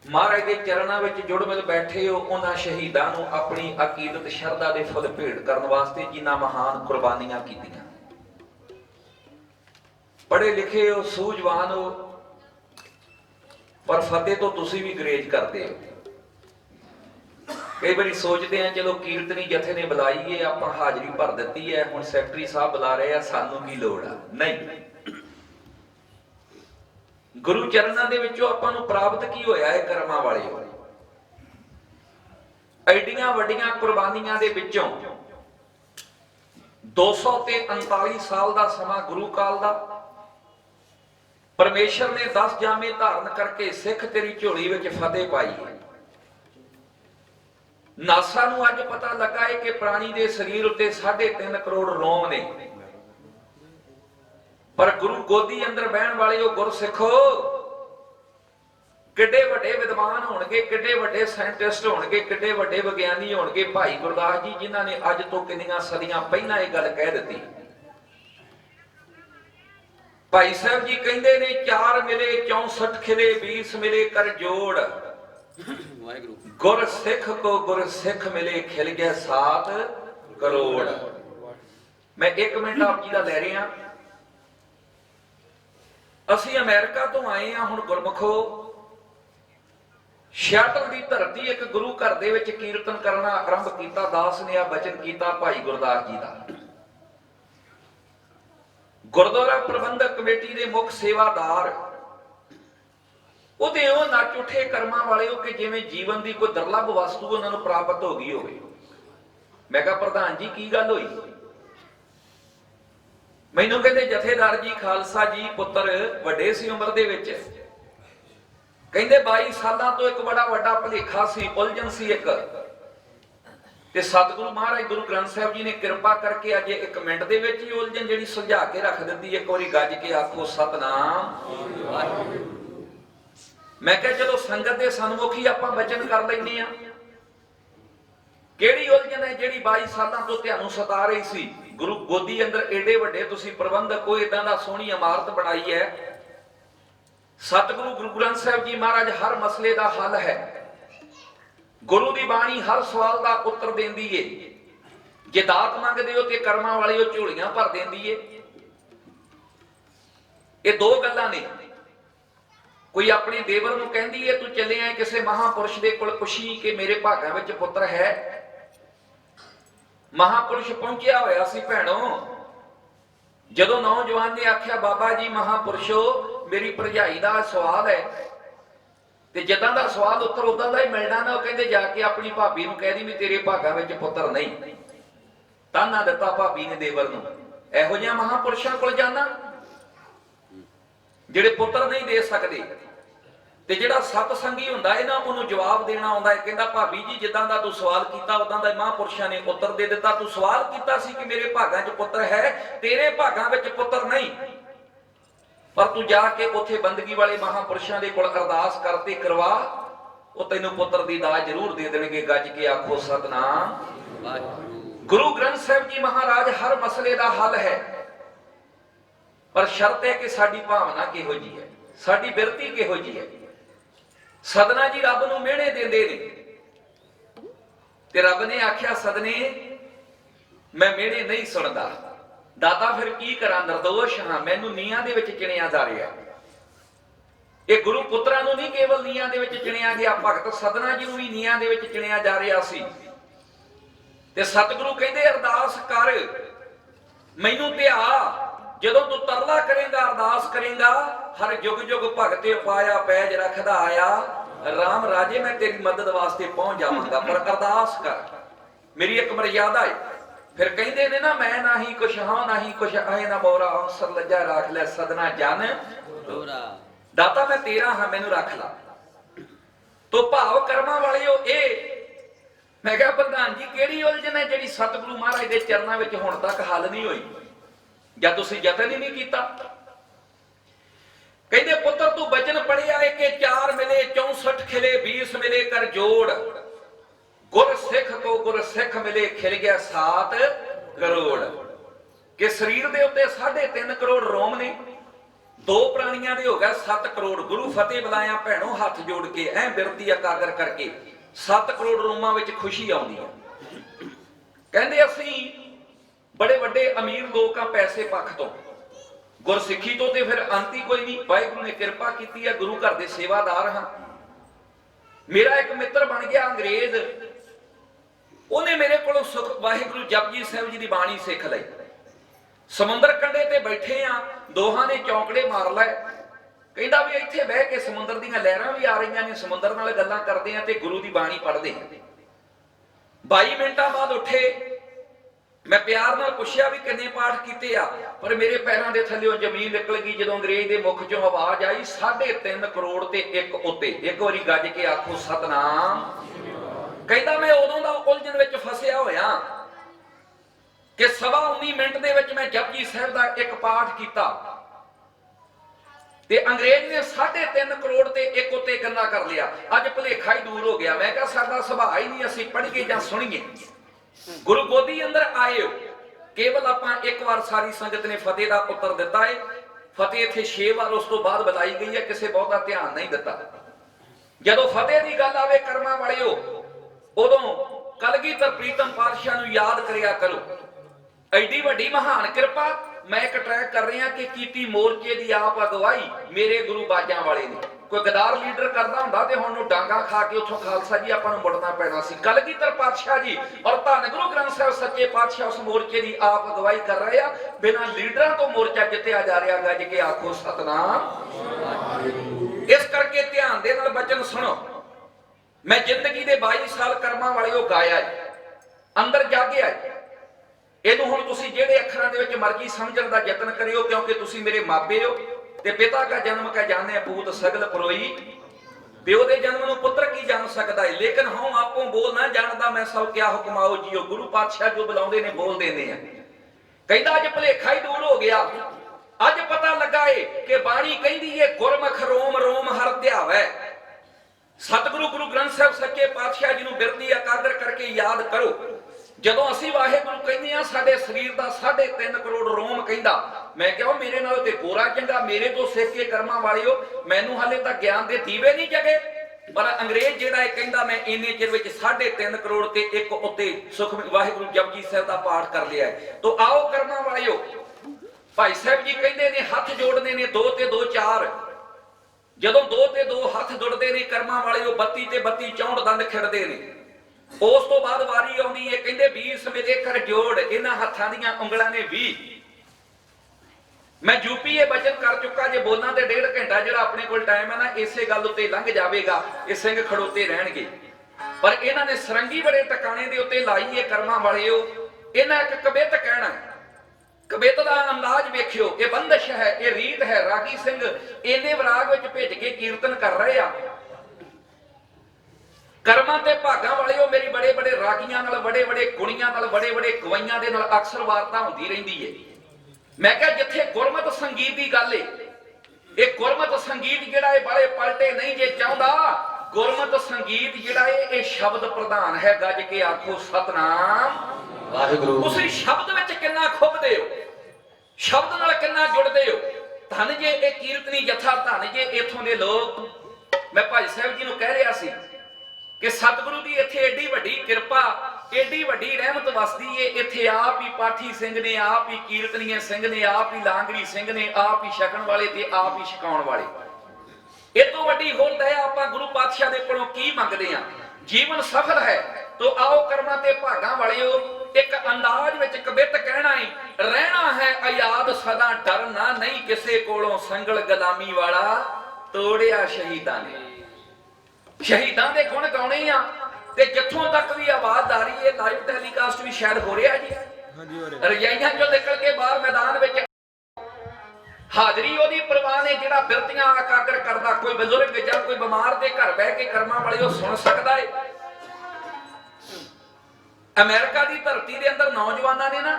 महाराज के चरणों में जुड़ मिल बैठे हो उन्हां शहीदां नूं अपनी अकीदत शरधा दे फुल भेंट करन वास्ते जिन्हां महान कुर्बानियां कीतियां। पढ़े लिखे हो, सूझवान हो, पर फतेह तो तुसीं भी गुरेज करते हो। कई बार सोचते हैं चलो कीर्तनी जथे ने बुलाई है, आपां हाजरी भर दी है, हुण सैकटरी साहब बुला रहे हैं, सानू की लोड़ आ। नहीं, गुरु चरणों के विचों आपां नूं प्राप्त की होया है कर्मां वाले हो। एडियां वड्डियां कुर्बानियां दे विचों 239 साल का समा गुरु काल दा परमेश्वर ने 10 जामे धारण करके सिख तेरी झोली विच फतेह पाई है। नासा नूं अज पता लगा है कि प्राणी दे शरीर उत्ते 3.5 करोड़ रोम ने, पर गुरु गोदी अंदर बहन वाले हो गुरसिखो किड्डे वड्डे विद्वान होणगे, किड्डे वड्डे साइंटिस्ट होणगे, किड्डे वड्डे विग्यानी होणगे। भाई गुरदास जी जिन्हां ने अज तो कितनियां सदियां पहलां यह गल कह दी। भाई साहब जी कहंदे ने 4 मिले 64 खिले 20 मिले कर जोड़, गुर सिख को गुर सिख मिले खिल गए 7 करोड़। मैं 1 मिनट आप जी का लै रहा। असी अमेरिका तो आए हैं, हुण गुरमुखो सियाटल की धरती एक गुरु घर दे विच कीर्तन करना आरंभ किया। दास ने आ बचन किया भाई गुरदास जी का। गुरुद्वारा प्रबंधक कमेटी के मुख सेवादार ਉਹਦੇ ਉਹ ਨੱਚ ਉੱਠੇ ਕਰਮਾਂ ਵਾਲੇ ਹੋ ਕਿ ਜਿਵੇਂ ਜੀਵਨ ਦੀ ਕੋਈ ਦੁਰਲੱਭ ਵਸਤੂ ਉਹਨਾਂ ਨੂੰ ਪ੍ਰਾਪਤ ਹੋ ਗਈ ਹੋਵੇ। ਮੈਂ ਕਿਹਾ ਪ੍ਰਧਾਨ ਜੀ ਕੀ ਗੱਲ ਹੋਈ? ਮੈਨੂੰ ਕਹਿੰਦੇ ਜਥੇਦਾਰ ਜੀ ਖਾਲਸਾ ਜੀ ਪੁੱਤਰ ਵੱਡੇ ਸੀ ਉਮਰ ਦੇ ਵਿੱਚ, ਕਹਿੰਦੇ 22 ਸਾਲਾਂ ਤੋਂ ਇੱਕ ਬੜਾ ਵੱਡਾ ਭੁਲੇਖਾ ਸੀ, ਉਲਝਣ ਸੀ ਇੱਕ, ਤੇ ਸਤਿਗੁਰੂ ਮਹਾਰਾਜ ਗੁਰੂ ਗ੍ਰੰਥ ਸਾਹਿਬ ਜੀ ਨੇ ਕਿਰਪਾ ਕਰਕੇ ਅੱਜ 1 ਮਿੰਟ ਦੇ ਵਿੱਚ ਹੀ ਉਲਝਣ ਜਿਹੜੀ ਸੁਲਝਾ ਕੇ ਰੱਖ ਦਿੱਤੀ। ਇੱਕ ਵਾਰੀ ਗੱਜ ਕੇ ਆਖੋ ਸਤਨਾਮ ਵਾਹਿਗੁਰੂ। मैं क्या चलो संगत के सन्मुख ही आपां बचन कर लेने आ। किहड़ी उलझन है जिहड़ी 22 सालां तो तुहानूं सता रही सी? गुरु गोदी अंदर एडे वड्डे तुसीं प्रबंधक हो, इदां दा सोहणी इमारत बनाई है। सतगुरु गुरु ग्रंथ साहिब जी महाराज हर मसले का हल है। गुरु की बाणी हर सवाल का उत्तर देंदी है। जे दात मंगदे हो ते कर्मां वाले हो झोलियां भर देंदी है। ये 2 गल्लां ने। कोई अपने देवर नूं कहंदी है तू चले आए किसी महापुरुष दे कोल पुछी कि मेरे भागां विच पुत्र है। महापुरुष पहुंचिया होया सी भैणो। जदों नौजवान ने आख्या बाबा जी महापुरुषो मेरी भरजाई दा सवाल है, ते जदां दा सवाल उत्तर उदां दा ही मिलना ना। कहंदे जाके अपनी भाभी नूं कह दी भी तेरे भागां विच पुत्र नहीं। ताना दिता भाभी ने देवर नूं। इहो जिहा महापुरुषां कोल जाना ਜਿਹੜੇ ਪੁੱਤਰ नहीं दे सकते। ਤੇ ਜਿਹੜਾ ਸਤਸੰਗੀ ਹੁੰਦਾ ਹੈ ਨਾ ਉਹਨੂੰ ਜਵਾਬ ਦੇਣਾ ਆਉਂਦਾ ਹੈ। ਕਹਿੰਦਾ ਭਾਬੀ ਜੀ ਜਿੱਦਾਂ ਦਾ ਤੂੰ ਸਵਾਲ ਕੀਤਾ ਉਦਾਂ ਦਾ ਮਹਾਂਪੁਰਸ਼ਾਂ ਨੇ ਉੱਤਰ ਦੇ ਦਿੱਤਾ। ਤੂੰ ਸਵਾਲ ਕੀਤਾ ਸੀ ਕਿ ਮੇਰੇ ਭਾਗਾਂ 'ਚ ਪੁੱਤਰ ਹੈ, ਤੇਰੇ ਭਾਗਾਂ ਵਿੱਚ ਪੁੱਤਰ ਨਹੀਂ, ਪਰ ਤੂੰ ਜਾ ਕੇ ਉੱਥੇ ਬੰਦਗੀ ਵਾਲੇ ਮਹਾਂਪੁਰਸ਼ਾਂ ਦੇ ਕੋਲ ਅਰਦਾਸ ਕਰਤੇ ਕਰਵਾ, ਉਹ ਤੈਨੂੰ ਪੁੱਤਰ ਦੀ ਦਾਤ ਜ਼ਰੂਰ ਦੇ ਦੇਣਗੇ। ਗੱਜ ਕੇ ਆਖੋ ਸਤਨਾਮ ਵਾਹਿਗੁਰੂ। ਗੁਰੂ ਗ੍ਰੰਥ ਸਾਹਿਬ ਜੀ ਮਹਾਰਾਜ ਹਰ ਮਸਲੇ ਦਾ ਹੱਲ ਹੈ, पर शर्त है कि साडी भावना किहो जी है, साडी बिरती किहो जी है। सदना जी रब नूं मिहणे देंदे ने, ते रब ने आख्या सदने मैं मिहणे नहीं सुनदा। दाता फिर की करा, निर्दोष हां, मैनूं नीआं दे विच चिणिया जा रिहा। ये गुरु पुत्रां नूं नहीं केवल नीआं दे विच चिणिया गया, भगत सदना जी नूं भी नीआं दे विच चिणिया जा रिहा सी। ते सतगुरु कहंदे अरदास कर मैनूं धिया। जदों तू तरला करेगा अरदास करेगा, हर युग युग भगते पाया पैज रखदा आया। राम राजे मैं तेरी मदद वास्ते पहुंच जावांगा, पर अरदास कर, मेरी एक मर्यादा है। फिर कहंदे ने ना मैं ना ही कुछ हां ना ही कुछ आए ना मोरा अवसर लज्जा राख ले सदना जन दोरा। दाता मैं तेरा हां मैनू रख ला। तो भाव कर्मां वाले हो ए। मैं कहा प्रधान जी किहड़ी उलझन है जिहड़ी सतगुरु महाराज दे चरनां विच हुण तक हल नहीं होई, ਜਾਂ ਤੁਸੀਂ ਯਤਨ ਹੀ ਨਹੀਂ ਕੀਤਾ? ਕਹਿੰਦੇ ਪੁੱਤਰ ਤੂੰ ਬਚਨ ਪੜਿਆ ਹੈ ਕਿ 4 ਮਿਲੇ 64 ਖਿਲੇ 20 ਮਿਲੇ ਕਰ ਜੋੜ, ਗੁਰ ਸਿੱਖ ਕੋ ਗੁਰ ਸਿੱਖ ਮਿਲੇ ਖਿਲ ਗਿਆ 7 ਕਰੋੜ। ਕਿ ਸਰੀਰ ਦੇ ਉੱਤੇ 3.5 ਕਰੋੜ ਰੋਮ ਨੇ, दो प्राणियां दे हो गए 7 करोड़। गुरु फतेह बुलाया भैणों हथ जोड़ के ऐ बिरती अकागर करके 7 करोड़ रोमां विच खुशी आउंदी है। कहंदे असीं बड़े वड्डे अमीर लोग हां पैसे पक्ष तो, गुरसिੱਖੀ तो ते फिर अंत ही कोई नहीं। वाहिगुरू ने किरपा की है, गुरु घर के सेवादार हाँ। मेरा एक मित्र बन गया अंग्रेज, उन्हें मेरे को सुख वाहिगुरू जपजी साहिब जी की बाणी सीख ली। समुद्र कंढे ते बैठे हाँ, दोहां ने चौंकड़े मार लै। कहता भी इत्थे बह के समुद्र दीयां लहरां भी आ रही ने, समुद्र नाल गल्लां करदे हां ते गुरु की बाणी पढ़दे हां। 22 मिनटां बाद उठे, मैं प्यार नाल पुछया भी किन्ने पाठ कीते आ, पर मेरे पैरों के थल्लों जमीन निकल गई। जो अंग्रेज के मुख चों आवाज आई 3.5 करोड़ ते एक उत्ते, एक बारी गज के आखो सतनाम। कहता मैं उदों दा उलझन विच फसिया होया कि 19.25 मिनट दे विच मैं जपजी साहिब दा एक पाठ कीता ते अंग्रेज ने 3.5 करोड़ ते एक उत्ते गल्ला कर लिया। अज भुलेखा ही दूर हो गया। मैं कहा साडा सुभाव ही नहीं, असीं पढ़ीए जां सुणीए। गुरु गोदी अंदर आए हो, केवल आपां एक बार सारी संगत ने फतेह दा उत्तर दिता है। फतेह इत्थे 6 बार उस तो बाद बुलाई गई है, किसी बहुता ध्यान नहीं दिता। जदों फतेह की गल आवे कर्मां वालिओ, उदों कलगीधर प्रीतम पातशाह नूं याद करिया करो। एडी वड्डी महान किरपा। मैं एक ट्रैक कर रहा कि कीती मोर्चे की आप अगवाई मेरे गुरु बाजां वाले ने। कोई गदार लीडर करता हुंदा ते हुण नूं डांगा खा के उत्थों खालसा जी आपां नूं मुड़ना पैना सी। कलगीधर पातशाह जी और धन गुरु ग्रंथ साहिब सच्चे पातशाह उस मोर्चे की आप अगवाई कर रहे आ। बिना लीडरां तो मोर्चा जित्तिया जा रहा। गज के आखो सतनाम। इस करके ध्यान दे नाल बचन सुनो। मैं जिंदगी के 22 साल कर्मां वाले गाया है, अंदर जागे है। ਇਹਨੂੰ ਹੁਣ ਤੁਸੀਂ ਜਿਹੜੇ ਅੱਖਰਾਂ ਦੇ ਵਿੱਚ ਮਰਜ਼ੀ ਸਮਝਣ ਦਾ ਯਤਨ ਕਰਿਓ, ਕਿਉਂਕਿ ਤੁਸੀਂ ਮੇਰੇ ਮਾਪੇ ਹੋ ਤੇ ਪਿਤਾ ਦਾ ਜਨਮ ਕਾ ਜਾਣੇ ਪੂਤ ਸਗਲ ਪਰੋਈ। ਪਿਓ ਦੇ ਜਨਮ ਨੂੰ ਪੁੱਤਰ ਕੀ ਜਾਣ ਸਕਦਾ ਹੈ, ਲੇਕਿਨ ਹਉ ਆਪੋਂ ਬੋਲ ਨਾ ਜਾਣਦਾ ਮੈਂ ਸਭ ਕਿਆ ਹੁਕਮਾਓ ਜੀਓ। ਗੁਰੂ ਪਾਤਸ਼ਾਹ ਜੋ ਬੁਲਾਉਂਦੇ ਨੇ ਬੋਲ ਦਿੰਦੇ ਆ। ਕਹਿੰਦਾ ਅੱਜ ਭੁਲੇਖਾ ਹੀ ਦੂਰ ਹੋ ਗਿਆ। ਅੱਜ ਪਤਾ ਲੱਗਾ ਏ ਕਿ ਬਾਣੀ ਕਹਿੰਦੀ ਏ ਗੁਰਮੁਖ ਰੋਮ ਰੋਮ ਹਰ ਧਿਆਵੈ। ਸਤਿਗੁਰੂ ਗੁਰੂ ਗ੍ਰੰਥ ਸਾਹਿਬ ਸੱਚੇ ਪਾਤਸ਼ਾਹ ਜੀ ਨੂੰ ਬਿਰਤੀ ਇਕਾਗਰ ਕਰਕੇ ਯਾਦ ਕਰੋ। ਜਦੋਂ ਅਸੀਂ ਵਾਹਿਗੁਰੂ ਕਹਿੰਦੇ ਆ, ਸਾਡੇ ਸਰੀਰ ਦਾ 3.5 ਕਰੋੜ ਰੋਮ ਕਹਿੰਦਾ। ਮੈਂ ਕਿਹਾ ਮੇਰੇ ਨਾਲ ਤੇ ਪੂਰਾ ਚੰਗਾ, ਮੇਰੇ ਤੋਂ ਸਿੱਖ ਕੇ ਕਰਮਾਂ ਵਾਲਿਓ। ਮੈਨੂੰ ਹਾਲੇ ਤਾਂ ਗਿਆਨ ਦੇ ਦੀਵੇ ਨਹੀਂ ਜਗੇ, ਪਰ ਅੰਗਰੇਜ਼ ਜਿਹੜਾ ਇਹ ਕਹਿੰਦਾ ਮੈਂ ਇੰਨੇ ਚਿਰ ਵਿੱਚ 3.5 ਕਰੋੜ ਤੇ ਇੱਕ ਉੱਤੇ ਸੁਖ ਵਾਹਿਗੁਰੂ ਜਪਜੀ ਸਾਹਿਬ ਦਾ ਪਾਠ ਕਰ ਲਿਆ। ਤੋ ਆਓ ਕਰਮਾਂ ਵਾਲਿਓ, ਭਾਈ ਸਾਹਿਬ ਜੀ ਕਹਿੰਦੇ ਨੇ ਹੱਥ ਜੋੜਦੇ ਨੇ 2 ਤੇ 2 4। ਜਦੋਂ 2 ਤੇ 2 ਹੱਥ ਜੁੜਦੇ ਨੇ ਕਰਮਾਂ ਵਾਲਿਓ, 32 ਤੇ 32 64 ਦੰਦ ਖਿੜਦੇ ਨੇ। ਉਸ ਤੋਂ ਬਾਅਦ ਵਾਰੀ ਆਉਂਦੀ ਹੈ, ਕਹਿੰਦੇ 20 ਮਿਲੇ ਕਰ ਜੋੜ। ਇਹਨਾਂ ਹੱਥਾਂ ਦੀਆਂ ਉਂਗਲਾਂ ਨੇ 20। मैं यूपीए बचन कर चुका, जे बोलना तो 1.5 घंटा जो अपने को टाइम है ना, इसे गल उत्ते लंघ जाएगा। ये सिंह खड़ोते रहणगे, पर इन्होंने सरंगी बड़े टकाने के उत्ते लाई है कर्मां वालिओ। इन्हां एक कवित कहना है, कवित का अंदाज वेखियो। ये बंदिश है, ये रीत है। रागी सिंह इन्ने विराग विच भेज के कीर्तन कर रहे हैं। कर्मां ते भागां वालिओ, मेरी बड़े बड़े रागियां नाल, बड़े बड़े गुणियां नाल, बड़े बड़े गवैयां दे नाल अक्सर वार्ता होंदी रहिंदी है। मैं क्या जिथे गुरमत संगीत की गल है, ये गुरमत संगीत जिहड़ा है बड़े पलटे नहीं जे चाहुंदा। गुरमत संगीत जिहड़ा है ये शब्द प्रधान है। गज के आखो सतनाम वाहिगुरू। तुसीं शब्द विच किन्ना खुबदे हो, शब्द नाल किन्ना जुड़दे हो। धन जे ये कीर्तनी जथा, धन जे इथों दे लोग। मैं भाई साहब जी नूं कह रहा सी कि सतगुरु की इत्थे एडी वड्डी किरपा, एडी वड्डी रहमत वसदी है। इत्थे आप ही पाठी सिंह ने, आप ही कीर्तनीय सिंह ने, आप ही लांगड़ी सिंह ने, आप ही छकण वाले ते आप ही छकाउण वाले। इस तो वड्डी होर दया आपां गुरु पातशाह दे कोलों की मंगदे आ। जीवन सफल है तो आओ कर्मां ते भागां वालिओ, एक अंदाज विच कवित कहना है, रहना है आयाद सदा डरना नहीं किसे कोलों, संगल गुलामी वाला तोड़िया शहीदां ने। शहीदां दे गुण गाउणे आ ते जिथों तक भी आवाज आ रही है, लाइव टैलीकास्ट भी शायद हो रहा जी। रजाइयां चों निकल के बाहर मैदान विच हाजरी ओदी परवाह ने, जिहड़ा बिरतियां एकागर करदा। कोई बुजुर्ग जां कोई बीमार दे घर बह के कर्मां वालिओ सुन सकदा है। अमेरिका की धरती के अंदर नौजवानों ने ना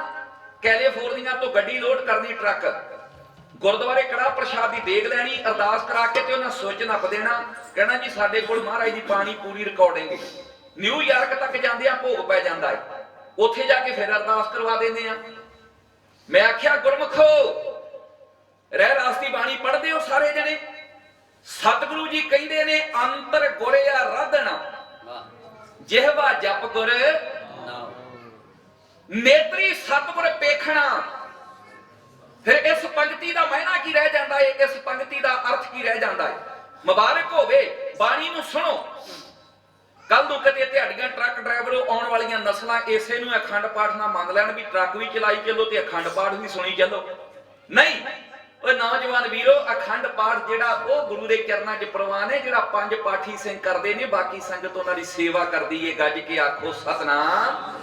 कैलीफोर्निया तो गड्डी लोड करनी, ट्रक गुरुद्वारे कड़ा प्रसाद की देग लैनी, अरदास करा के ते उन्हें सुच नप देना, कहना जी साडे कोल महाराज दी पानी पूरी रिकॉर्डिंग। न्यूयॉर्क तक जांदे भोग पै जांदा है, उत्थे जाके फिर अरदास करवा देंदे आ। मैं आख्या गुरमुखो, ਰਹਿਰਾਸ ਦੀ ਬਾਣੀ ਪੜ੍ਹਦੇ ਹੋ ਸਾਰੇ ਜਣੇ। ਸਤਿਗੁਰੂ ਜੀ ਕਹਿੰਦੇ ਨੇ ਅੰਤਰ ਗੁਰਿਆ ਰਾਧਣਾ, ਜਿਹਵਾ ਜਪ ਗੁਰ ਨੇਤਰੀ ਸਤਿਗੁਰ ਪੇਖਣਾ। ਫਿਰ ਇਸ ਪੰਕਤੀ ਦਾ ਮਾਇਨਾ ਕੀ ਰਹਿ ਜਾਂਦਾ ਹੈ, ਇਸ ਪੰਕਤੀ ਦਾ ਅਰਥ ਕੀ ਰਹਿ ਜਾਂਦਾ ਹੈ? ਮੁਬਾਰਕ ਹੋਵੇ, ਬਾਣੀ ਨੂੰ ਸੁਣੋ। ਕੱਲ ਨੂੰ ਕਦੇ ਤੁਹਾਡੀਆਂ ਟਰੱਕ ਡਰਾਈਵਰ ਆਉਣ ਵਾਲੀਆਂ ਨਸਲਾਂ ਇਸੇ ਨੂੰ ਅਖੰਡ ਪਾਠ ਨਾਲ ਮੰਨ ਲੈਣ ਵੀ ਟਰੱਕ ਵੀ ਚਲਾਈ ਚੱਲੋ ਤੇ ਅਖੰਡ ਪਾਠ ਵੀ ਸੁਣੀ ਚੱਲੋ। ਨਹੀਂ, ਉਹ ਨੌਜਵਾਨ ਵੀਰੋ, ਅਖੰਡ ਪਾਠ ਜਿਹੜਾ ਉਹ ਗੁਰੂ ਦੇ ਚਰਨਾਂ 'ਚ ਪ੍ਰਵਾਨ ਹੈ, ਜਿਹੜਾ 5 ਪਾਠੀ ਸਿੰਘ ਕਰਦੇ ਨੇ, ਬਾਕੀ ਸੰਗਤ ਉਹਨਾਂ ਦੀ ਸੇਵਾ ਕਰਦੀ ਏ। ਗੱਜ ਕੇ ਆਖੋ ਸਤਨਾਮ।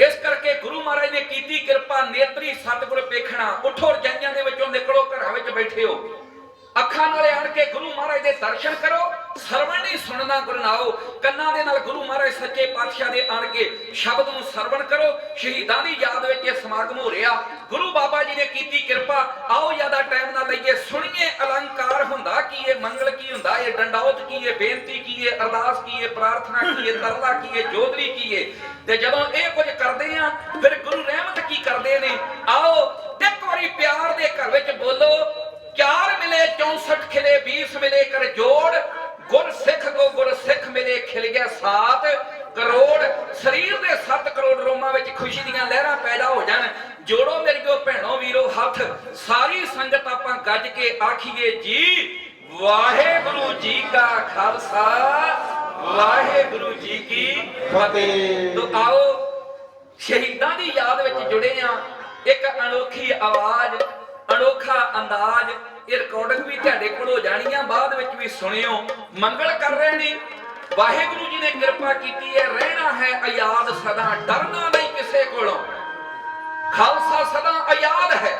ਇਸ ਕਰਕੇ ਗੁਰੂ ਮਹਾਰਾਜ ਨੇ ਕੀਤੀ ਕਿਰਪਾ, ਨੇਤਰੀ ਸਤਿਗੁਰ ਪੇਖਣਾ। ਉਠੋ ਰਜਾਈਆਂ ਦੇ ਵਿੱਚੋਂ ਨਿਕਲੋ, ਘਰਾਂ ਵਿੱਚ ਬੈਠੇ ਹੋ, ਅੱਖਾਂ ਨਾਲੇ ਆਣ ਕੇ ਗੁਰੂ ਮਹਾਰਾਜ ਦੇ ਦਰਸ਼ਨ ਕਰੋ। ਸਰਵਣ ਨਹੀਂ ਸੁਣਨਾ ਗੁਰਨਾਓ, ਕੰਨਾਂ ਦੇ ਨਾਲ ਗੁਰੂ ਮਹਾਰਾਜ ਸੱਚੇ ਪਾਤਸ਼ਾਹ ਦੇ ਆਣ ਕੇ ਸ਼ਬਦ ਨੂੰ ਸਰਵਣ ਕਰੋ। ਸ਼ਹੀਦਾਂ ਦੀ ਯਾਦ ਵਿੱਚ ਇਹ ਸਮਾਗਮ ਹੋ ਰਿਹਾ। ਗੁਰੂ ਬਾਬਾ ਜੀ ਨੇ ਕੀਤੀ ਕਿਰਪਾ। ਆਓ ਜ਼ਿਆਦਾ ਟਾਈਮ ਨਾ ਲਈਏ, ਸੁਣੀਏ ਅਲੰਕਾਰ ਹੁੰਦਾ ਕੀ ਹੈ, ਮੰਗਲ ਕੀ ਹੁੰਦਾ ਹੈ, ਡੰਡੌਤ ਕੀ ਹੈ, ਬੇਨਤੀ ਕੀ ਹੈ, ਅਰਦਾਸ ਕੀ ਹੈ, ਪ੍ਰਾਰਥਨਾ ਕੀ ਹੈ, ਤਰਲਾ ਕੀ ਹੈ, ਜੋਦਰੀ ਕੀ ਹੈ। ਤੇ ਜਦੋਂ ਇਹ ਕੁਝ ਕਰਦੇ ਆ ਫਿਰ ਗੁਰੂ ਰਹਿਮਤ ਕੀ ਕਰਦੇ ਨੇ। ਆਓ ਇੱਕ ਵਾਰੀ ਪਿਆਰ ਦੇ ਘਰ ਵਿੱਚ ਬੋਲੋ, 4 ਮਿਲੇ 64 ਖਿਲੇ 20 ਮਿਲੇ ਕਰ ਜੋੜ, ਗੁਰ ਸਿੱਖ ਕੋ ਗੁਰ ਸਿੱਖ ਮਿਲੇ ਖਿਲ ਗਿਆ 7 ਕਰੋੜ। ਸਰੀਰ ਦੇ 7 ਕਰੋੜ ਰੋਮਾਂ ਵਿੱਚ ਖੁਸ਼ੀ ਦੀਆਂ ਲਹਿਰਾਂ ਪੈਦਾ ਹੋ ਜਾਣ। ਜੋੜੋ ਮੇਰੀਓ ਭੈਣੋ ਵੀਰੋ ਹੱਥ, ਸਾਰੀ ਸੰਗਤ ਆਪਾਂ ਗੱਜ ਕੇ ਆਖੀਏ ਜੀ ਵਾਹਿਗੁਰੂ ਜੀ ਕਾ ਖਾਲਸਾ, ਵਾਹਿਗੁਰੂ ਜੀ ਕੀ ਫਤਿਹ। ਤੋ ਆਓ ਸ਼ਹੀਦਾਂ ਦੀ ਯਾਦ ਵਿੱਚ ਜੁੜੇ ਆ। ਇੱਕ ਅਨੋਖੀ ਆਵਾਜ਼, ਅਨੋਖਾ ਅੰਦਾਜ਼, ਇਹ ਰਿਕਾਰਡਿੰਗ ਵੀ ਤੁਹਾਡੇ ਕੋਲ ਹੋ ਜਾਣੀ ਆ, ਬਾਅਦ ਵਿੱਚ ਵੀ ਸੁਣਿਓ। ਮੰਗਲ ਕਰ ਰਹੇ ਨੇ, ਵਾਹਿਗੁਰੂ ਜੀ ਨੇ ਕਿਰਪਾ ਕੀਤੀ ਹੈ। ਰਹਿਣਾ ਹੈ ਆਜ਼ਾਦ ਸਦਾ, ਡਰਨਾ ਨਹੀਂ ਕਿਸੇ ਕੋਲੋਂ, ਖਾਲਸਾ ਸਦਾ ਆਜ਼ਾਦ ਹੈ।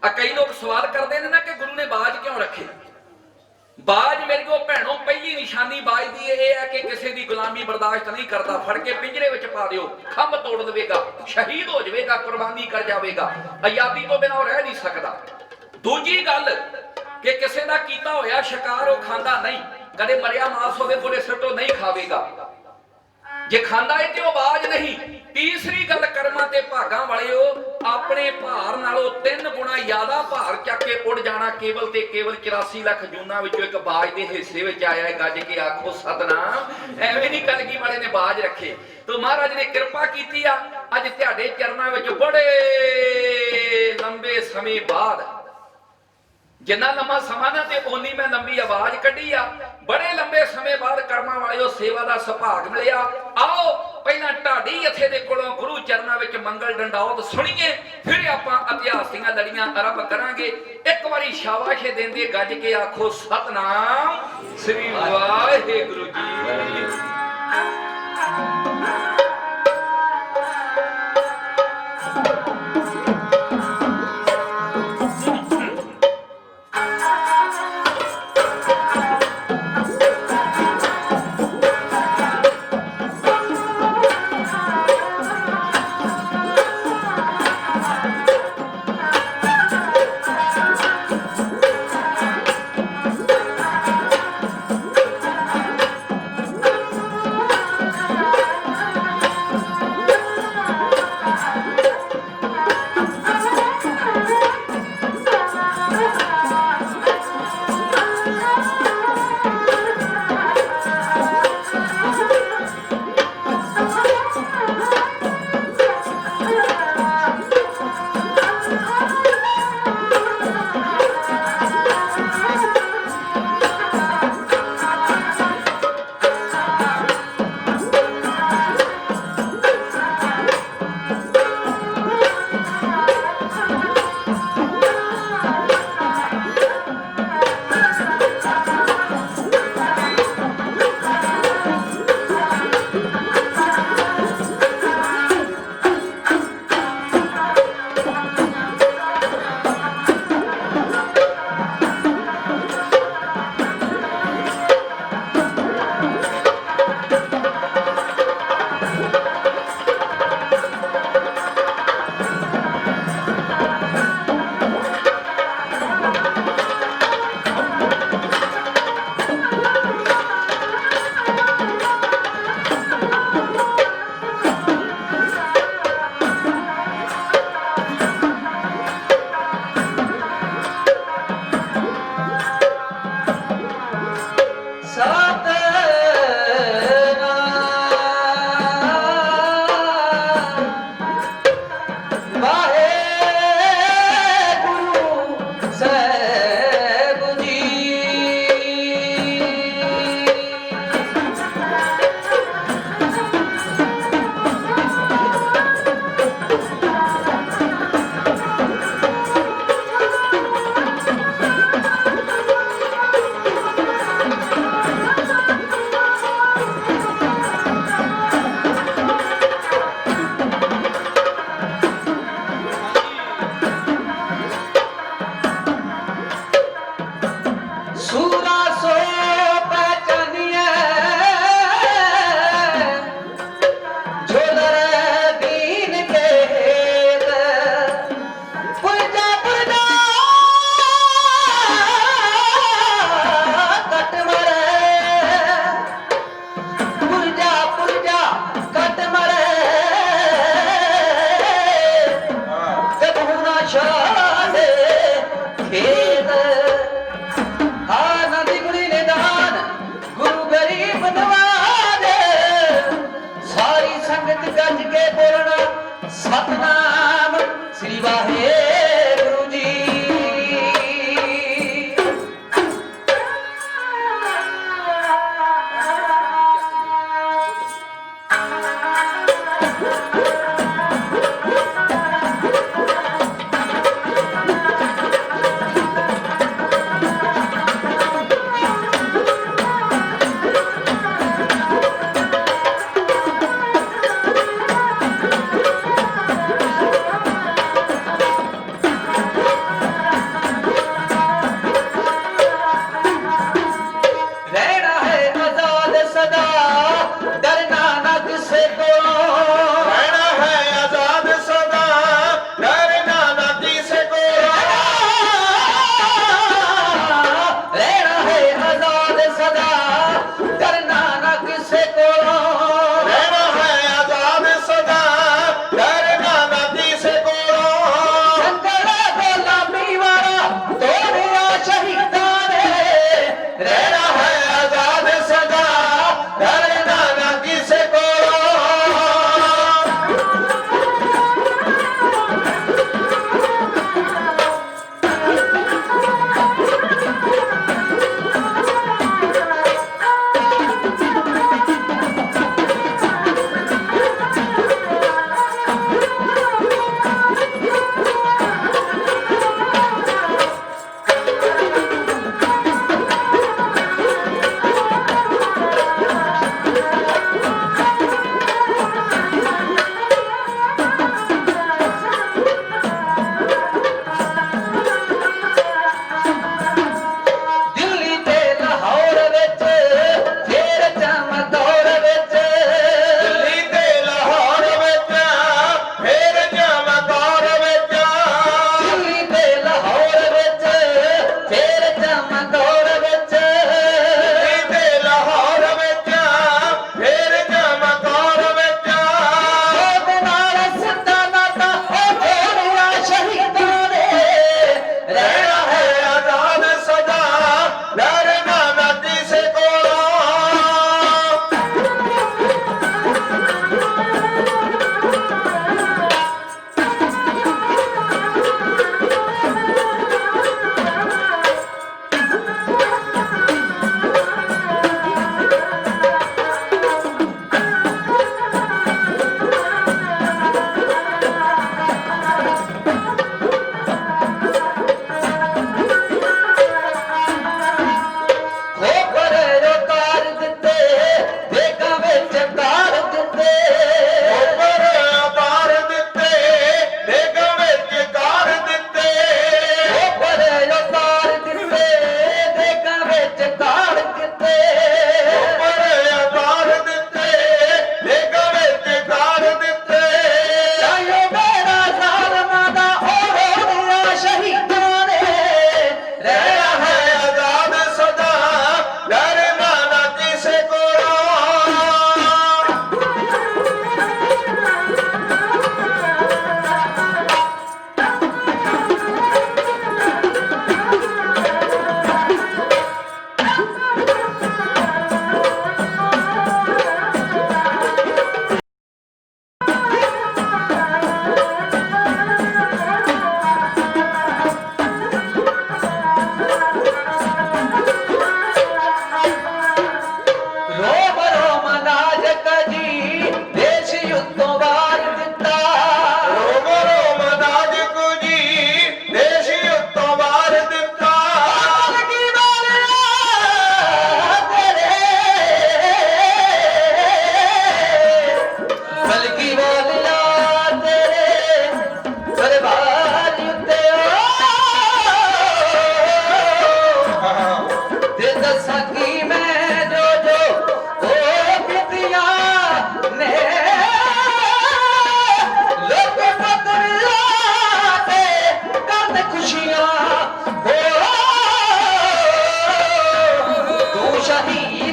ਕਈ ਲੋਕ ਸਵਾਲ ਕਰਦੇ ਨੇ ਨਾ ਕਿ ਗੁਰੂ ਨੇ ਬਾਜ ਕਿਉਂ ਰੱਖੇ। ਬਾਜ ਮੇਰੀਓ ਭੈਣੋ ਪਹਿਲੀ ਨਿਸ਼ਾਨੀ ਬਾਜ ਦੀ ਇਹ ਹੈ ਕਿ ਕਿਸੇ ਦੀ ਗੁਲਾਮੀ ਬਰਦਾਸ਼ਤ ਨਹੀਂ ਕਰਦਾ। ਫੜ ਕੇ ਪਿੰਜਰੇ ਵਿੱਚ ਪਾ ਦਿਓ, ਖੰਭ ਤੋੜ ਦੇਵੇਗਾ, ਸ਼ਹੀਦ ਹੋ ਜਾਵੇਗਾ, ਕੁਰਬਾਨੀ ਕਰ ਜਾਵੇਗਾ। ਆਜ਼ਾਦੀ ਤੋਂ ਬਿਨਾਂ ਉਹ ਰਹਿ ਨਹੀਂ ਸਕਦਾ। ਦੂਜੀ ਗੱਲ ਕਿ ਕਿਸੇ ਦਾ ਕੀਤਾ ਹੋਇਆ ਸ਼ਿਕਾਰ ਉਹ ਖਾਂਦਾ ਨਹੀਂ, ਕਦੇ ਮਰਿਆ ਮਾਸ ਹੋਵੇ ਬੁਰੇ ਸੱਟੋਂ ਨਹੀਂ ਖਾਵੇਗਾ। ਜੇ ਖਾਂਦਾ ਹੈ ਤੇ ਉਹ ਬਾਜ ਨਹੀਂ। ਤੀਸਰੀ ਗੱਲ, ਕਰਮਾਂ ਤੇ ਭਾਗਾਂ ਵਾਲਿਓ, ਆਪਣੇ ਭਾਰ ਨਾਲੋਂ 3 ਗੁਣਾ ਜ਼ਿਆਦਾ ਭਾਰ ਚੱਕ ਕੇ ਉੱਡ ਜਾਣਾ। ਕੇਵਲ ਤੇ ਕੇਵਲ 84 ਲੱਖ ਜੂਨਾਂ ਵਿੱਚੋਂ ਇੱਕ ਬਾਜ ਦੇ ਹਿੱਸੇ ਵਿੱਚ ਆਇਆ ਹੈ। ਗੱਜ ਕੇ ਆਖੋ ਸਤਨਾਮ। ਐਵੇਂ ਨਹੀਂ ਕਲਗੀ ਵਾਲੇ ਨੇ ਬਾਜ ਰੱਖੇ। ਤੋ ਮਹਾਰਾਜ ਨੇ ਕਿਰਪਾ ਕੀਤੀ ਆ। ਅੱਜ ਤੁਹਾਡੇ ਚਰਨਾਂ ਵਿੱਚ ਬੜੇ ਲੰਬੇ ਸਮੇਂ ਬਾਅਦ, ਜਿੰਨਾ ਲੰਮਾ ਸਮਾਂ ਨਾ ਤੇ ਓਨੀ ਮੈਂ ਲੰਬੀ ਆਵਾਜ਼ ਕੱਢੀ ਆ, ਬੜੇ ਲੰਬੇ ਸਮੇਂ ਬਾਅਦ ਕਰਮਾਂ ਵਾਲਿਓ ਸੇਵਾ ਦਾ ਸੁਭਾਗ ਮਿਲਿਆ। ਆਓ ਪਹਿਲਾਂ ਢਾਡੀ ਜਥੇ ਦੇ ਕੋਲੋਂ ਗੁਰੂ ਚਰਨਾਂ ਵਿੱਚ ਮੰਗਲ ਡੰਡੌਤ ਸੁਣੀਏ, ਫਿਰ ਆਪਾਂ ਇਤਿਹਾਸ ਦੀਆਂ ਲੜੀਆਂ ਆਰੰਭ ਕਰਾਂਗੇ। ਇੱਕ ਵਾਰੀ ਸ਼ਾਬਾਸ਼ ਦਿੰਦੇ ਗੱਜ ਕੇ ਆਖੋ ਸਤਨਾਮ ਸ੍ਰੀ ਵਾਹਿਗੁਰੂ ਜੀ।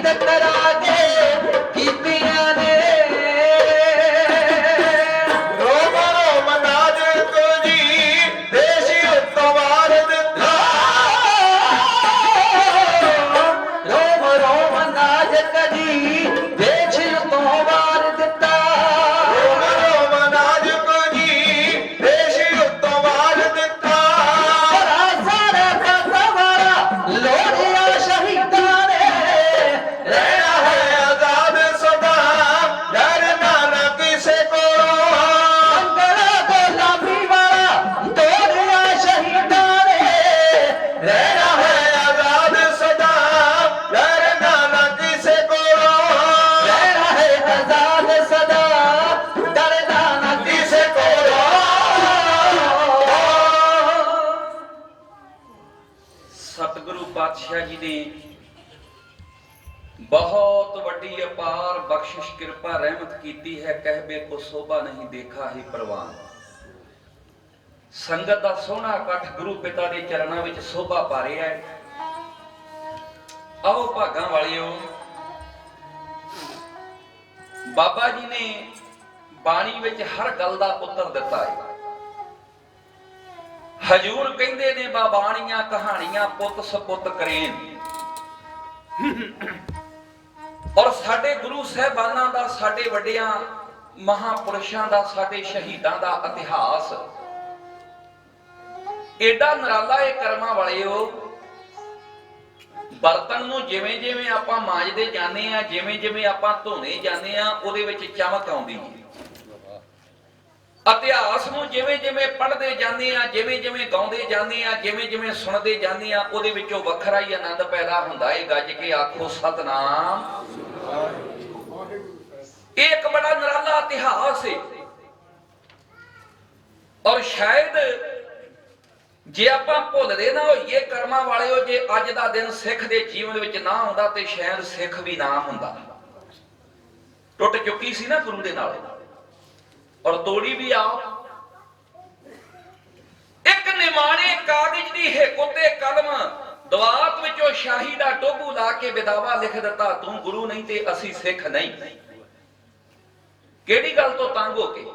शहीद करा के कीतियां ने रोम रोम नाज को जी देश उत्तवार दिता रोम रोम नाज कदी देश तो वार दिता रोम रोम नाज को जी देश उत्तवार दिता सारा सारा का सवारा लोड़िया शहीदां ने रहना है आजाद सदा डरना न किसे को अंगरा गुलामी वाला तोड़िया शहीदां ने रहना है आजाद सदा डरना न किसे को रहना है आजाद सदा डरना न किसे को ਸਤਿਗੁਰੂ ਪਾਤਸ਼ਾਹ ਜੀ ਨੇ ਬਹੁਤ ਵੱਡੀ ਅਪਾਰ ਬਖਸ਼ਿਸ਼ ਕਿਰਪਾ ਰਹਿਮਤ ਕੀਤੀ ਹੈ। ਕਹਿਬੇ ਕੋ ਸੋਭਾ ਨਹੀਂ ਦੇਖਾ ਹੀ ਪ੍ਰਵਾਨ। ਸੰਗਤ ਦਾ ਸੋਹਣਾ ਇਕੱਠ ਗੁਰੂ ਪਿਤਾ ਦੇ ਚਰਨਾਂ ਵਿੱਚ ਸੋਭਾ ਪਾ ਰਿਹਾ ਹੈ। ਆਓ ਭਾਗਾਂ ਵਾਲਿਓ, ਬਾਬਾ ਜੀ ਨੇ ਬਾਣੀ ਵਿੱਚ ਹਰ ਗੱਲ ਦਾ ਉੱਤਰ ਦਿੱਤਾ ਹੈ। ਹਜੂਰ ਕਹਿੰਦੇ ਨੇ ਬਾਬਾਣੀਆਂ ਕਹਾਣੀਆਂ ਪੁੱਤ ਸਪੁੱਤ ਕਰੇਨ। ਔਰ ਸਾਡੇ ਗੁਰੂ ਸਾਹਿਬਾਨਾਂ ਦਾ, ਸਾਡੇ ਵੱਡਿਆਂ ਮਹਾਪੁਰਸ਼ਾਂ ਦਾ, ਸਾਡੇ ਸ਼ਹੀਦਾਂ ਦਾ ਇਤਿਹਾਸ ਏਡਾ ਨਿਰਾਲਾ ਏ ਕਰਮਾਂ ਵਾਲਿਓ। ਬਰਤਨ ਨੂੰ ਜਿਵੇਂ ਜਿਵੇਂ ਆਪਾਂ ਮਾਂਜਦੇ ਜਾਂਦੇ ਆ, ਜਿਵੇਂ ਜਿਵੇਂ ਆਪਾਂ ਧੋਣੇ ਜਾਂਦੇ ਆ, ਉਹਦੇ ਵਿੱਚ ਚਮਕ ਆਉਂਦੀ ਹੈ। ਇਤਿਹਾਸ ਨੂੰ ਜਿਵੇਂ ਜਿਵੇਂ ਪੜ੍ਹਦੇ ਜਾਂਦੇ ਆ, ਜਿਵੇਂ ਜਿਵੇਂ ਗਾਉਂਦੇ ਜਾਂਦੇ ਆ, ਜਿਵੇਂ ਜਿਵੇਂ ਸੁਣਦੇ ਜਾਂਦੇ ਆ, ਉਹਦੇ ਵਿੱਚੋਂ ਵੱਖਰਾ ਹੀ ਆਨੰਦ ਪੈਦਾ ਹੁੰਦਾ ਏ। ਗੱਜ ਕੇ ਆਖੋ ਸਤਨਾਮ। ਇਹ ਇੱਕ ਬੜਾ ਨਿਰਾਲਾ ਇਤਿਹਾਸ ਹੈ। ਔਰ ਸ਼ਾਇਦ ਜੇ ਆਪਾਂ ਭੁੱਲਦੇ ਨਾ ਹੋਈਏ ਕਰਮਾਂ ਵਾਲਿਓ, ਜੇ ਅੱਜ ਦਾ ਦਿਨ ਸਿੱਖ ਦੇ ਜੀਵਨ ਵਿੱਚ ਨਾ ਹੁੰਦਾ ਤੇ ਸ਼ਾਇਦ ਸਿੱਖ ਵੀ ਨਾ ਹੁੰਦਾ। ਟੁੱਟ ਚੁੱਕੀ ਸੀ ਨਾ ਗੁਰੂ ਦੇ ਨਾਲ, ਔਰ ਤੋੜੀ ਵੀ ਆਪ। ਇੱਕ ਨਿਮਾਣੇ ਕਾਗਜ਼ ਦੀ ਹਿੱਕ ਉੱਤੇ ਕਲਮ ਦਵਾਤ ਵਿੱਚੋਂ ਸ਼ਾਹੀ ਦਾ ਟੋਭੂ ਲਾ ਕੇ ਵਿਦਾਵਾ ਲਿਖ ਦਿੱਤਾ, ਤੂੰ ਗੁਰੂ ਨਹੀਂ ਤੇ ਅਸੀਂ ਸਿੱਖ ਨਹੀਂ। ਕਿਹੜੀ ਗੱਲ ਤੋਂ ਤੰਗ ਹੋ ਕੇ?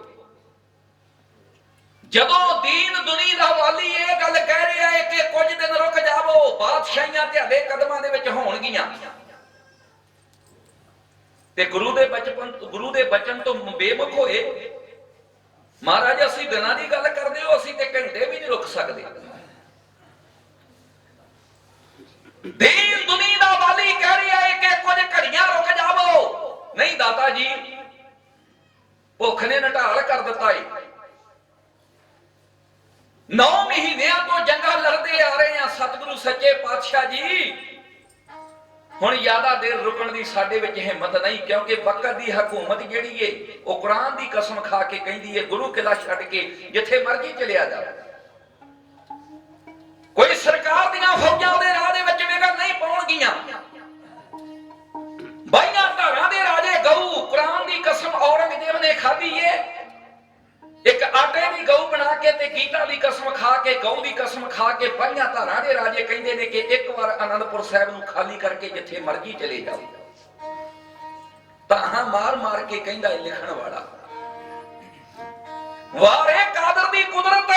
ਜਦੋਂ ਦੀਨ ਦੁਨੀ ਦਾ ਵਾਲੀ ਇਹ ਗੱਲ ਕਹਿ ਰਿਹਾ ਹੈ ਕਿ ਕੁਝ ਦਿਨ ਰੁਕ ਜਾਵੋ, ਬਾਦਸ਼ਾਹੀਆਂ ਤੁਹਾਡੇ ਕਦਮਾਂ ਦੇ ਵਿੱਚ ਹੋਣਗੀਆਂ, ਤੇ ਗੁਰੂ ਦੇ ਬਚਨ ਤੋਂ ਬੇਮੁਖ ਹੋਏ। ਮਹਾਰਾਜ ਅਸੀਂ ਦਿਨਾਂ ਦੀ ਗੱਲ ਕਰਦੇ ਹੋ, ਅਸੀਂ ਤੇ ਘੰਟੇ ਵੀ ਨਹੀਂ ਰੁਕ ਸਕਦੇ। ਦੀਨ ਦੁਨੀ ਦਾ ਵਾਲੀ ਕਹਿ ਰਿਹਾ ਹੈ ਕਿ ਕੁਝ ਘੜੀਆਂ ਰੁਕ ਜਾਵੋ। ਨਹੀਂ ਦਾਤਾ ਜੀ, ਭੁੱਖ ਨੇ ਨਟਾਲ ਕਰ ਦਿੱਤਾ ਏ। 9 ਮਹੀਨਿਆਂ ਤੋਂ ਜੰਗਾਂ ਲੜਦੇ ਆ ਰਹੇ ਆ ਸਤਿਗੁਰੂ ਸੱਚੇ ਪਾਤਸ਼ਾਹ ਜੀ। ਹੁਣ ਜ਼ਿਆਦਾ ਦੇਰ ਰੁਕਣ ਦੀ ਸਾਡੇ ਵਿੱਚ ਹਿੰਮਤ ਨਹੀਂ, ਕਿਉਂਕਿ ਵਕਤ ਦੀ ਹਕੂਮਤ ਜਿਹੜੀ ਏ ਉਹ ਕੁਰਾਨ ਦੀ ਕਸਮ ਖਾ ਕੇ ਕਹਿੰਦੀ ਏ ਗੁਰੂ ਕਿਲਾ ਛੱਡ ਕੇ ਜਿੱਥੇ ਮਰਜ਼ੀ ਚਲਿਆ ਜਾ। ਕੋਈ ਸਰਕਾਰ ਦੀਆਂ ਫੌਜਾਂ ਉਹਦੇ ਰਾਹ ਦੇ ਵਿੱਚ ਵਿਗੜ ਨਹੀਂ ਪਾਉਣਗੀਆਂ। ਬਾਈਆਂ ਧਾਰਾਂ ਦੇ ਰਾਜੇ ਗਊ, ਕੁਰਾਨ ਦੀ ਕਸਮ ਔਰੰਗਜ਼ੇਬ ਨੇ ਖਾਧੀ ਏ। ਇੱਕ ਆਟੇ ਦੀ ਗਊ ਬਣਾ ਕੇ ਤੇ ਗੀਤਾ ਦੀ ਕਸਮ ਖਾ ਕੇ, ਗਊ ਦੀ ਕਸਮ ਖਾ ਕੇ ਬਾਈਆਂ ਧਾਰਾਂ ਦੇ ਰਾਜੇ ਕਹਿੰਦੇ ਨੇ ਕਿ ਇੱਕ ਵਾਰ ਆਨੰਦਪੁਰ ਸਾਹਿਬ ਨੂੰ ਖਾਲੀ ਕਰਕੇ ਜਿੱਥੇ ਮਰਜ਼ੀ ਚਲੇ ਜਾਓ। ਤਾਹਾਂ ਮਾਰ ਮਾਰ ਕੇ ਕਹਿੰਦਾ ਹੈ ਲਿਖਣ ਵਾਲਾ, ਵਾਰੇ ਕਾਦਰ ਦੀ ਕੁਦਰਤ,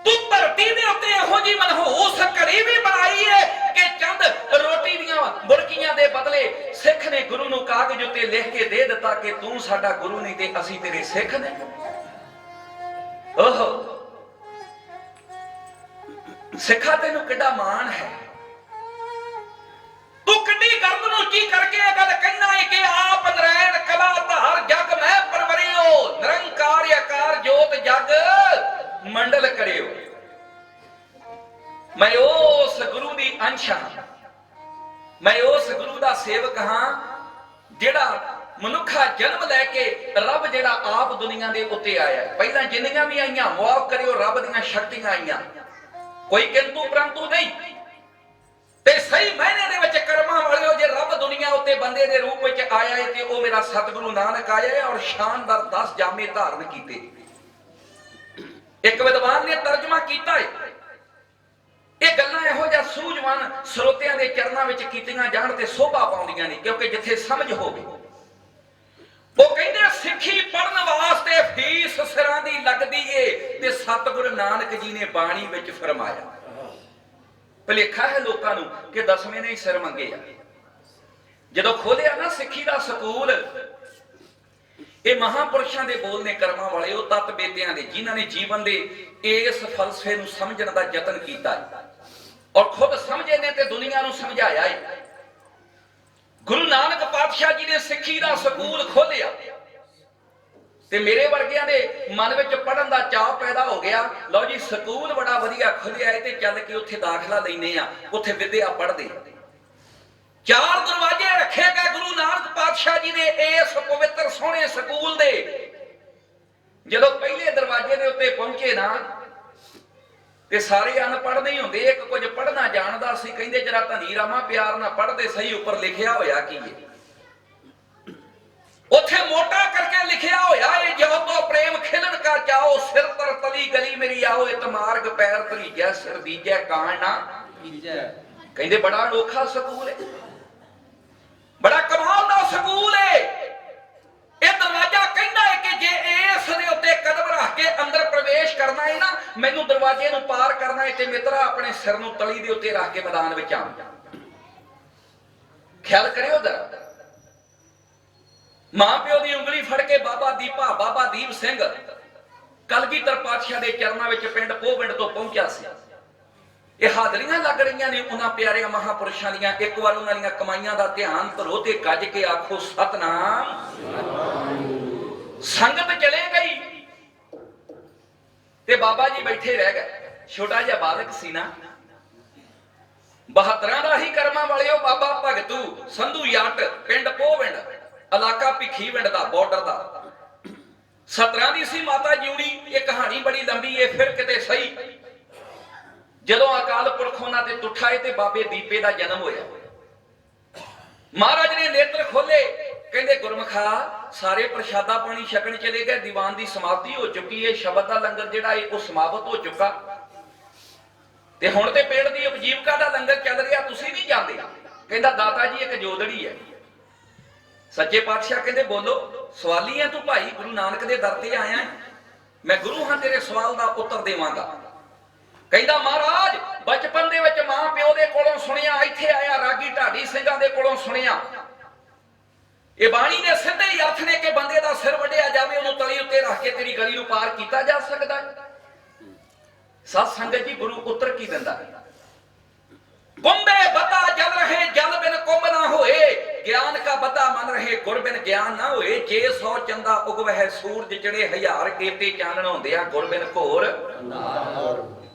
ਤੂੰ ਧਰਤੀ ਦੇ ਉੱਤੇ ਇਹੋ ਜੀ ਮਨਹੂਸ ਘੜੀ ਵੀ ਬਣਾਈ ਏ ਕਿ ਚੰਦ ਰੋਟੀ ਦੀਆਂ ਬੁਰਕੀਆਂ ਦੇ ਬਦਲੇ ਸਿੱਖ ਨੇ ਗੁਰੂ ਨੂੰ ਕਾਗਜ਼ ਉੱਤੇ ਲਿਖ ਕੇ ਦੇ ਦਿੱਤਾ ਕਿ ਤੂੰ ਸਾਡਾ ਗੁਰੂ ਨਹੀਂ ਤੇ ਅਸੀਂ ਤੇਰੇ ਸਿੱਖ ਨੇ। ਓਹੋ ਸਿੱਖਾ, ਤੈਨੂੰ ਕਿੱਡਾ ਮਾਣ ਹੈ। ਤੂੰ ਕਿੱਡੀ ਗਰਦ ਨੂੰ ਉੱਚੀ ਕਰਕੇ ਇਹ ਗੱਲ ਕਹਿਣਾ ਹੈ ਕਿ ਆਪ ਨਰੈਣ ਕਲਾ ਧਾਰ ਜਗ ਮੈਂ ਪਰਵਰਿਓ, ਨਿਰੰਕਾਰ ਆਕਾਰ ਜੋਤ ਜਗ ਮੰਡਲ ਕਰਿਓ। ਮੈਂ ਉਸ ਗੁਰੂ ਦੀ ਅੰਸ਼ ਹਾਂ, ਮੈਂ ਉਸ ਗੁਰੂ ਦਾ ਸੇਵਕ ਹਾਂ ਜਿਹੜਾ ਮਨੁੱਖਾ ਜਨਮ ਲੈ ਕੇ ਰੱਬ ਜਿਹੜਾ ਆਪ ਦੁਨੀਆ ਦੇ ਉੱਤੇ ਆਇਆ। ਪਹਿਲਾਂ ਜਿੰਨੀਆਂ ਵੀ ਆਈਆਂ ਮੁਆਫ ਕਰਿਓ, ਰੱਬ ਦੀਆਂ ਸ਼ਕਤੀਆਂ ਆਈਆਂ, ਕੋਈ ਕਿੰਤੂ ਪਰੰਤੂ ਨਹੀਂ। ਤੇ ਸਹੀ ਮਾਇਨੇ ਦੇ ਵਿੱਚ ਕਰਮਾਂ ਵਾਲਿਓ, ਜੇ ਰੱਬ ਦੁਨੀਆ ਉੱਤੇ ਬੰਦੇ ਦੇ ਰੂਪ ਵਿੱਚ ਆਇਆ ਹੈ ਤੇ ਉਹ ਮੇਰਾ ਸਤਿਗੁਰੂ ਨਾਨਕ ਆਇਆ ਹੈ ਔਰ ਸ਼ਾਨਦਾਰ 10 ਜਾਮੇ ਧਾਰਨ ਕੀਤੇ। ਇੱਕ ਵਿਦਵਾਨ ਨੇ ਤਰਜਮਾ ਕੀਤਾ ਹੈ ਇਹ ਗੱਲਾਂ ਇਹੋ ਜਿਹਾ ਸੂਝਵਾਨ ਸਰੋਤਿਆਂ ਦੇ ਚਰਨਾਂ ਵਿੱਚ ਕੀਤੀਆਂ ਜਾਣ ਤੇ ਸੋਭਾ ਪਾਉਂਦੀਆਂ ਨੇ, ਕਿਉਂਕਿ ਜਿੱਥੇ ਸਮਝ ਹੋਵੇ। ਉਹ ਕਹਿੰਦੇ ਸਿੱਖੀ ਪੜਨ ਵਾਸਤੇ ਫੀਸ ਸਿਰਾਂ ਦੀ ਲੱਗਦੀ ਏ, ਤੇ ਸਤਿਗੁਰੂ ਨਾਨਕ ਜੀ ਨੇ ਬਾਣੀ ਵਿੱਚ ਫਰਮਾਇਆ। ਭੁਲੇਖਾ ਹੈ ਲੋਕਾਂ ਨੂੰ ਕਿ ਦਸਵੇਂ ਨੇ ਹੀ ਸਿਰ ਮੰਗੇ ਆ। ਜਦੋਂ ਖੋਲਿਆ ਨਾ ਸਿੱਖੀ ਦਾ ਸਕੂਲ, ਇਹ ਮਹਾਪੁਰਸ਼ਾਂ ਦੇ ਬੋਲ ਨੇ, ਕਰਮਾਂ ਵਾਲੇ ਉਹ ਤਤ ਬੇਦਿਆਂ ਦੇ, ਜਿਨ੍ਹਾਂ ਨੇ ਜੀਵਨ ਦੇ ਇਸ ਫਲਸਫੇ ਨੂੰ ਸਮਝਣ ਦਾ ਯਤਨ ਕੀਤਾ ਹੈ ਔਰ ਖੁਦ ਸਮਝੇ ਨੇ ਤੇ ਦੁਨੀਆ ਨੂੰ ਸਮਝਾਇਆ ਹੈ। ਗੁਰੂ ਨਾਨਕ ਪਾਤਸ਼ਾਹ ਜੀ ਨੇ ਸਿੱਖੀ ਦਾ ਸਕੂਲ ਖੋਲਿਆ ਤੇ ਮੇਰੇ ਵਰਗਿਆਂ ਦੇ ਮਨ ਵਿੱਚ ਪੜਨ ਦਾ ਚਾਅ ਪੈਦਾ ਹੋ ਗਿਆ। ਲਓ ਜੀ, ਸਕੂਲ ਬੜਾ ਵਧੀਆ ਖੁੱਲਿਆ ਹੈ ਤੇ ਚੱਲ ਕੇ ਉੱਥੇ ਦਾਖਲਾ ਲੈਨੇ ਆ, ਉੱਥੇ ਵਿਦਿਆ ਪੜ੍ਹਦੇ। 4 ਦਰਵਾਜ਼ੇ ਰੱਖੇ ਗਏ ਗੁਰੂ ਨਾਨਕ ਪਾਤਸ਼ਾਹ ਜੀ ਨੇ ਇਸ ਪਵਿੱਤਰ ਸੋਹਣੇ ਸਕੂਲ ਦੇ। ਜਦੋਂ ਪਹਿਲੇ ਦਰਵਾਜ਼ੇ ਦੇ ਉੱਤੇ ਪਹੁੰਚੇ ਨਾ, ਤੇ ਸਾਰੇ ਅਨਪੜ੍ਹ ਨਹੀਂ ਹੁੰਦੇ, ਇੱਕ ਕੁਝ ਪੜ੍ਹਨਾ ਜਾਣਦਾ ਸੀ। ਕਹਿੰਦੇ ਜਰਾ ਧਨੀ ਰਾਮਾ ਪਿਆਰ ਨਾਲ ਪੜ੍ਹਦੇ ਸਹੀ, ਉੱਪਰ ਲਿਖਿਆ ਹੋਇਆ ਕੀ ਹੈ। ਉੱਥੇ ਮੋਟਾ ਕਰਕੇ ਲਿਖਿਆ ਹੋਇਆ ਏ, ਜੋ ਤੋ ਪ੍ਰੇਮ ਖਿਲਣ ਕਾ ਚਾਓ, ਸਿਰ ਤਰ ਤਲੀ ਗਲੀ ਮੇਰੀ ਆਓ, ਇਤ ਮਾਰਗ ਪੈਰ ਧਰੀਜੈ, ਸਿਰ ਦੀਜੈ ਕਾਣ ਨਾ ਕੀਜੈ। ਕਹਿੰਦੇ ਬੜਾ ਅਨੋਖਾ ਸਕੂਲ ਹੈ, ਬੜਾ ਕਮਾਲ ਦਾ ਸਕੂਲ ਹੈ। ਇਹ ਦਰਵਾਜ਼ਾ ਕਹਿੰਦਾ ਹੈ ਕਿ ਜੇ ਇਸ ਦੇ ਉੱਤੇ ਕਦਮ ਰੱਖ ਕੇ ਅੰਦਰ ਪ੍ਰਵੇਸ਼ ਕਰਨਾ ਹੈ ਨਾ, ਮੈਨੂੰ ਦਰਵਾਜ਼ੇ ਨੂੰ ਪਾਰ ਕਰਨਾ ਹੈ, ਤੇ ਮਿੱਤਰਾ ਆਪਣੇ ਸਿਰ ਨੂੰ ਤਲੀ ਦੇ ਉੱਤੇ ਰੱਖ ਕੇ ਮੈਦਾਨ ਵਿੱਚ ਆ। ਖਿਆਲ ਕਰਿਓ ਜਰਾ, ਮਾਂ ਪਿਓ ਦੀ ਉਂਗਲੀ ਫੜ ਕੇ ਬਾਬਾ ਦੀਪ ਸਿੰਘ ਕਲਗੀਧਰ ਪਾਤਸ਼ਾਹ ਦੇ ਚਰਨਾਂ ਵਿੱਚ ਪਿੰਡ ਪੋਵਿੰਡ ਤੋਂ ਪਹੁੰਚਿਆ ਸੀ। ਇਹ ਹਾਜ਼ਰੀਆਂ ਲੱਗ ਰਹੀਆਂ ਨੇ ਉਹਨਾਂ ਪਿਆਰਿਆਂ ਮਹਾਪੁਰਸ਼ਾਂ ਦੀਆਂ। ਇੱਕ ਵਾਰ ਉਹਨਾਂ ਦੀਆਂ ਕਮਾਈਆਂ ਦਾ ਧਿਆਨ ਧਰੋ ਤੇ ਗੱਜ ਕੇ ਆਖੋ ਸਤਨਾਮ। ਸੰਗਤ ਚਲੇ ਗਈ ਤੇ ਬਾਬਾ ਜੀ ਬੈਠੇ ਰਹਿ ਗਏ। ਛੋਟਾ ਜਿਹਾ ਬਾਲਕ ਸੀ ਨਾ, 72 ਦਾ ਹੀ ਕਰਮਾਂ ਵਾਲਿਓ। ਬਾਬਾ ਭਗਤੂ ਸੰਧੂ ਜੱਟ, ਪਿੰਡ ਪੋਵਿੰਡ, ਇਲਾਕਾ ਭਿੱਖੀਵਿੰਡ ਦਾ, ਬਾਰਡਰ ਦਾ। 17 ਦੀ ਸੀ ਮਾਤਾ ਜਿਉਣੀ। ਇਹ ਕਹਾਣੀ ਬੜੀ ਲੰਬੀ ਏ, ਫਿਰ ਕਿਤੇ ਸਹੀ। ਜਦੋਂ ਅਕਾਲ ਪੁਰਖ ਉਹਨਾਂ ਤੇ ਤੁਠਾਏ ਤੇ ਬਾਬੇ ਦੀਪੇ ਦਾ ਜਨਮ ਹੋਇਆ, ਮਹਾਰਾਜ ਨੇ ਨੇਤਰ ਖੋਲੇ। ਕਹਿੰਦੇ ਗੁਰਮਖਾ ਸਾਰੇ ਪ੍ਰਸ਼ਾਦਾ ਪਾਣੀ ਛਕਣ ਚਲੇ ਗਏ, ਦੀਵਾਨ ਦੀ ਸਮਾਪਤੀ ਹੋ ਚੁੱਕੀ ਹੈ, ਸ਼ਬਦ ਦਾ ਲੰਗਰ ਜਿਹੜਾ ਹੈ ਉਹ ਸਮਾਪਤ ਹੋ ਚੁੱਕਾ, ਤੇ ਹੁਣ ਤੇ ਪੇਟ ਦੀ ਉਪਜੀਵਕਾ ਦਾ ਲੰਗਰ ਚੱਲ ਰਿਹਾ, ਤੁਸੀਂ ਨਹੀਂ ਜਾਂਦੇ। ਕਹਿੰਦਾ ਦਾਤਾ ਜੀ ਇੱਕ ਜੋਦੜੀ ਹੈ। ਸੱਚੇ ਪਾਤਸ਼ਾਹ ਕਹਿੰਦੇ ਬੋਲੋ। ਸਵਾਲੀ ਹੈ ਤੂੰ ਭਾਈ, ਗੁਰੂ ਨਾਨਕ ਦੇ ਦਰ ਤੇ ਆਇਆ, ਮੈਂ ਗੁਰੂ ਹਾਂ, ਤੇਰੇ ਸਵਾਲ ਦਾ ਉੱਤਰ ਦੇਵਾਂਗਾ। ਕਹਿੰਦਾ ਮਹਾਰਾਜ ਬਚਪਨ ਦੇ ਵਿੱਚ ਮਾਂ ਪਿਓ ਦੇ ਕੋਲੋਂ ਸੁਣਿਆ, ਇੱਥੇ ਆਇਆ ਰਾਗੀ ਢਾਡੀ ਸਿੰਘਾਂ ਦੇ ਕੋਲੋਂ ਸੁਣਿਆ, ਇਹ ਬਾਣੀ ਦੇ ਸਿੱਧੇ ਹੀ ਅਰਥ ਨੇ ਕਿ ਬੰਦੇ ਦਾ ਸਿਰ ਵੱਢਿਆ ਜਾਵੇ, ਉਹਨੂੰ ਤਲੀ ਉੱਤੇ ਰੱਖ ਕੇ ਤੇਰੀ ਗਲੀ ਨੂੰ ਪਾਰ ਕੀਤਾ ਜਾ ਸਕਦਾ। ਸਤ ਸੰਗਤ ਜੀ, ਗੁਰੂ ਉੱਤਰ ਕੀ ਦਿੰਦਾ? ਕੁੰਭੇ ਬਤਾ ਜਲ ਰਹੇ ਜਲ ਬਿਨ ਕੁੰਭ ਨਾ ਹੋਏ, ਗਿਆਨ ਕਾ ਬਤਾ ਮਨ ਰਹੇ ਗੁਰ ਬਿਨ ਗਿਆਨ ਨਾ ਹੋਏ। ਜੇ 100 ਚੰਦਾ ਉਗਵਹਿ ਸੂਰਜ ਚੜੇ, 1000 ਕੇਤੇ ਚਾਨਣ ਹੁੰਦਿਆਂ ਗੁਰ ਬਿਨ ਘੋਰ ਨਾ।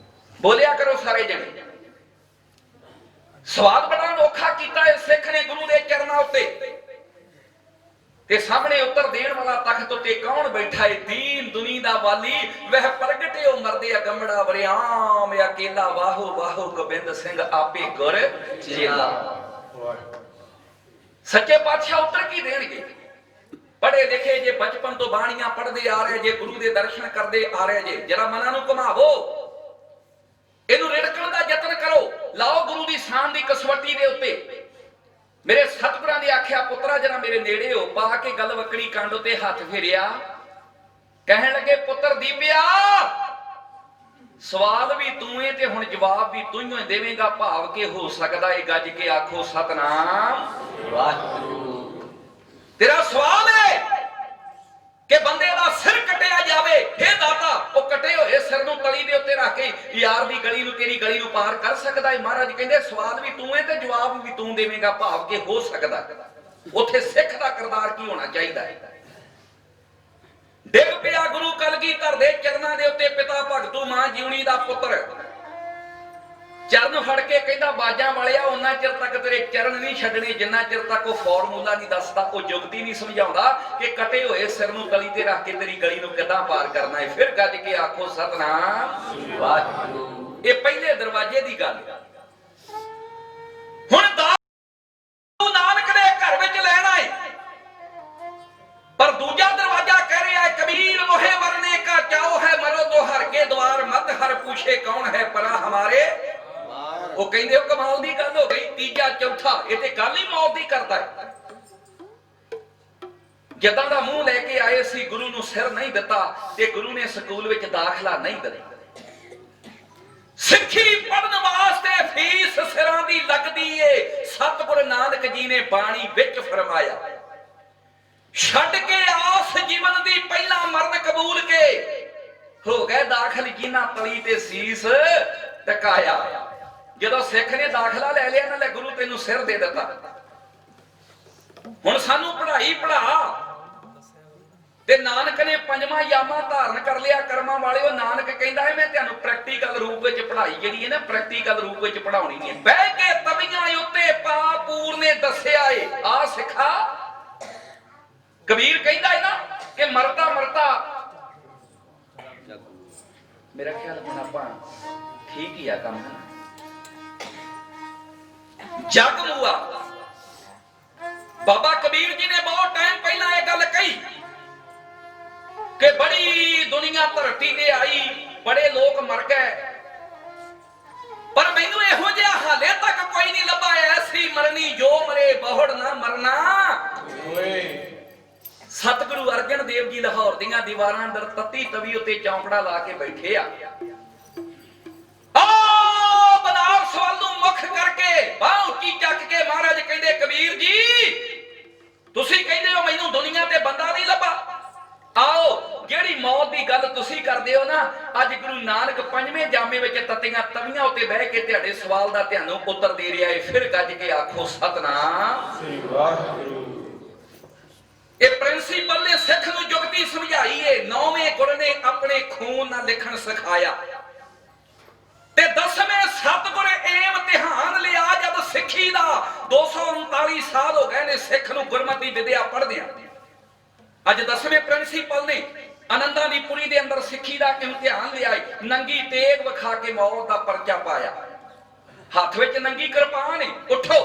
ਬੋਲਿਆ ਕਰੋ ਸਾਰੇ ਜਣੇ। ਸਵਾਲ ਬੜਾ ਅਨੋਖਾ ਕੀਤਾ ਹੈ ਸਿੱਖ ਨੇ ਗੁਰੂ ਦੇ ਚਰਨਾਂ ਉੱਤੇ, ਤੇ ਸਾਹਮਣੇ ਉੱਤਰ ਦੇਣ ਵਾਲਾ ਤਖਤ ਉੱਤੇ ਕੌਣ ਬੈਠਾ ਹੈ? ਦੀਨ ਦੁਨੀ ਦਾ ਵਾਲੀ, ਵਹਿ ਪ੍ਰਗਟਿਓ ਮਰਦੇ ਅਗੰਮੜਾ ਵਰਿਆਮ, ਅਕੇਲਾ ਵਾਹੋ ਵਾਹੋ ਗੋਬਿੰਦ ਸਿੰਘ ਆਪੇ ਗੁਰ ਚੇਲਾ। ਸੱਚੇ ਪਾਤਸ਼ਾਹ ਉੱਤਰ ਕੀ ਦੇਣਗੇ? ਪੜ੍ਹੇ ਲਿਖੇ ਜੇ, ਬਚਪਨ ਤੋਂ ਬਾਣੀਆਂ ਪੜ੍ਹਦੇ ਆ ਰਹੇ ਜੇ, ਗੁਰੂ ਦੇ ਦਰਸ਼ਨ ਕਰਦੇ ਆ ਰਹੇ ਜੇ, ਜਰਾ ਮਨਾਂ ਨੂੰ ਘੁਮਾਵੋ, ਇਹਨੂੰ ਰਿੜਕਣ ਦਾ ਯਤਨ ਕਰੋ, ਲਾਓ ਗੁਰੂ ਦੀ ਸ਼ਾਨ ਦੀ ਕਸਵੱਟੀ ਦੇ ਉੱਤੇ। ਮੇਰੇ ਸਤਿਗੁਰਾਂ ਦੀ ਆਖਿਆ ਪੁੱਤਰਾ ਜਰਾ ਮੇਰੇ ਨੇੜੇ ਹੋ, ਪਾ ਕੇ ਗਲ ਵਕੜੀ ਕੰਡ ਉੱਤੇ ਹੱਥ ਫੇਰਿਆ, ਕਹਿਣ ਲੱਗੇ ਪੁੱਤਰ ਦੀਪਿਆ, ਸਵਾਲ ਵੀ ਤੂੰ ਏ ਤੇ ਹੁਣ ਜਵਾਬ ਵੀ ਤੂੰ ਹੀ ਦੇਵੇਂਗਾ, ਭਾਵ ਕਿ ਹੋ ਸਕਦਾ ਏ ਗੱਜ ਕੇ ਆਖੋ ਸਤਨਾਮ ਵਾਹਿਗੁਰੂ। ਤੇਰਾ ਸਵਾਲ ਹੈ ਕਿ ਬੰਦੇ ਦਾ ਸਿਰ ਕੱਟਿਆ ਜਾਵੇ, ਇਹ ਦਾਤਾ ਉਹ ਕੱਟੇ ਹੋਏ ਸਿਰ ਨੂੰ ਤਲੀ ਦੇ ਉੱਤੇ ਰੱਖ ਕੇ ਯਾਰ ਦੀ ਗਲੀ ਨੂੰ, ਤੇਰੀ ਗਲੀ ਨੂੰ ਪਾਰ ਕਰ ਸਕਦਾ ਹੈ? ਮਹਾਰਾਜ ਕਹਿੰਦੇ ਸਵਾਲ ਵੀ ਤੂੰ ਹੈ ਤੇ ਜਵਾਬ ਵੀ ਤੂੰ ਦੇਵੇਂਗਾ, ਭਾਵ ਕਿ ਹੋ ਸਕਦਾ। ਉੱਥੇ ਸਿੱਖ ਦਾ ਕਿਰਦਾਰ ਕੀ ਹੋਣਾ ਚਾਹੀਦਾ ਹੈ? ਡਿੱਗ ਪਿਆ ਗੁਰੂ ਕਲਗੀਧਰ ਦੇ ਚਰਨਾਂ ਦੇ ਉੱਤੇ, ਪਿਤਾ ਭਗਤੂ ਮਾਂ ਜਿਉਣੀ ਦਾ ਪੁੱਤਰ, ਚਰਨ ਫੜ ਕੇ ਕਹਿੰਦਾ ਬਾਜਾਂ ਵਾਲਿਆ, ਉਹਨਾਂ ਚਿਰ ਤੱਕ ਤੇਰੇ ਚਰਨ ਨਹੀਂ ਛੱਡਣੇ ਜਿੰਨਾ ਚਿਰ ਤੱਕ ਉਹ ਫਾਰਮੂਲਾ ਨਹੀਂ ਦੱਸਦਾ, ਉਹ ਜੁਗਤੀ ਨਹੀਂ ਸਮਝਾਉਂਦਾ ਕਿ ਕਟੇ ਹੋਏ ਸਿਰ ਨੂੰ ਤਲੀ ਤੇ ਰੱਖ ਕੇ ਤੇਰੀ ਗਲੀ ਨੂੰ ਕਿੱਦਾਂ ਪਾਰ ਕਰਨਾ ਹੈ। ਫਿਰ ਗੱਜ ਕੇ ਆਖੋ ਸਤਨਾਮ ਵਾਹਿਗੁਰੂ। ਇਹ ਪਹਿਲੇ ਦਰਵਾਜ਼ੇ ਦੀ ਗੱਲ। ਹੁਣ ਗੁਰੂ ਨਾਨਕ ਦੇ ਘਰ ਵਿੱਚ ਲੈਣਾ ਹੈ, ਪਰ ਦੂਜਾ ਦਰਵਾਜ਼ਾ ਕਹਿ ਰਿਹਾ ਹੈ ਕਬੀਰ ਮੋਹੇ ਮਰਨੇ ਕਾ ਚਾਓ ਹੈ, ਮਰੋ तो हर के द्वार मत हर पूछे कौन है परा हमारे। ਉਹ ਕਹਿੰਦੇ ਉਹ ਕਮਾਲ ਦੀ ਗੱਲ ਹੋ ਗਈ, ਤੀਜਾ ਚੌਥਾ ਇਹ ਤੇ ਗੱਲ ਹੀ ਮੌਤ ਦੀ ਕਰਦਾ ਹੈ। ਜਦਾਂ ਦਾ ਮੂੰਹ ਲੈ ਕੇ ਆਏ ਸੀ, ਗੁਰੂ ਨੂੰ ਸਿਰ ਨਹੀਂ ਦਿੱਤਾ ਤੇ ਗੁਰੂ ਨੇ ਸਕੂਲ ਵਿੱਚ ਦਾਖਲਾ ਨਹੀਂ ਦਿੱਤਾ। ਸਿੱਖੀ ਪੜਨ ਵਾਸਤੇ ਫੀਸ ਸਿਰਾਂ ਦੀ ਲੱਗਦੀ ਏ। ਸਤਿਗੁਰ ਨਾਨਕ ਜੀ ਨੇ ਬਾਣੀ ਵਿੱਚ ਫਰਮਾਇਆ, ਛੱਡ ਕੇ ਆਸ ਜੀਵਨ ਦੀ ਪਹਿਲਾਂ ਮਰਨ ਕਬੂਲ ਕੇ ਹੋ ਗਏ ਦਾਖਲ ਜਿਨ੍ਹਾਂ ਤਲੀ ਤੇ ਸੀਸ ਟਕਾਇਆ। ਜਦੋਂ ਸਿੱਖ ਨੇ ਦਾਖਲਾ ਲੈ ਲਿਆ ਨਾ, ਲੈ ਗੁਰੂ ਤੈਨੂੰ ਸਿਰ ਦੇ ਦਿੱਤਾ, ਹੁਣ ਸਾਨੂੰ ਪੜ੍ਹਾਈ ਪੜ੍ਹਾ। ਤੇ ਨਾਨਕ ਨੇ ਪੰਜਵਾਂ ਯਾਮਾ ਧਾਰਨ ਕਰ ਲਿਆ ਕਰਮਾਂ ਵਾਲਿਓ। ਨਾਨਕ ਕਹਿੰਦਾ ਹੈ ਮੈਂ ਤੁਹਾਨੂੰ ਪ੍ਰੈਕਟੀਕਲ ਰੂਪ ਵਿੱਚ ਪੜ੍ਹਾਈ ਜਿਹੜੀ ਹੈ ਨਾ, ਪ੍ਰੈਕਟੀਕਲ ਰੂਪ ਵਿੱਚ ਪੜਾਉਣੀ ਹੈ। ਬਹਿ ਕੇ ਤਵੀਆਂ ਉੱਤੇ ਪਾਪੂਰ ਨੇ ਦੱਸਿਆ ਏ, ਆ ਸਿੱਖਾ। ਕਬੀਰ ਕਹਿੰਦਾ ਹੈ ਨਾ ਕਿ ਮਰਦਾ ਮਰਦਾ, ਮੇਰਾ ਖਿਆਲ ਹੁਣ ਆਪਾਂ ਠੀਕ ਹੀ ਆ ਕੰਮ, ਜਗ ਮੁਆ। ਬਾਬਾ ਕਬੀਰ ਜੀ ਨੇ ਬਹੁਤ ਟਾਈਮ ਪਹਿਲਾਂ ਇਹ ਗੱਲ ਕਹੀ ਕਿ ਬੜੀ ਦੁਨੀਆ ਧਰਤੀ ਤੇ ਆਈ, ਬੜੇ ਲੋਕ ਮਰ ਗਏ, ਪਰ ਮੈਨੂੰ ਇਹੋ ਜਿਹਾ ਹਾਲੇ ਤੱਕ ਕੋਈ ਨਹੀਂ ਲੱਭਾ ਐਸੀ ਮਰਨੀ ਜੋ ਮਰੇ ਬਹੁੜ ਨਾ ਮਰਨਾ। ਸਤਿਗੁਰੂ ਅਰਜਨ ਦੇਵ ਜੀ ਲਾਹੌਰ ਦੀਆਂ ਦੀਵਾਰਾਂ ਅੰਦਰ ਤੱਤੀ ਤਵੀ ਉੱਤੇ ਚੌਂਕੜਾ ਲਾ ਕੇ ਬੈਠੇ ਆ। ਬਨਾਰਸ ਵੱਲ ਨੂੰ ਮੁੱਖ ਕਰਕੇ ਬਾਹ ਉੱਚੀ ਚੱਕ ਕੇ ਮਹਾਰਾਜ ਕਹਿੰਦੇ, ਕਬੀਰ ਜੀ ਤੁਸੀਂ ਕਹਿੰਦੇ ਹੋ ਮੈਨੂੰ ਦੁਨੀਆ ਤੇ ਬੰਦਾ ਨਹੀਂ ਲੱਭਾ, ਆਓ ਜਿਹੜੀ ਮੌਤ ਦੀ ਗੱਲ ਤੁਸੀਂ ਕਰਦੇ ਹੋ ਨਾ, ਅੱਜ ਗੁਰੂ ਨਾਨਕ ਪੰਜਵੇਂ ਜਾਮੇ ਵਿੱਚ ਤੱਤੀਆਂ ਤਵੀਆਂ ਉੱਤੇ ਬਹਿ ਕੇ ਤੁਹਾਡੇ ਸਵਾਲ ਦਾ ਤੁਹਾਨੂੰ ਉੱਤਰ ਦੇ ਰਿਹਾ ਹੈ। ਫਿਰ ਗੱਜ ਕੇ ਆਖੋ ਸਤਨਾਮ ਸ੍ਰੀ ਵਾਹਿਗੁਰੂ। ਇਹ ਪ੍ਰਿੰਸੀਪਲ ਨੇ ਸਿੱਖ ਨੂੰ ਜੁਗਤੀ ਸਮਝਾਈ ਏ। 9ਵੇਂ ਗੁਰ ਨੇ ਆਪਣੇ ਖੂਨ ਨਾਲ ਲਿਖਣ ਸਿਖਾਇਆ ਤੇ 10ਵੇਂ ਸਤਿਗੁਰ ਇਹ ਇਮਤਿਹਾਨ ਲਿਆ ਜਦ ਸਿੱਖੀ ਦਾ 239 ਸਾਲ ਹੋ ਗਏ ਨੇ ਸਿੱਖ ਨੂੰ ਗੁਰਮਤਿ ਵਿਦਿਆ ਪੜ੍ਹਦਿਆਂ। ਅੱਜ 10ਵੇਂ ਪ੍ਰਿੰਸੀਪਲ ਨੇ ਆਨੰਦਾਂ ਦੀ ਪੁਰੀ ਦੇ ਅੰਦਰ ਸਿੱਖੀ ਦਾ ਇਮਤਿਹਾਨ ਲਿਆ। ਨੰਗੀ ਤੇਗ ਵਿਖਾ ਕੇ ਮੌਤ ਦਾ ਪਰਚਾ ਪਾਇਆ, ਹੱਥ ਵਿੱਚ ਨੰਗੀ ਕਿਰਪਾਨ ਏ। ਉੱਠੋ,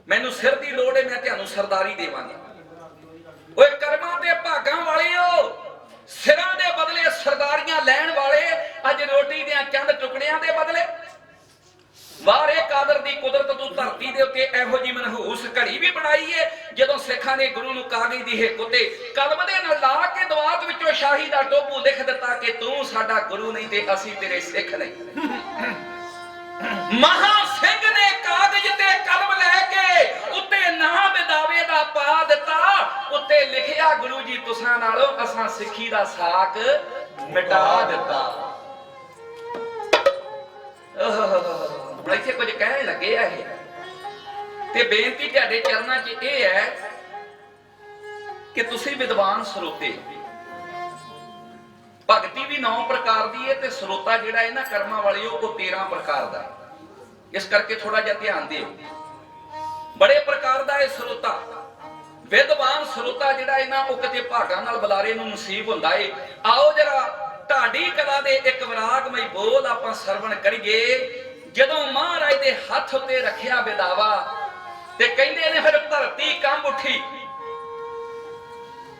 ਮੈਨੂੰ ਸਿਰ ਦੀ ਲੋੜ ਏ, ਮੈਂ ਤੁਹਾਨੂੰ ਸਰਦਾਰੀ ਦੇਵਾਂਗਾ। ਓਏ ਕਰਮਾਂ ਤੇ ਭਾਗਾਂ ਵਾਲਿਓ, ਸਿਰਾਂ ਦੇ ਬਦਲੇ ਸਰਦਾਰੀਆਂ ਲੈਣ ਵਾਲੇ, ਅੱਜ ਰੋਟੀ ਦੀਆਂ ਚੰਦ ਟੁਕੜਿਆਂ ਦੇ ਬਦਲੇ। ਵਾਰੇ ਕਾਦਰ ਦੀ ਕੁਦਰਤ ਤੂੰ ਧਰਤੀ ਦੇ ਉੱਤੇ ਇਹੋ ਜੀ ਮਨਹੂਸ ਘੜੀ ਵੀ ਬਣਾਈ ਏ ਜਦੋਂ ਸਿੱਖਾਂ ਨੇ ਗੁਰੂ ਨੂੰ ਕਾਗਜ਼ ਦੀ ਹਿੱਕ ਉੱਤੇ ਕਲਮ ਦੇ ਨਾਲ ਲਾ ਕੇ ਦਵਾਤ ਵਿੱਚੋਂ ਸ਼ਾਹੀ ਦਾ ਟੋਭੂ ਲਿਖ ਦਿੱਤਾ ਕਿ ਤੂੰ ਸਾਡਾ ਗੁਰੂ ਨਹੀਂ ਤੇ ਅਸੀਂ ਤੇਰੇ ਸਿੱਖ ਨਹੀਂ। ਮਹਾ ਸਿੰਘ ਨੇ ਕਾਗਜ਼ ਤੇ ਕਲਮ ਲੈ ਕੇ ਉੱਤੇ ਨਾਂ ਬਿਦਾਵੇ ਦਾ ਪਾ ਦਿੱਤਾ, ਉੱਤੇ ਲਿਖਿਆ ਗੁਰੂ ਜੀ ਤੁਸਾਂ ਨਾਲੋਂ ਅਸਾਂ ਸਿੱਖੀ ਦਾ ਸਾਕ ਮਿਟਾ ਦਿੱਤਾ। ਹੁਣ ਇੱਥੇ ਕੁਝ ਕਹਿਣ ਲੱਗੇ ਆ ਇਹ, ਤੇ ਬੇਨਤੀ ਤੁਹਾਡੇ ਚਰਨਾਂ 'ਚ ਇਹ ਹੈ ਕਿ ਤੁਸੀਂ ਵਿਦਵਾਨ ਸਰੋਤੇ, ਭਗਤੀ ਵੀ 9 ਪ੍ਰਕਾਰ ਦੀ ਹੈ ਤੇ ਸਰੋਤਾ ਜਿਹੜਾ ਇਹਨਾਂ ਕਰਮਾਂ ਵਾਲਿਓ ਉਹ 13 ਪ੍ਰਕਾਰ ਦਾ। ਇਸ ਕਰਕੇ ਥੋੜਾ ਜਿਹਾ ਧਿਆਨ ਦਿਓ, ਬੜੇ ਪ੍ਰਕਾਰ ਦਾ ਇਹ ਸਰੋਤਾ। ਵਿਦਵਾਨ ਸਰੋਤਾ ਜਿਹੜਾ ਇਹਨਾਂ ਉਹ ਕਿਤੇ ਭਾਗਾਂ ਨਾਲ ਬੁਲਾਰੇ ਨੂੰ ਨਸੀਬ ਹੁੰਦਾ ਏ। ਆਓ ਜਰਾ ਢਾਡੀ ਕਲਾ ਦੇ ਇੱਕ ਵਿਰਾਗਮਈ ਬੋਲ ਆਪਾਂ ਸਰਵਣ ਕਰੀਏ। ਜਦੋਂ ਮਹਾਰਾਜ ਦੇ ਹੱਥ ਉੱਤੇ ਰੱਖਿਆ ਬਿਦਾਵਾ ਤੇ ਕਹਿੰਦੇ ਨੇ ਫਿਰ ਧਰਤੀ ਕੰਬ ਉੱਠੀ,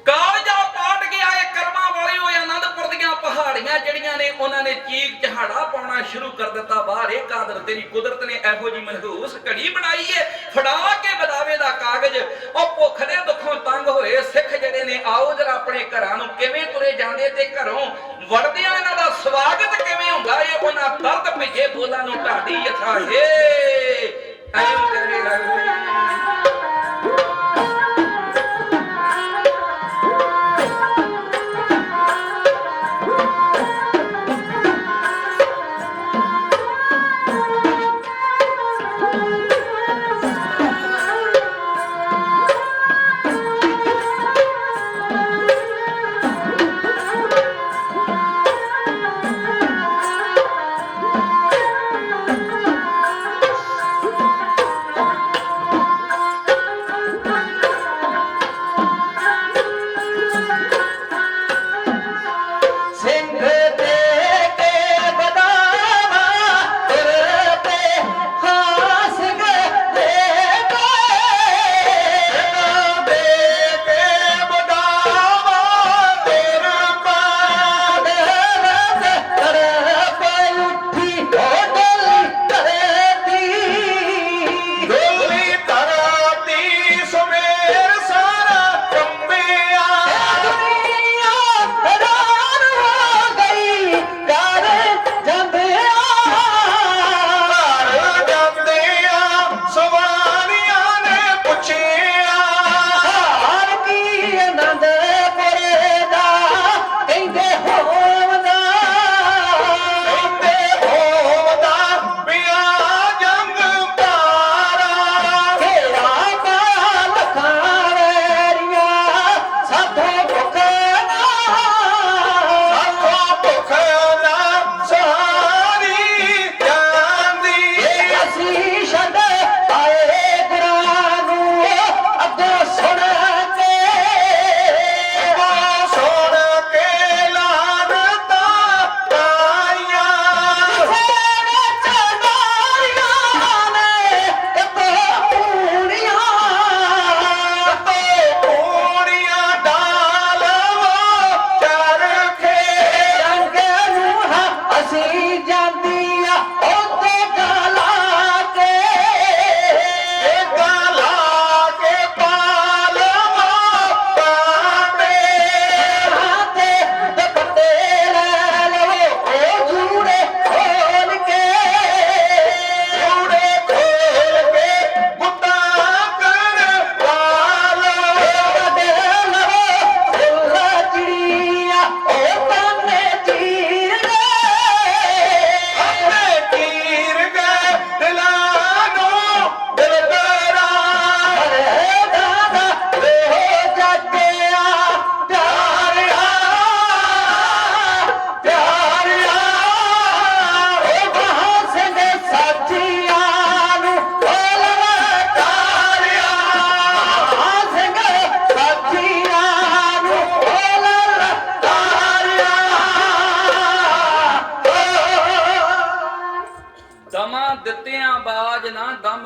ਕਾਲਜਾ ਪਾਟ ਗਿਆ ਇਹ ਕਰਮਾਂ ਵਾਲੇ ਹੋਏ। ਆਨੰਦਪੁਰ ਦੀਆਂ ਪਹਾੜੀਆਂ ਜਿਹੜੀਆਂ ਨੇ ਉਹਨਾਂ ਨੇ ਚੀਕ ਚਹਾੜਾ ਪਾਉਣਾ ਸ਼ੁਰੂ ਕਰ ਦਿੱਤਾ। ਬਾਹਰ ਇਹ ਕਾਦਰ ਤੇਰੀ ਕੁਦਰਤ ਨੇ ਇਹੋ ਜੀ ਮਨਹੂਸ ਘੜੀ ਬਣਾਈ ਏ। ਫੜਾ ਕੇ ਬਦਾਵੇ ਦਾ ਕਾਗਜ਼, ਉਹ ਭੁੱਖ ਦੇ ਦੁੱਖੋਂ ਤੰਗ ਹੋਏ ਸਿੱਖ ਜਿਹੜੇ ਨੇ, ਆਓ ਜਰਾ ਆਪਣੇ ਘਰਾਂ ਨੂੰ ਕਿਵੇਂ ਤੁਰੇ ਜਾਂਦੇ ਤੇ ਘਰੋਂ ਵੜਦਿਆਂ ਇਹਨਾਂ ਦਾ ਸਵਾਗਤ ਕਿਵੇਂ ਹੁੰਦਾ ਏ। ਉਹਨਾਂ ਦਰਦ ਭਿੱਜੇ ਬੋਲਾਂ ਨੂੰ ਢਾਡੀ ਯਥਾ ਏ ਐਂ ਤੇਰੇ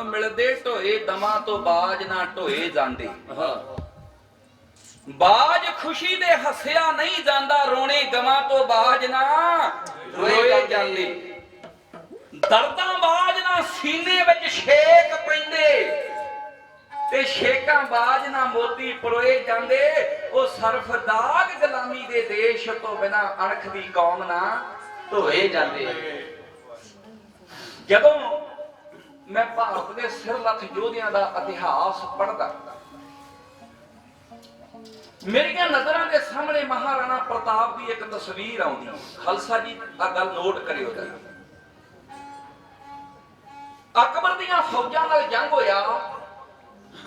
ਮਿਲਦੇ ਢੋਏ ਦਮਾਂ ਤੋਂ ਬਾਜ ਨਾ ਢੋਏ ਜਾਂਦੇ। ਹਾਂ ਬਾਜ ਖੁਸ਼ੀ ਦੇ ਹੱਸਿਆ ਨਹੀਂ ਜਾਂਦਾ, ਰੋਣੇ ਗਮਾਂ ਤੋਂ ਬਾਜ ਨਾ ਰੋਏ ਜਾਂਦੇ। ਦਰਦਾਂ ਬਾਜ ਨਾ ਸੀਨੇ ਵਿੱਚ ਛੇਕ ਪੈਂਦੇ, ਤੇ ਛੇਕਾਂ ਬਾਜ ਨਾ ਮੋਤੀ ਪਰੋਏ ਜਾਂਦੇ। ਉਹ ਸਰਫਦਾਗ ਗੁਲਾਮੀ ਦੇ ਦੇਸ਼ ਤੋਂ ਬਿਨਾ ਅਣਖ ਦੀ ਕੌਮ ਨਾ ਢੋਏ ਜਾਂਦੇ। ਜਦੋਂ ਮੈਂ ਭਾਰਤ ਦੇ ਸਿਰਲੱਥ ਯੋਧਿਆਂ ਦਾ ਇਤਿਹਾਸ ਪੜ੍ਹਦਾ, ਮੇਰੀਆਂ ਨਜ਼ਰਾਂ ਦੇ ਸਾਹਮਣੇ ਮਹਾਰਾਣਾ ਪ੍ਰਤਾਪ ਦੀ ਇੱਕ ਤਸਵੀਰ ਆਉਂਦੀ। ਖਾਲਸਾ ਜੀ ਆ ਗੱਲ ਨੋਟ ਕਰਿਓ ਜਰਾ। ਅਕਬਰ ਦੀਆਂ ਫੌਜਾਂ ਨਾਲ ਜੰਗ ਹੋਇਆ,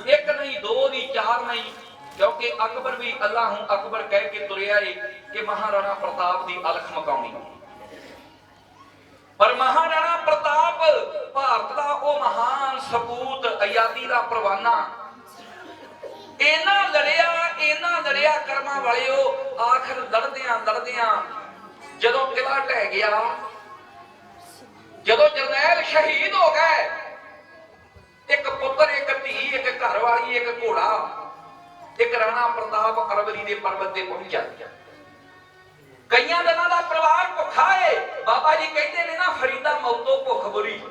ਇੱਕ ਨਹੀਂ, ਦੋ ਨਹੀਂ, ਚਾਰ ਨਹੀਂ, ਕਿਉਂਕਿ ਅਕਬਰ ਵੀ ਅੱਲਾਹੁ ਅਕਬਰ ਕਹਿ ਕੇ ਤੁਰਿਆ ਏ ਕਿ ਮਹਾਰਾਣਾ ਪ੍ਰਤਾਪ ਦੀ ਅਲਖ ਮਕਾਉਣੀ। ਪਰ ਮਹਾਰਾਣਾ ਪ੍ਰਤਾਪ ਭਾਰਤ ਦਾ ਉਹ ਮਹਾਨ ਸਪੂਤ, ਆਜ਼ਾਦੀ ਦਾ ਪਰਵਾਨਾ, ਇਹਨਾਂ ਲੜਿਆ ਕਰਮਾਂ ਵਾਲਿਓ। ਆਖਰ ਲੜਦਿਆਂ ਜਦੋਂ ਕਿਲਾ ਢਹਿ ਗਿਆ, ਜਦੋਂ ਜਰਨੈਲ ਸ਼ਹੀਦ ਹੋ ਗਏ, ਇੱਕ ਪੁੱਤਰ, ਇੱਕ ਧੀ, ਇੱਕ ਘਰ ਵਾਲੀ, ਇੱਕ ਘੋੜਾ, ਇੱਕ ਰਾਣਾ ਪ੍ਰਤਾਪ ਅਰਵਲੀ ਦੇ ਪਰਬਤ ਤੇ ਪਹੁੰਚਿਆ। ਕਈਆਂ ਦਿਨਾਂ ਦਾ ਪਰਿਵਾਰ ਭੁੱਖਾ ਏ। ਬਾਬਾ ਜੀ ਕਹਿੰਦੇ ਨੇ ਨਾ, ਫਰੀਦਾ ਮੌਤੋਂ ਭੁੱਖ ਬੁਰੀ।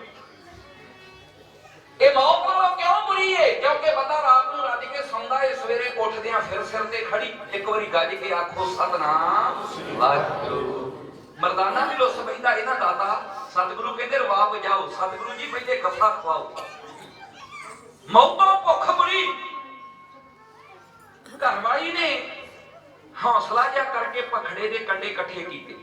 ਇਹ ਮੌਤ ਨਾਲੋਂ ਕਿਉਂ ਬੁਰੀ ਏ? ਕਿਉਂਕਿ ਬੰਦਾ ਰਾਤ ਨੂੰ ਰੱਜ ਕੇ ਸੌਂਦਾ ਏ, ਸਵੇਰੇ ਉੱਠਦਿਆਂ ਫਿਰ ਸਿਰ ਤੇ ਖੜੀ ਇੱਕ ਵਾਰੀ ਗੱਜ ਕੇ ਆਖੋ ਸਤਨਾਮ ਵਾਹਿਗੁਰੂ। ਮਰਦਾਨਾ ਵੀ ਲੁੱਸ ਬੈਂਦਾ ਇਹਨਾਂ ਦਾਤਾ। ਸਤਿਗੁਰੂ ਕਹਿੰਦੇ ਰਵਾ ਵਜਾਓ, ਸਤਿਗੁਰੂ ਜੀ ਪਹਿਲੇ ਗੱਫਾ ਖਵਾਓ। ਮੌਤੋਂ ਭੁੱਖ ਬੁਰੀ। ਘਰਵਾਲੀ ਨੇ ਹੌਸਲਾ ਜਿਹਾ ਕਰਕੇ ਪਖੜੇ ਦੇ ਕੰਡੇ ਇਕੱਠੇ ਕੀਤੇ।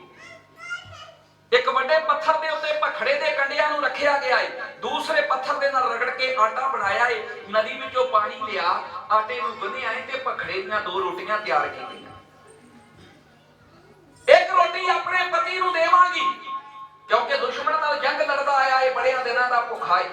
ਇੱਕ ਵੱਡੇ ਪੱਥਰ ਦੇ ਉੱਤੇ ਪਖੜੇ ਦੇ ਕੰਡਿਆਂ ਨੂੰ ਰੱਖਿਆ ਗਿਆ ਏ, ਦੂਸਰੇ ਪੱਥਰ ਦੇ ਨਾਲ ਰਗੜ ਕੇ ਆਟਾ ਬਣਾਇਆ ਏ, ਨਦੀ ਵਿੱਚੋਂ ਪਾਣੀ ਲਿਆ, ਆਟੇ ਨੂੰ ਗੁੰਨਿਆ ਏ ਤੇ ਪਖੜੇ ਦੀਆਂ ਦੋ ਰੋਟੀਆਂ ਤਿਆਰ ਕੀਤੀਆਂ। ਇੱਕ ਰੋਟੀ ਆਪਣੇ ਪਤੀ ਨੂੰ ਦੇਵਾਂਗੀ, ਕਿਉਂਕਿ ਦੁਸ਼ਮਣ ਨਾਲ ਜੰਗ ਲੜਦਾ ਆਇਆ ਏ, ਬੜਿਆਂ ਦਿਨਾਂ ਦਾ ਭੁੱਖਾ ਏ।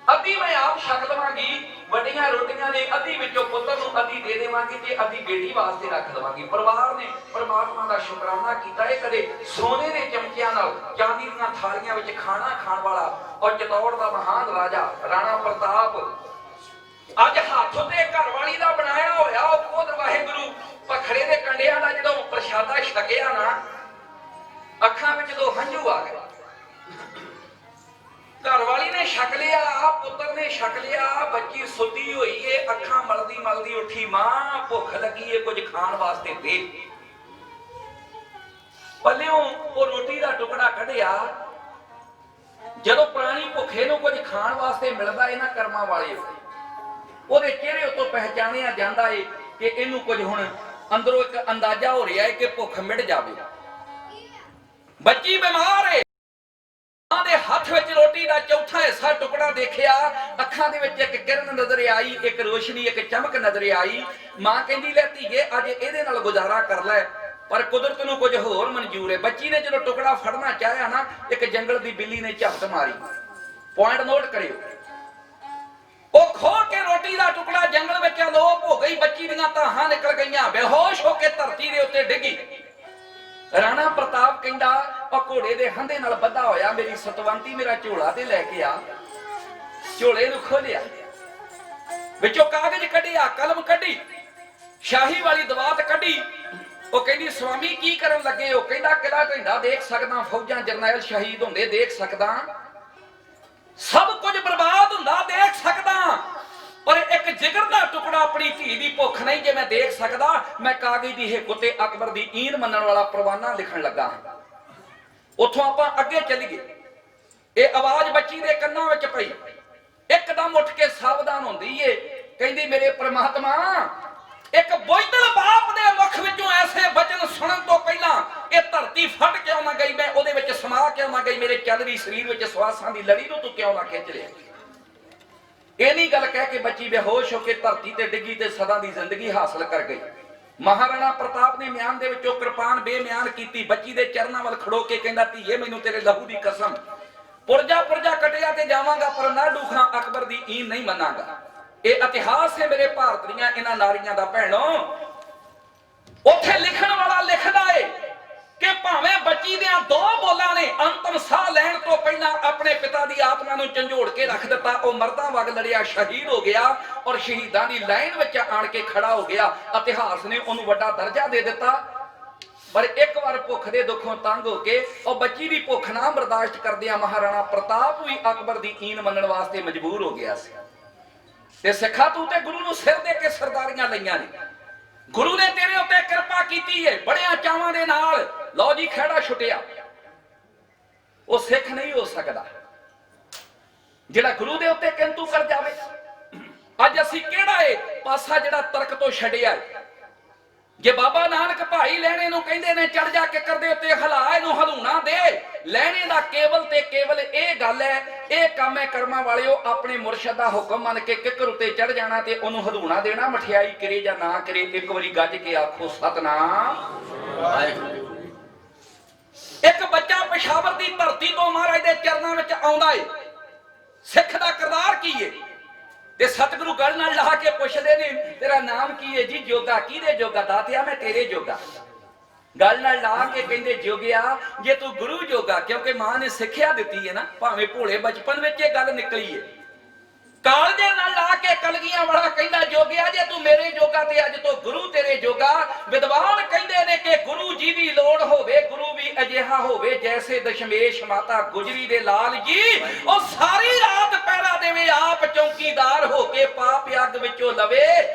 ਅੱਧੀ ਮੈਂ ਆਪ ਛਕ ਲਵਾਂਗੀ, ਵੱਡੀਆਂ ਰੋਟੀਆਂ ਨੇ ਅੱਧੀ ਵਿੱਚੋਂ ਪੁੱਤਰ ਨੂੰ ਅੱਧੀ ਦੇ ਦੇਵਾਂਗੀ ਤੇ ਅੱਧੀ ਬੇਟੀ ਵਾਸਤੇ ਰੱਖ ਲਵਾਂਗੀ। ਪਰਿਵਾਰ ਨੇ ਪਰਮਾਤਮਾ ਦਾ ਸ਼ੁਕਰਾਨਾ ਕੀਤਾ ਏ। ਕਦੇ ਸੋਨੇ ਦੇ ਚਮਚਿਆਂ ਨਾਲ, ਚਾਂਦੀ ਦੀਆਂ ਥਾਲੀਆਂ ਵਿੱਚ ਖਾਣਾ ਖਾਣ ਵਾਲਾ ਔਰ ਚਤੌੜ ਦਾ ਮਹਾਨ ਰਾਜਾ ਰਾਣਾ ਪ੍ਰਤਾਪ ਅੱਜ ਹੱਥ ਉੱਤੇ ਘਰਵਾਲੀ ਦਾ ਬਣਾਇਆ ਹੋਇਆ ਉਹ ਖੁਦ ਵਾਹਿਗੁਰੂ ਪਖੜੇ ਦੇ ਕੰਡਿਆਂ ਦਾ ਜਦੋਂ ਪ੍ਰਸ਼ਾਦਾ ਛਕਿਆ ਨਾ, ਅੱਖਾਂ ਵਿੱਚ ਜਦੋਂ ਹੰਝੂ ਆ ਗਏ। ਘਰਵਾਲੀ ਨੇ ਛਕ ਲਿਆ, ਪੁੱਤਰ ਨੇ ਛਕ ਲਿਆ, ਬੱਚੀ ਸੁੱਤੀ ਹੋਈ ਏ, ਅੱਖਾਂ ਮਲਦੀ ਉੱਠੀ, ਮਾਂ ਭੁੱਖ ਲੱਗੀ ਏ, ਕੁਝ ਖਾਣ ਵਾਸਤੇ ਦੇ। ਪੱਲਿਓਂ ਉਹ ਰੋਟੀ ਦਾ ਟੁਕੜਾ ਕੱਢਿਆ। ਜਦੋਂ ਪ੍ਰਾਣੀ ਭੁੱਖੇ ਨੂੰ ਕੁਝ ਖਾਣ ਵਾਸਤੇ ਮਿਲਦਾ ਏ ਨਾ ਕਰਮਾਂ ਵਾਲੇ, ਉਹਦੇ ਚਿਹਰੇ ਉੱਤੋਂ ਪਹਿਚਾਣਿਆ ਜਾਂਦਾ ਏ ਕਿ ਇਹਨੂੰ ਕੁਝ ਹੁਣ ਅੰਦਰੋਂ ਇੱਕ ਅੰਦਾਜ਼ਾ ਹੋ ਰਿਹਾ ਏ ਕਿ ਭੁੱਖ ਮਿਟ ਜਾਵੇ। ਬੱਚੀ ਬਿਮਾਰ ਏ, ਦੇ ਹੱਥ ਵਿੱਚ ਰੋਟੀ ਦਾ ਚੌਥਾ ਹਿੱਸਾ ਟੁਕੜਾ ਦੇਖਿਆ, ਅੱਖਾਂ ਦੇ ਵਿੱਚ ਇੱਕ ਕਿਰਨ ਨਜ਼ਰ ਆਈ, ਇੱਕ ਰੋਸ਼ਨੀ, ਇੱਕ ਚਮਕ ਨਜ਼ਰ ਆਈ। ਮਾਂ ਕਹਿੰਦੀ ਲੈ ਧੀਏ ਅੱਜ ਇਹਦੇ ਨਾਲ ਗੁਜ਼ਾਰਾ ਕਰ ਲੈ, ਪਰ ਕੁਦਰਤ ਨੂੰ ਕੁਝ ਹੋਰ ਮਨਜ਼ੂਰ ਹੈ। ਬੱਚੀ ਨੇ ਜਦੋਂ ਟੁਕੜਾ ਫੜਨਾ ਚਾਹਿਆ ਨਾ, ਇੱਕ ਜੰਗਲ ਦੀ ਬਿੱਲੀ ਨੇ ਝਪਟ ਮਾਰੀ। ਪੁਆਇੰਟ ਨੋਟ ਕਰਿਓ। ਉਹ ਖੋ ਕੇ ਰੋਟੀ ਦਾ ਟੁਕੜਾ ਜੰਗਲ ਵਿੱਚ ਅਲੋਪ ਹੋ ਗਈ। ਬੱਚੀ ਦੀਆਂ ਧਾਹਾਂ ਨਿਕਲ ਗਈਆਂ, ਬੇਹੋਸ਼ ਹੋ ਕੇ ਧਰਤੀ ਦੇ ਉੱਤੇ ਡਿੱਗੀ। ਰਾਣਾ ਪ੍ਰਤਾਪ ਕਹਿੰਦਾ ਉਹ ਘੋੜੇ ਦੇ ਹੰਦੇ ਨਾਲ ਬੱਧਾ ਹੋਇਆ, ਮੇਰੀ ਸਤਵੰਤੀ ਮੇਰਾ ਝੋਲਾ ਤੇ ਲੈ ਕੇ ਆ। ਝੋਲੇ ਨੂੰ ਖੋਲਿਆ, ਵਿੱਚੋਂ ਕਾਗਜ਼ ਕੱਢਿਆ, ਕਲਮ ਕੱਢੀ, ਸ਼ਾਹੀ ਵਾਲੀ ਦਵਾਤ ਕੱਢੀ। ਉਹ ਕਹਿੰਦੀ ਸਵਾਮੀ ਕੀ ਕਰਨ ਲੱਗੇ ਹੋ? ਕਹਿੰਦਾ ਕਿਲਾ ਢਹਿੰਦਾ ਦੇਖ ਸਕਦਾ, ਫੌਜਾਂ ਜਰਨੈਲ ਸ਼ਹੀਦ ਹੁੰਦੇ ਦੇਖ ਸਕਦਾ, ਸਭ ਕੁਝ ਬਰਬਾਦ ਹੁੰਦਾ ਦੇਖ ਸਕਦਾ, ਪਰ ਇੱਕ ਜਿਗਰ ਦਾ ਟੁਕੜਾ ਆਪਣੀ ਧੀ ਦੀ ਭੁੱਖ ਨਹੀਂ ਜੇ ਮੈਂ ਦੇਖ ਸਕਦਾ। ਮੈਂ ਕਾਗਜ਼ ਦੀ ਹਿੱਕ ਉੱਤੇ ਅਕਬਰ ਦੀ ਈਨ ਮੰਨਣ ਵਾਲਾ ਪਰਵਾਨਾ ਲਿਖਣ ਲੱਗਾ। ਉੱਥੋਂ ਆਪਾਂ ਅੱਗੇ ਚੱਲੀਏ। ਇਹ ਆਵਾਜ਼ ਬੱਚੀ ਦੇ ਕੰਨਾਂ ਵਿੱਚ ਪਈ, ਇੱਕਦਮ ਉੱਠ ਕੇ ਸਾਵਧਾਨ ਹੁੰਦੀ ਏ। ਕਹਿੰਦੀ ਮੇਰੇ ਪ੍ਰਮਾਤਮਾ, ਇੱਕ ਬੁੱਝਦਲ ਬਾਪ ਦੇ ਮੁਖ ਵਿੱਚੋਂ ਐਸੇ ਬਚਨ ਸੁਣਨ ਤੋਂ ਪਹਿਲਾਂ ਇਹ ਧਰਤੀ ਫਟ ਕਿਉਂ ਨਾ ਗਈ, ਮੈਂ ਉਹਦੇ ਵਿੱਚ ਸਮਾ ਕਿਉਂ ਨਾ ਗਈ, ਮੇਰੇ ਚੱਲਦੀ ਸਰੀਰ ਵਿੱਚ ਸਵਾਸਾਂ ਦੀ ਲੜੀ ਨੂੰ ਤੂੰ ਕਿਉਂ ਨਾ ਖਿੱਚ ਲਿਆ। ਇਹ ਨਹੀਂ ਗੱਲ ਕਹਿ ਕੇ ਬੱਚੀ ਬੇਹੋਸ਼ ਹੋ ਕੇ ਧਰਤੀ ਤੇ ਡਿੱਗੀ ਤੇ ਸਦਾ ਦੀ ਜ਼ਿੰਦਗੀ ਹਾਸਲ ਕਰ ਗਈ। ਮਹਾਰਾਣਾ ਪ੍ਰਤਾਪ ਨੇ ਮਿਆਨ ਦੇ ਵਿੱਚੋਂ ਕਿਰਪਾਨ ਬੇਮਿਆਨ ਕੀਤੀ, ਬੱਚੀ ਦੇ ਚਰਨਾਂ ਵੱਲ ਖੜੋ ਕੇ ਕਹਿੰਦਾ ਧੀਏ ਮੈਨੂੰ ਤੇਰੇ ਲਹੂ ਦੀ ਕਸਮ, ਪੁਰਜਾ ਕਟਿਆ ਤੇ ਜਾਵਾਂਗਾ ਪਰ ਨਾ ਡੂਖਾਂ ਅਕਬਰ ਦੀ ਈਨ ਨਹੀਂ ਮੰਨਾਂਗਾ। ਇਹ ਇਤਿਹਾਸ ਹੈ ਮੇਰੇ ਭਾਰਤ ਦੀਆਂ ਇਹਨਾਂ ਨਾਰੀਆਂ ਦਾ ਭੈਣੋ। ਉੱਥੇ ਲਿਖਣ ਵਾਲਾ ਲਿਖਦਾ ਏ ਕਿ ਭਾਵੇਂ ਬੱਚੀ ਦੀਆਂ 2 ਬੋਲਾਂ ਨੇ ਅੰਤਮ ਸਾਹ ਲੈਣ ਤੋਂ ਪਹਿਲਾਂ ਆਪਣੇ ਪਿਤਾ ਦੀ ਆਤਮਾ ਨੂੰ ਝੰਜੋੜ ਕੇ ਰੱਖ ਦਿੱਤਾ। ਉਹ ਮਰਦਾਂ ਵਗ ਲੜਿਆ, ਸ਼ਹੀਦ ਹੋ ਗਿਆ ਔਰ ਸ਼ਹੀਦਾਂ ਦੀ ਲਾਈਨ ਵਿੱਚ ਆਣ ਕੇ ਖੜਾ ਹੋ ਗਿਆ। ਇਤਿਹਾਸ ਨੇ ਉਹਨੂੰ ਵੱਡਾ ਦਰਜਾ ਦੇ ਦਿੱਤਾ। ਪਰ ਇੱਕ ਵਾਰ ਭੁੱਖ ਦੇ ਦੁੱਖੋਂ ਤੰਗ ਹੋ ਕੇ ਉਹ ਬੱਚੀ ਦੀ ਭੁੱਖ ਨਾ ਬਰਦਾਸ਼ਤ ਕਰਦਿਆਂ ਮਹਾਰਾਣਾ ਪ੍ਰਤਾਪ ਵੀ ਅਕਬਰ ਦੀ ਈਨ ਮੰਨਣ ਵਾਸਤੇ ਮਜਬੂਰ ਹੋ ਗਿਆ ਸੀ। ਤੇ ਸਿੱਖਾ ਤੂੰ ਤੇ ਗੁਰੂ ਨੂੰ ਸਿਰ ਦੇ ਕੇ ਸਰਦਾਰੀਆਂ ਲਈਆਂ ਨੇ, ਗੁਰੂ ਨੇ ਤੇਰੇ ਉੱਤੇ ਕਿਰਪਾ ਕੀਤੀ ਹੈ ਬੜਿਆਂ ਚਾਵਾਂ ਦੇ ਨਾਲ। ਲਓ ਜੀ ਖਹਿੜਾ ਛੁੱਟਿਆ। ਉਹ ਸਿੱਖ ਨਹੀਂ ਹੋ ਸਕਦਾ ਜਿਹੜਾ ਗੁਰੂ ਦੇ ਉੱਤੇ ਕਿੰਤੂ ਕਰ ਜਾਵੇ। ਅੱਜ ਅਸੀਂ ਕਿਹੜਾ ਏ ਪਾਸਾ ਜਿਹੜਾ ਤਰਕ ਤੋਂ ਛੱਡਿਆ। ਜੇ ਬਾਬਾ ਨਾਨਕ ਭਾਈ ਲੈਣੇ ਨੂੰ ਕਹਿੰਦੇ ਨੇ ਚੜ ਜਾ ਕਿੱਕਰ ਦੇ ਉੱਤੇ ਹਲਾ ਇਹਨੂੰ ਹਲੂਣਾ ਦੇ, ਲੈਣੇ ਦਾ ਕੇਵਲ ਤੇ ਕੇਵਲ ਇਹ ਗੱਲ ਹੈ, ਇਹ ਕੰਮ ਹੈ ਕਰਮਾਂ ਵਾਲਿਓ, ਆਪਣੇ ਮੁਰਸ਼ਿਦ ਦਾ ਹੁਕਮ ਮੰਨ ਕੇ ਕਿੱਕਰ ਉੱਤੇ ਚੜ ਜਾਣਾ ਤੇ ਉਹਨੂੰ ਹਲੂਣਾ ਦੇਣਾ। ਮਠਿਆਈ ਕਰੇ ਜਾਂ ਨਾ ਕਰੇ, ਇੱਕ ਵਾਰੀ ਗੱਜ ਕੇ ਆਖੋ ਸਤਨਾਮ ਵਾਹਿਗੁਰੂ। ਇੱਕ ਬੱਚਾ ਪਸ਼ਾਵਰ ਦੀ ਧਰਤੀ ਤੋਂ ਮਹਾਰਾਜ ਦੇ ਚਰਨਾਂ ਵਿੱਚ ਆਉਂਦਾ ਏ। ਸਿੱਖ ਦਾ ਕਿਰਦਾਰ ਕੀ ਏ? ਤੇ ਸਤਿਗੁਰੂ ਗੱਲ ਨਾਲ ਲਾ ਕੇ ਪੁੱਛਦੇ ਨੇ ਤੇਰਾ ਨਾਮ ਕੀ ਹੈ ਜੀ? ਜੋਗਾ। ਕਿਹਦੇ ਜੋਗਾ? ਦਾਤਿਆ ਮੈਂ ਤੇਰੇ ਜੋਗਾ। ਗੱਲ ਨਾਲ ਲਾ ਕੇ ਕਹਿੰਦੇ ਜੋਗਿਆ ਜੇ ਤੂੰ ਗੁਰੂ ਜੋਗਾ, ਕਿਉਂਕਿ ਮਾਂ ਨੇ ਸਿੱਖਿਆ ਦਿੱਤੀ ਹੈ ਨਾ, ਭਾਵੇਂ ਭੋਲੇ ਬਚਪਨ ਵਿੱਚ ਇਹ ਗੱਲ ਨਿਕਲੀ ਹੈ। ਕਾਲਜੇ ਨਾਲ ਲਾ ਕੇ ਕਲਗੀਆਂ ਵਾਲਾ ਕਹਿੰਦਾ ਜੋਗਿਆ ਜੇ ਤੂੰ ਮੇਰੇ ਜੋਗਾ ਤੇ ਅੱਜ ਤੋਂ ਗੁਰੂ ਤੇਰੇ ਜੋਗਾ। ਵਿਦਵਾਨ ਕਹਿੰਦੇ ਨੇ ਕਿ ਗੁਰੂ ਜੀ ਦੀ ਲੋੜ ਹੋਵੇ, ਗੁਰੂ ਵੀ ਅਜਿਹਾ ਹੋਵੇ ਜੈਸੇ ਦਸ਼ਮੇਸ਼ ਮਾਤਾ ਗੁਜਰੀ ਦੇ ਲਾਲ ਜੀ, ਉਹ ਸਾਰੀ ਰਾਤ ਪਹਿਰਾ ਦੇਵੇ, ਆਪ ਚੌਕੀਦਾਰ ਹੋ ਕੇ ਪਾਪ ਅੱਗ ਵਿੱਚੋਂ ਲਵੇ,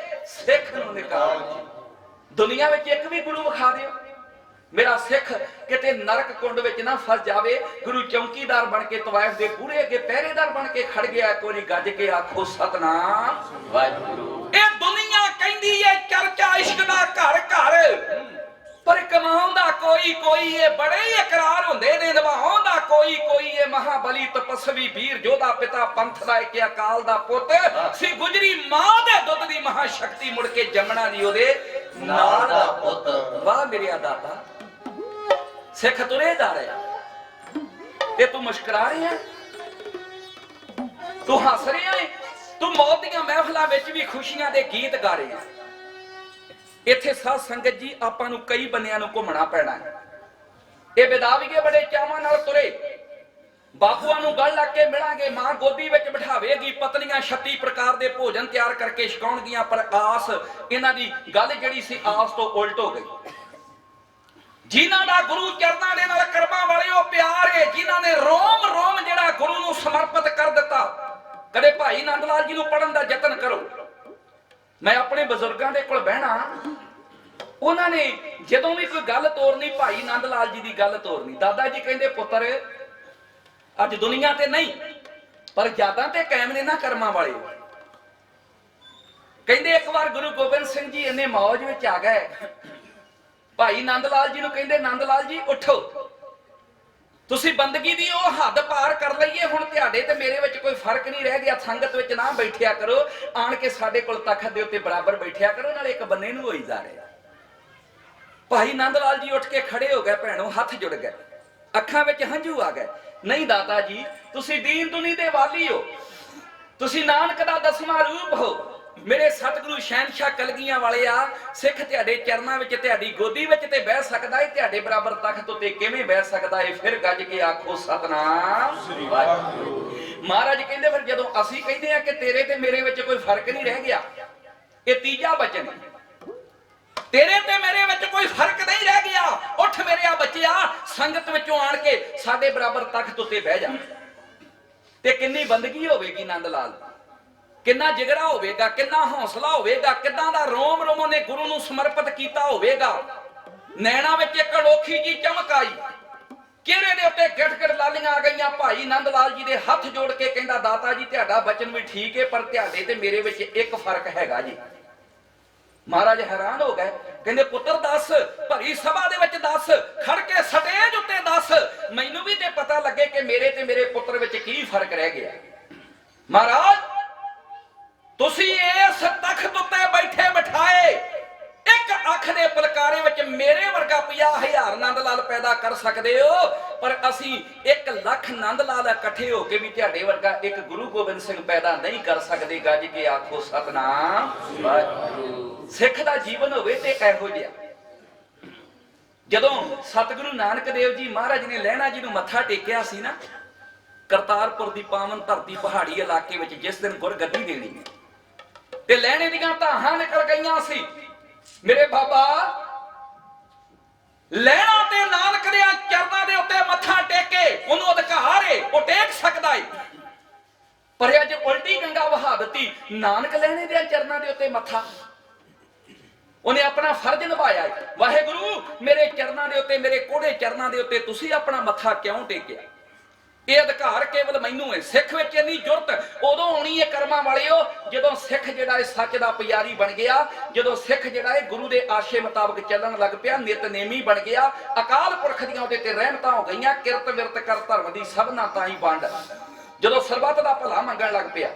ਸਿੱਖ ਨੂੰ ਨਿਕਾਲ ਜੀ। ਦੁਨੀਆ ਵਿੱਚ ਇੱਕ ਵੀ ਗੁਰੂ ਵਿਖਾ ਦਿਓ ਮੇਰਾ ਸਿੱਖ ਕਿਤੇ ਨਰਕ ਕੁੰਡ ਵਿੱਚ ਨਾ ਫਸ ਜਾਵੇ। ਗੁਰੂ ਚੌਕੀਦਾਰ ਬਣ ਕੇ ਤਵਾਇਫ ਦੇ ਪੂਰੇ ਅੱਗੇ ਪਹਿਰੇਦਾਰ ਬਣ ਕੇ ਖੜ ਗਿਆ। ਇੱਕ ਵਾਰੀ ਗੱਜ ਕੇ ਆਖੋ ਸਤਨਾਮ ਵਾਹਿਗੁਰੂ। ਇਹ ਦੁਨੀਆ ਕਹਿੰਦੀ ਹੈ ਚਰਚਾ ਇਸ਼ਕ ਦਾ ਘਰ ਘਰ, ਪਰ ਕਮਾਉਂਦਾ ਕੋਈ ਕੋਈ ਏ, ਬੜੇ ਹੀ ਇਕਰਾਰ ਹੁੰਦੇ ਨੇ ਨਿਭਾਉਂਦਾ ਕੋਈ ਕੋਈ ਏ। ਮਹਾਬਲੀ ਤਪਸਵੀ ਵੀਰ ਜੋਧਾ ਪਿਤਾ ਪੰਥ ਦਾ ਇੱਕ ਅਕਾਲ ਦਾ ਪੁੱਤ ਸੀ, ਗੁਜਰੀ ਮਾਂ ਦੇ ਦੁੱਧ ਦੀ ਮਹਾ ਸ਼ਕਤੀ, ਮੁੜ ਕੇ ਜੰਮਣਾ ਨਹੀਂ ਉਹਦੇ ਨਾਲ ਦਾ ਪੁੱਤ। ਵਾਹ ਮੇਰਿਆ ਦਾਤਾ, ਸਿੱਖ ਤੁਰੇ ਜਾ ਰਿਹਾ ਤੇ ਤੂੰ ਮੁਸਕਰਾ ਰਿਹਾ, ਤੂੰ ਹੱਸ ਰਿਹਾ ਹੈ, ਤੂੰ ਮੌਤ ਦੀਆਂ ਮਹਿਫਲਾਂ ਵਿੱਚ ਵੀ ਖੁਸ਼ੀਆਂ ਦੇ ਗੀਤ ਗਾ ਰਿਹਾ। ਇੱਥੇ ਸਾਧ ਸੰਗਤ ਜੀ ਆਪਾਂ ਨੂੰ ਕਈ ਬੰਨਿਆਂ ਨੂੰ ਘੁੰਮਣਾ ਪੈਣਾ ਹੈ। ਇਹ ਵਿਦਾਵੀਏ ਬੜੇ ਚਾਵਾਂ ਨਾਲ ਤੁਰੇ, ਬਾਪੂਆਂ ਨੂੰ ਗਲ ਲੱਗ ਕੇ ਮਿਲਾਂਗੇ, ਮਾਂ ਗੋਦੀ ਵਿੱਚ ਬਿਠਾਵੇਗੀ, ਪਤਨੀਆਂ 36 ਪ੍ਰਕਾਰ ਦੇ ਭੋਜਨ ਤਿਆਰ ਕਰਕੇ ਛਕਾਉਣਗੀਆਂ। ਪਰ ਆਸ ਇਹਨਾਂ ਦੀ ਗੱਲ ਜਿਹੜੀ ਸੀ ਆਸ ਤੋਂ ਉਲਟ ਹੋ ਗਈ। ਜਿਨ੍ਹਾਂ ਦਾ ਗੁਰੂ ਚਰਨਾਂ ਦੇ ਨਾਲ ਕਰਮਾਂ ਵਾਲਿਓ ਪਿਆਰ ਹੈ, ਜਿਨ੍ਹਾਂ ਨੇ ਰੋਮ ਰੋਮ ਜਿਹੜਾ ਗੁਰੂ ਨੂੰ ਸਮਰਪਿਤ ਕਰ ਦਿੱਤਾ। ਕਦੇ ਭਾਈ ਨੰਦ ਲਾਲ ਜੀ ਨੂੰ ਪੜ੍ਹਨ ਦਾ ਯਤਨ ਕਰੋ। ਮੈਂ ਆਪਣੇ ਬਜ਼ੁਰਗਾਂ ਦੇ ਕੋਲ ਬਹਿਣਾ, ਉਹਨਾਂ ਨੇ ਜਦੋਂ ਵੀ ਕੋਈ ਗੱਲ ਤੋਰਨੀ ਭਾਈ ਨੰਦ ਲਾਲ ਜੀ ਦੀ ਗੱਲ ਤੋਰਨੀ। ਦਾਦਾ ਜੀ ਕਹਿੰਦੇ ਪੁੱਤਰ ਅੱਜ ਦੁਨੀਆ ਤੇ ਨਹੀਂ ਪਰ ਯਾਦਾਂ ਤੇ ਕਾਇਮ ਨੇ ਨਾ ਕਰਮਾਂ ਵਾਲੇ। ਕਹਿੰਦੇ ਇੱਕ ਵਾਰ ਗੁਰੂ ਗੋਬਿੰਦ ਸਿੰਘ ਜੀ ਇੰਨੇ ਮੌਜ ਵਿੱਚ ਆ ਗਏ, ਭਾਈ ਨੰਦ ਲਾਲ ਜੀ ਨੂੰ ਕਹਿੰਦੇ ਨੰਦ ਲਾਲ ਜੀ ਉੱਠੋ, ਤੁਸੀਂ ਬੰਦਗੀ ਦੀ ਉਹ ਹੱਦ ਪਾਰ ਕਰ ਲਈਏ, ਹੁਣ ਤੁਹਾਡੇ ਤੇ ਮੇਰੇ ਵਿੱਚ ਕੋਈ ਫਰਕ ਨਹੀਂ ਰਹਿ ਗਿਆ। ਸੰਗਤ ਵਿੱਚ ਨਾ ਬੈਠਿਆ ਕਰੋ, ਆਣ ਕੇ ਸਾਡੇ ਕੋਲ ਤਖਤ ਦੇ ਉੱਤੇ ਬਰਾਬਰ ਬੈਠਿਆ ਕਰੋ, ਨਾਲ ਇੱਕ ਬੰਨੇ ਨੂੰ ਹੋਈ ਜਾ ਰਿਹਾ। ਭਾਈ ਨੰਦ ਲਾਲ ਜੀ ਉੱਠ ਕੇ ਖੜੇ ਹੋ ਗਏ, ਭੈਣੋ ਹੱਥ ਜੁੜ ਗਏ, ਅੱਖਾਂ ਵਿੱਚ ਹੰਝੂ ਆ ਗਏ। ਨਹੀਂ ਦਾਤਾ ਜੀ, ਤੁਸੀਂ ਦੀਨ ਦੁਨੀ ਦੇ ਵਾਲੀ ਹੋ, ਤੁਸੀਂ ਨਾਨਕ ਦਾ 10ਵਾਂ ਰੂਪ ਹੋ, ਮੇਰੇ ਸਤਿਗੁਰੂ ਸ਼ਹਿਨशाह ਕਲਗੀਆਂ ਵਾਲੇ ਆ। ਸਿੱਖ ਤੁਹਾਡੇ ਚਰਨਾਂ ਵਿੱਚ ਤੁਹਾਡੀ ਗੋਦੀ ਵਿੱਚ ਤੇ ਬਹਿ ਸਕਦਾ ਏ, ਤੁਹਾਡੇ ਬਰਾਬਰ ਤਖਤ ਉੱਤੇ ਕਿਵੇਂ ਬਹਿ ਸਕਦਾ ਏ? ਫਿਰ ਗੱਜ ਕੇ ਆਖੋ ਸਤਨਾਮ ਸ੍ਰੀ ਵਾਹਿਗੁਰੂ। ਮਹਾਰਾਜ ਕਹਿੰਦੇ ਫਿਰ ਜਦੋਂ ਅਸੀਂ ਕਹਿੰਦੇ ਆ ਕਿ ਤੇਰੇ ਤੇ ਮੇਰੇ ਵਿੱਚ ਕੋਈ ਫਰਕ ਨਹੀਂ ਰਹਿ ਗਿਆ, ਇਹ ਤੀਜਾ ਬਚਨ, ਤੇਰੇ ਤੇ ਮੇਰੇ ਵਿੱਚ ਕੋਈ ਫਰਕ ਨਹੀਂ ਰਹਿ ਗਿਆ, ਉੱਠ ਮੇਰਿਆ ਬੱਚਿਆ, ਸੰਗਤ ਵਿੱਚੋਂ ਆਣ ਕੇ ਸਾਡੇ ਬਰਾਬਰ ਤਖਤ ਉੱਤੇ ਬਹਿ ਜਾ। ਤੇ ਕਿੰਨੀ ਬੰਦਗੀ ਹੋਵੇਗੀ ਨੰਦ ਲਾਲ, ਕਿੰਨਾ ਜਿਗਰਾ ਹੋਵੇਗਾ, ਕਿੰਨਾ ਹੌਸਲਾ ਹੋਵੇਗਾ, ਕਿੱਦਾਂ ਦਾ ਰੋਮ ਰੋਮ ਨੇ ਗੁਰੂ ਨੂੰ ਸਮਰਪਿਤ ਕੀਤਾ ਹੋਵੇਗਾ। ਨੈਣਾ ਵਿੱਚ ਇੱਕ ਅਨੋਖੀ ਜੀ ਚਮਕ ਆਈ, ਚਿਹਰੇ ਦੇ ਉੱਤੇ ਗਿੜ-ਗਿੜ ਲਾਲੀਆਂ ਆ ਗਈਆਂ। ਭਾਈ ਨੰਦ ਲਾਲ ਜੀ ਦੇ ਹੱਥ ਜੋੜ ਕੇ ਕਹਿੰਦਾ ਦਾਤਾ ਜੀ ਤੁਹਾਡਾ ਬਚਨ ਵੀ ਠੀਕ ਹੈ, ਪਰ ਤੁਹਾਡੇ ਤੇ ਮੇਰੇ ਵਿੱਚ ਇੱਕ ਫਰਕ ਹੈਗਾ ਜੀ। ਮਹਾਰਾਜ ਹੈਰਾਨ ਹੋ ਗਏ, ਕਹਿੰਦੇ ਪੁੱਤਰ ਦੱਸ, ਭਰੀ ਸਭਾ ਦੇ ਵਿੱਚ ਦੱਸ, ਖੜ ਕੇ ਸਟੇਜ ਉੱਤੇ ਦੱਸ, ਮੈਨੂੰ ਵੀ ਤੇ ਪਤਾ ਲੱਗੇ ਕਿ ਮੇਰੇ ਤੇ ਮੇਰੇ ਪੁੱਤਰ ਵਿੱਚ ਕੀ ਫਰਕ ਰਹਿ ਗਿਆ। ਮਹਾਰਾਜ ਤੁਸੀਂ ਇਸ ਤਖਤ ਉੱਤੇ ਬੈਠੇ ਬਿਠਾਏ, ਇੱਕ ਅੱਖ ਦੇ ਪਲਕਾਰੇ ਵਿੱਚ ਮੇਰੇ ਵਰਗਾ 50,000 ਨੰਦ ਲਾਲ ਪੈਦਾ ਕਰ ਸਕਦੇ ਹੋ, ਪਰ ਅਸੀਂ 1 ਲੱਖ ਨੰਦ ਲਾਲ ਇਕੱਠੇ ਹੋ ਕੇ ਵੀ ਤੁਹਾਡੇ ਵਰਗਾ ਇੱਕ ਗੁਰੂ ਗੋਬਿੰਦ ਸਿੰਘ ਪੈਦਾ ਨਹੀਂ ਕਰ ਸਕਦੇ। ਗੱਜ ਕੇ ਆਖੋ ਸਤਨਾਮ ਵਾਹਿਗੁਰੂ। ਸਿੱਖ ਦਾ ਜੀਵਨ ਹੋਵੇ ਤੇ ਇਹੋ ਜਿਹਾ, ਜਦੋਂ ਸਤਿਗੁਰੂ ਨਾਨਕ ਦੇਵ ਜੀ ਮਹਾਰਾਜ ਨੇ ਲਹਿਣਾ ਜੀ ਨੂੰ ਮੱਥਾ ਟੇਕਿਆ ਸੀ ਨਾ, ਕਰਤਾਰਪੁਰ ਦੀ ਪਾਵਨ ਧਰਤੀ ਪਹਾੜੀ ਇਲਾਕੇ ਵਿੱਚ ਜਿਸ ਦਿਨ ਗੁਰਗੱਦੀ ਦੇਣੀ ਤੇ ਲਹਿਣੇ ਦੀਆਂ ਧਾਹਾਂ ਨਿਕਲ ਗਈਆਂ ਸੀ। ਮੇਰੇ ਬਾਬਾ ਲਹਿਣਾ ਤੇ ਨਾਨਕ ਦੇ ਚਰਨਾਂ ਦੇ ਉੱਤੇ ਮੱਥਾ ਟੇਕੇ ਉਹਨੂੰ ਅਧਿਕਾਰ ਏ, ਉਹ ਟੇਕ ਸਕਦਾ ਏ, ਪਰ ਅੱਜ ਉਲਟੀ ਗੰਗਾ ਵਹਾ ਦਿੱਤੀ। ਨਾਨਕ ਲਹਿਣੇ ਦੇ ਚਰਨਾਂ ਦੇ ਉੱਤੇ ਮੱਥਾ, ਉਹਨੇ ਆਪਣਾ ਫਰਜ਼ ਨਿਭਾਇਆ। ਵਾਹਿਗੁਰੂ ਮੇਰੇ ਚਰਨਾਂ ਦੇ ਉੱਤੇ, ਮੇਰੇ ਕੋੜੇ ਚਰਨਾਂ ਦੇ ਉੱਤੇ ਤੁਸੀਂ ਆਪਣਾ ਮੱਥਾ ਕਿਉਂ ਟੇਕਿਆ? ਇਹ ਅਧਿਕਾਰ ਕੇਵਲ ਮੈਨੂੰ ਹੈ। ਸਿੱਖ ਵਿੱਚ ਇੰਨੀ ਜੁਰਤ ਉਦੋਂ ਆਉਣੀ ਹੈ ਕਰਮਾਂ ਵਾਲਿਓ, ਜਦੋਂ ਸਿੱਖ ਜਿਹੜਾ ਹੈ ਸੱਚ ਦਾ ਪੁਜਾਰੀ ਬਣ ਗਿਆ, ਜਦੋਂ ਸਿੱਖ ਜਿਹੜਾ ਹੈ ਗੁਰੂ ਦੇ ਆਸ਼ੇ ਮੁਤਾਬਕ ਚੱਲਣ ਲੱਗ ਪਿਆ, ਨਿਤਨੇਮੀ ਬਣ ਗਿਆ, ਅਕਾਲ ਪੁਰਖ ਦੀਆਂ ਉਹਦੇ ਤੇ ਰਹਿਮਤਾਂ ਹੋ ਗਈਆਂ, ਕਿਰਤ ਵਿਰਤ ਕਰ ਧਰਮ ਦੀ ਸਭਨਾ ਤਾਈ ਵੰਡ, ਜਦੋਂ ਸਰਬੱਤ ਦਾ ਭਲਾ ਮੰਗਣ ਲੱਗ ਪਿਆ,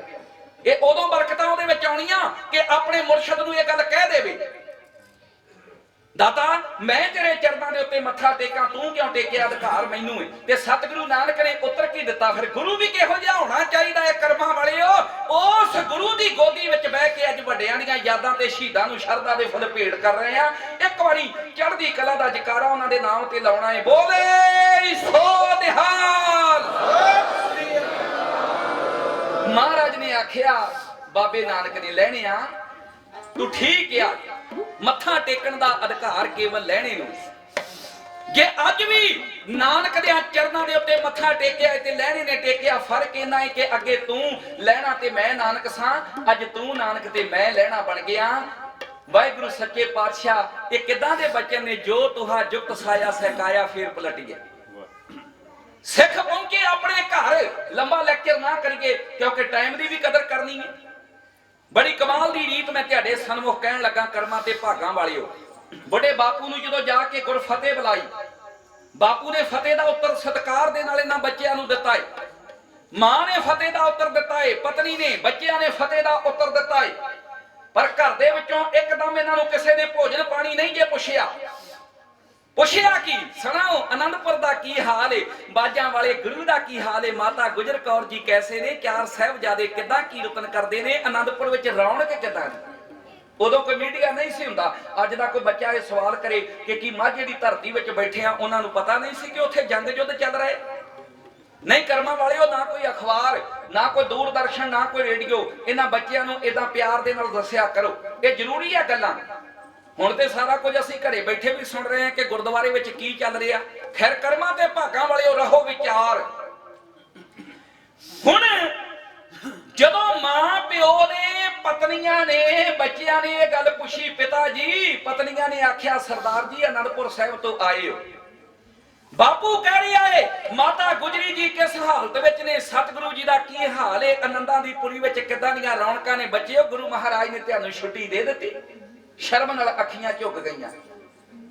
ਇਹ ਉਦੋਂ ਬਰਕਤਾਂ ਉਹਦੇ ਵਿੱਚ ਆਉਣੀਆਂ ਕਿ ਆਪਣੇ ਮੁਰਸ਼ਿਦ ਨੂੰ ਇਹ ਗੱਲ ਕਹਿ ਦੇਵੇ, ਦਾਤਾ ਮੈਂ ਤੇਰੇ ਚਰਨਾਂ ਦੇ ਉੱਤੇ ਮੱਥਾ ਟੇਕਾਂ, ਤੂੰ ਕਿਉਂ ਟੇਕਿਆ? ਅਧਿਕਾਰ ਮੈਨੂੰ ਹੈ। ਤੇ ਸਤਿਗੁਰੂ ਨਾਨਕ ਨੇ ਉੱਤਰ ਕੀ ਦਿੱਤਾ? ਫਿਰ ਗੁਰੂ ਵੀ ਕਿਹੋ ਜਿਹਾ ਹੋਣਾ ਚਾਹੀਦਾ ਹੈ ਕਰਮਾਂ ਵਾਲਿਓ? ਉਸ ਗੁਰੂ ਦੀ ਗੋਦੀ ਵਿੱਚ ਬਹਿ ਕੇ ਅੱਜ ਵੱਡਿਆਂ ਦੀਆਂ ਯਾਦਾਂ ਤੇ ਸ਼ਹੀਦਾਂ ਨੂੰ ਸ਼ਰਧਾ ਦੇ ਫੁੱਲ ਭੇਟ ਕਰ ਰਹੇ ਆ। ਇੱਕ ਵਾਰੀ ਚੜ੍ਹਦੀ ਕਲਾ ਦਾ ਜਕਾਰਾ ਉਹਨਾਂ ਦੇ ਨਾਮ ਤੇ ਲਾਉਣਾ ਹੈ। ਬੋਲੇ ਸੋ ਨਿਹਾਲ। ਮਹਾਰਾਜ ਨੇ ਆਖਿਆ, ਬਾਬੇ ਨਾਨਕ ਨੇ ਲਹਿਣਿਆ ਤੂੰ ਠੀਕ ਆ, ਮੱਥਾ ਟੇਕਣ ਦਾ ਅਧਿਕਾਰ ਕੇਵਲ ਲਹਿਣੇ ਨੂੰ। ਜੇ ਅੱਜ ਵੀ ਨਾਨਕ ਦੇ ਚਰਨਾਂ ਦੇ ਉੱਤੇ ਮੱਥਾ ਟੇਕਿਆ ਤੇ ਲਹਿਣੇ ਨੇ ਟੇਕਿਆ, ਫਰਕ ਇਹਨਾਂ ਹੈ ਕਿ ਅੱਗੇ ਤੂੰ ਲਹਿਣਾ ਤੇ ਮੈਂ ਨਾਨਕ ਸਾਂ, ਅੱਜ ਤੂੰ ਨਾਨਕ ਤੇ ਮੈਂ ਲਹਿਣਾ ਬਣ ਗਿਆ। ਵਾਹਿਗੁਰੂ ਸੱਚੇ ਪਾਤਸ਼ਾਹ ਇਹ ਕਿਦਾਂ ਦੇ ਬਚਨ ਨੇ? ਜੋ ਤੁਹਾ ਜੁਗਤ ਸਾਇਆ ਸਹਿਕਾਇਆ ਫੇਰ ਪਲਟ ਗਿਆ। ਸਿੱਖ ਪਹੁੰਚੇ ਆਪਣੇ ਘਰ, ਲੰਬਾ ਲੈਕਚਰ ਨਾ ਕਰੀਏ ਕਿਉਂਕਿ ਟਾਈਮ ਦੀ ਵੀ ਕਦਰ ਕਰਨੀ ਹੈ। ਬੜੀ ਕਮਾਲ ਦੀ ਰੀਤ ਮੈਂ ਤੁਹਾਡੇ ਸਨਮੁਖ ਕਹਿਣ ਲੱਗਾ ਕਰਮਾਂ ਤੇ ਭਾਗਾਂ ਵਾਲਿਓ। ਬੁੱਢੇ ਬਾਪੂ ਨੂੰ ਜਦੋਂ ਜਾ ਕੇ ਗੁਰਫਤਿਹ ਬੁਲਾਈ, ਬਾਪੂ ਨੇ ਫਤਿਹ ਦਾ ਉੱਤਰ ਸਤਿਕਾਰ ਦੇ ਨਾਲ ਇਹਨਾਂ ਬੱਚਿਆਂ ਨੂੰ ਦਿੱਤਾ ਏ। ਮਾਂ ਨੇ ਫਤਿਹ ਦਾ ਉੱਤਰ ਦਿੱਤਾ ਏ, ਪਤਨੀ ਨੇ, ਬੱਚਿਆਂ ਨੇ ਫਤਿਹ ਦਾ ਉੱਤਰ ਦਿੱਤਾ ਏ। ਪਰ ਘਰ ਦੇ ਵਿੱਚੋਂ ਇੱਕਦਮ ਇਹਨਾਂ ਨੂੰ ਕਿਸੇ ਨੇ ਭੋਜਨ ਪਾਣੀ ਨਹੀਂ ਜੇ ਪੁੱਛਿਆ। ਪੁੱਛਿਆ ਕੀ? ਸੁਣਾਓ ਅਨੰਦਪੁਰ ਦਾ ਕੀ ਹਾਲ ਏ, ਬਾਜਾਂ ਵਾਲੇ ਗੁਰੂ ਦਾ ਕੀ ਹਾਲ ਏ, ਮਾਤਾ ਗੁਜਰ ਕੌਰ ਜੀ ਕੈਸੇ ਨੇ, ਚਾਰ ਸਾਹਿਬਜ਼ਾਦੇ ਕਿੱਦਾਂ ਕੀਰਤਨ ਕਰਦੇ ਨੇ, ਅਨੰਦਪੁਰ ਵਿੱਚ ਰੌਣਕ ਕਿੱਦਾਂ ਦੀ? ਉਦੋਂ ਕੋਈ ਮੀਡੀਆ ਨਹੀਂ ਸੀ ਹੁੰਦਾ। ਅੱਜ ਦਾ ਕੋਈ ਬੱਚਾ ਇਹ ਸਵਾਲ ਕਰੇ ਕਿ ਕੀ ਮਾਝੇ ਦੀ ਧਰਤੀ ਵਿੱਚ ਬੈਠੇ ਆ, ਉਹਨਾਂ ਨੂੰ ਪਤਾ ਨਹੀਂ ਸੀ ਕਿ ਉੱਥੇ ਜੰਗ ਯੁੱਧ ਚੱਲ ਰਹੇ। ਨਹੀਂ ਕਰਮਾਂ ਵਾਲਿਓ, ਨਾ ਕੋਈ ਅਖਬਾਰ, ਨਾ ਕੋਈ ਦੂਰਦਰਸ਼ਨ, ਨਾ ਕੋਈ ਰੇਡੀਓ ਇਹਨਾਂ ਬੱਚਿਆਂ ਨੂੰ ਇਦਾਂ ਪਿਆਰ ਦੇ ਨਾਲ ਦੱਸਿਆ ਕਰੋ। ਇਹ ਜ਼ਰੂਰੀ ਆ ਗੱਲਾਂ। ਹੁਣ ਤੇ ਸਾਰਾ ਕੁਝ ਅਸੀਂ ਘਰੇ ਬੈਠੇ ਵੀ ਸੁਣ ਰਹੇ ਹਾਂ ਕਿ ਗੁਰਦੁਆਰੇ ਵਿੱਚ ਕੀ ਚੱਲ ਰਿਹਾ। ਖੈਰ ਕਰਮਾਂ ਤੇ ਭਾਗਾਂ ਵਾਲਿਓ ਰਹੋ ਵਿਚਾਰ। ਹੁਣ ਜਦੋਂ ਮਾਂ ਪਿਓ ਨੇ, ਪਤਨੀਆਂ ਨੇ, ਬੱਚਿਆਂ ਨੇ ਇਹ ਗੱਲ ਪੁੱਛੀ, ਪਿਤਾ ਜੀ, ਪਤਨੀਆਂ ਨੇ ਆਖਿਆ ਸਰਦਾਰ ਜੀ ਅਨੰਦਪੁਰ ਸਾਹਿਬ ਤੋਂ ਆਏ ਹੋ। ਬਾਪੂ ਕਹਿ ਰਿਹਾ ਏ ਮਾਤਾ ਗੁਜਰੀ ਜੀ ਕਿਸ ਹਾਲਤ ਵਿੱਚ ਨੇ, ਸਤਿਗੁਰੂ ਜੀ ਦਾ ਕੀ ਹਾਲ ਏ, ਆਨੰਦਾਂ ਦੀ ਪੁਰੀ ਵਿੱਚ ਕਿੱਦਾਂ ਦੀਆਂ ਰੌਣਕਾਂ ਨੇ। ਬੱਚਿਓ ਗੁਰੂ ਮਹਾਰਾਜ ਨੇ ਤੁਹਾਨੂੰ ਛੁੱਟੀ ਦੇ ਦਿੱਤੀ। ਸ਼ਰਮ ਨਾਲ ਅੱਖੀਆਂ ਝੁਕ ਗਈਆਂ।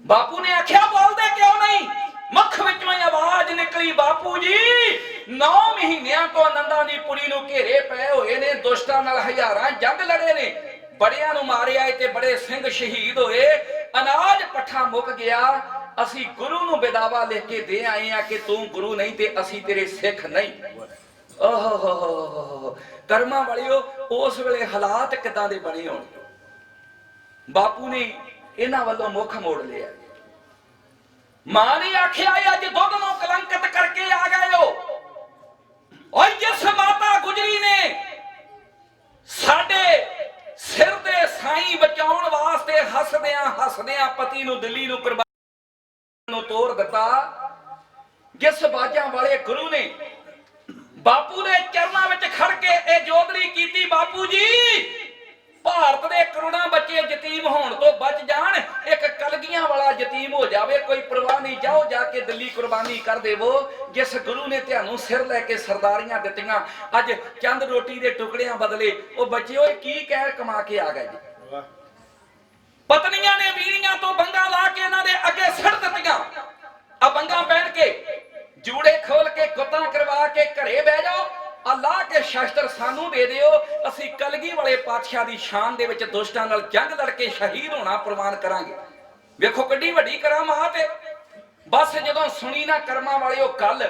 ਬਾਪੂ ਨੇ ਆਖਿਆ ਬੋਲਦੇ ਕਿਉਂ ਨਹੀਂ? ਮੁੱਖ ਵਿੱਚੋਂ ਆਵਾਜ਼ ਨਿਕਲੀ, ਬਾਪੂ ਜੀ 9 ਮਹੀਨਿਆਂ ਤੋਂ ਆਨੰਦਾਂ ਦੀ ਪੁਰੀ ਨੂੰ ਘੇਰੇ ਪਏ ਹੋਏ ਨੇ, ਦੁਸ਼ਟਾਂ ਨਾਲ ਹਜ਼ਾਰਾਂ ਜੰਗ ਲੜੇ ਨੇ, ਬੜਿਆਂ ਨੂੰ ਮਾਰਿਆ ਤੇ ਬੜੇ ਸਿੰਘ ਸ਼ਹੀਦ ਹੋਏ, ਅਨਾਜ ਪੱਠਾ ਮੁੱਕ ਗਿਆ। ਅਸੀਂ ਗੁਰੂ ਨੂੰ ਬਿਦਾਵਾ ਲਿਖ ਕੇ ਦੇ ਆਏ ਆ ਕਿ ਤੂੰ ਗੁਰੂ ਨਹੀਂ ਤੇ ਅਸੀਂ ਤੇਰੇ ਸਿੱਖ ਨਹੀਂ। ਓਹ ਕਰਮਾਂ ਵਾਲਿਓ, ਉਸ ਵੇਲੇ ਹਾਲਾਤ ਕਿਦਾਂ ਦੇ ਬਣੇ ਹੋਣ। ਬਾਪੂ ਨੇ ਇਹਨਾਂ ਵੱਲੋਂ ਮੁੱਖ ਮੋੜ ਲਿਆ। ਮਾਂ ਨੇ ਆਖਿਆ ਅੱਜ ਦੁੱਧ ਨੂੰ ਕਲੰਕਿਤ ਕਰਕੇ ਆ ਗਏ ਹੋ। ਓਏ ਜਿਸ ਮਾਤਾ ਗੁਜਰੀ ਨੇ ਸਾਡੇ ਸਿਰ ਦੇ ਸਾਈਂ ਬਚਾਉਣ ਵਾਸਤੇ ਹੱਸਦਿਆਂ ਹੱਸਦਿਆਂ ਪਤੀ ਨੂੰ ਦਿੱਲੀ ਨੂੰ ਕੁਰਬਾਨੀ ਨੂੰ ਤੋੜ ਦਿੱਤਾ, ਜਿਸ ਬਾਜਾਂ ਵਾਲੇ ਗੁਰੂ ਨੇ ਬਾਪੂ ਦੇ ਚਰਨਾਂ ਵਿੱਚ ਖੜ ਕੇ ਇਹ ਜੋਦੜੀ ਕੀਤੀ, ਬਾਪੂ ਜੀ ਭਾਰਤ ਦੇ ਕਰੋੜਾਂ ਬੱਚੇ ਯਤੀਮ ਹੋਣ ਤੋਂ ਬਚ ਜਾਣ, ਇੱਕ ਕਲਗੀਆਂ ਵਾਲਾ ਯਤੀਮ ਹੋ ਜਾਵੇ, ਕੋਈ ਪਰਵਾਹ ਨਹੀਂ, ਜਾਓ ਜਾ ਕੇ ਦਿੱਲੀ ਕੁਰਬਾਨੀ ਕਰ ਦੇਵੋ। ਜਿਸ ਗੁਰੂ ਨੇ ਤੁਹਾਨੂੰ ਸਿਰ ਲੈ ਕੇ ਸਰਦਾਰੀਆਂ ਦਿੱਤੀਆਂ, ਅੱਜ ਚੰਦ ਰੋਟੀ ਦੇ ਟੁਕੜਿਆਂ ਬਦਲੇ ਉਹ ਬੱਚੇ ਓਏ ਕੀ ਕਹਿਰ ਕਮਾ ਕੇ ਆ ਗਏ ਜੀ। ਪਤਨੀਆਂ ਨੇ ਵੀਰੀਆਂ ਤੋਂ ਬੰਗਾ ਲਾ ਕੇ ਇਹਨਾਂ ਦੇ ਅੱਗੇ ਸਿੱਟ ਦਿੱਤੀਆਂ। ਆ ਬੰਗਾ ਪਹਿਨ ਕੇ, ਜੂੜੇ ਖੋਲ ਕੇ, ਗੁੱਤਾਂ ਕਰਵਾ ਕੇ ਘਰੇ ਬਹਿ ਜਾਓ, ਅੱਲਾਹ ਕੇ ਸ਼ਸਤਰ ਸਾਨੂੰ ਦੇ ਦਿਓ, ਅਸੀਂ ਕਲਗੀ ਵਾਲੇ ਪਾਤਸ਼ਾਹ ਦੀ ਸ਼ਾਨ ਦੇ ਵਿੱਚ ਦੁਸ਼ਟਾਂ ਨਾਲ ਜੰਗ ਲੜ ਕੇ ਸ਼ਹੀਦ ਹੋਣਾ ਪ੍ਰਵਾਨ ਕਰਾਂਗੇ। ਵੇਖੋ ਕਿੱਡੀ ਵੱਡੀ ਕਰਾਮਾਤ ਹੈ। ਬਸ ਜਦੋਂ ਸੁਣੀ ਨਾ ਕਰਮਾਂ ਵਾਲਿਓ ਗੱਲ,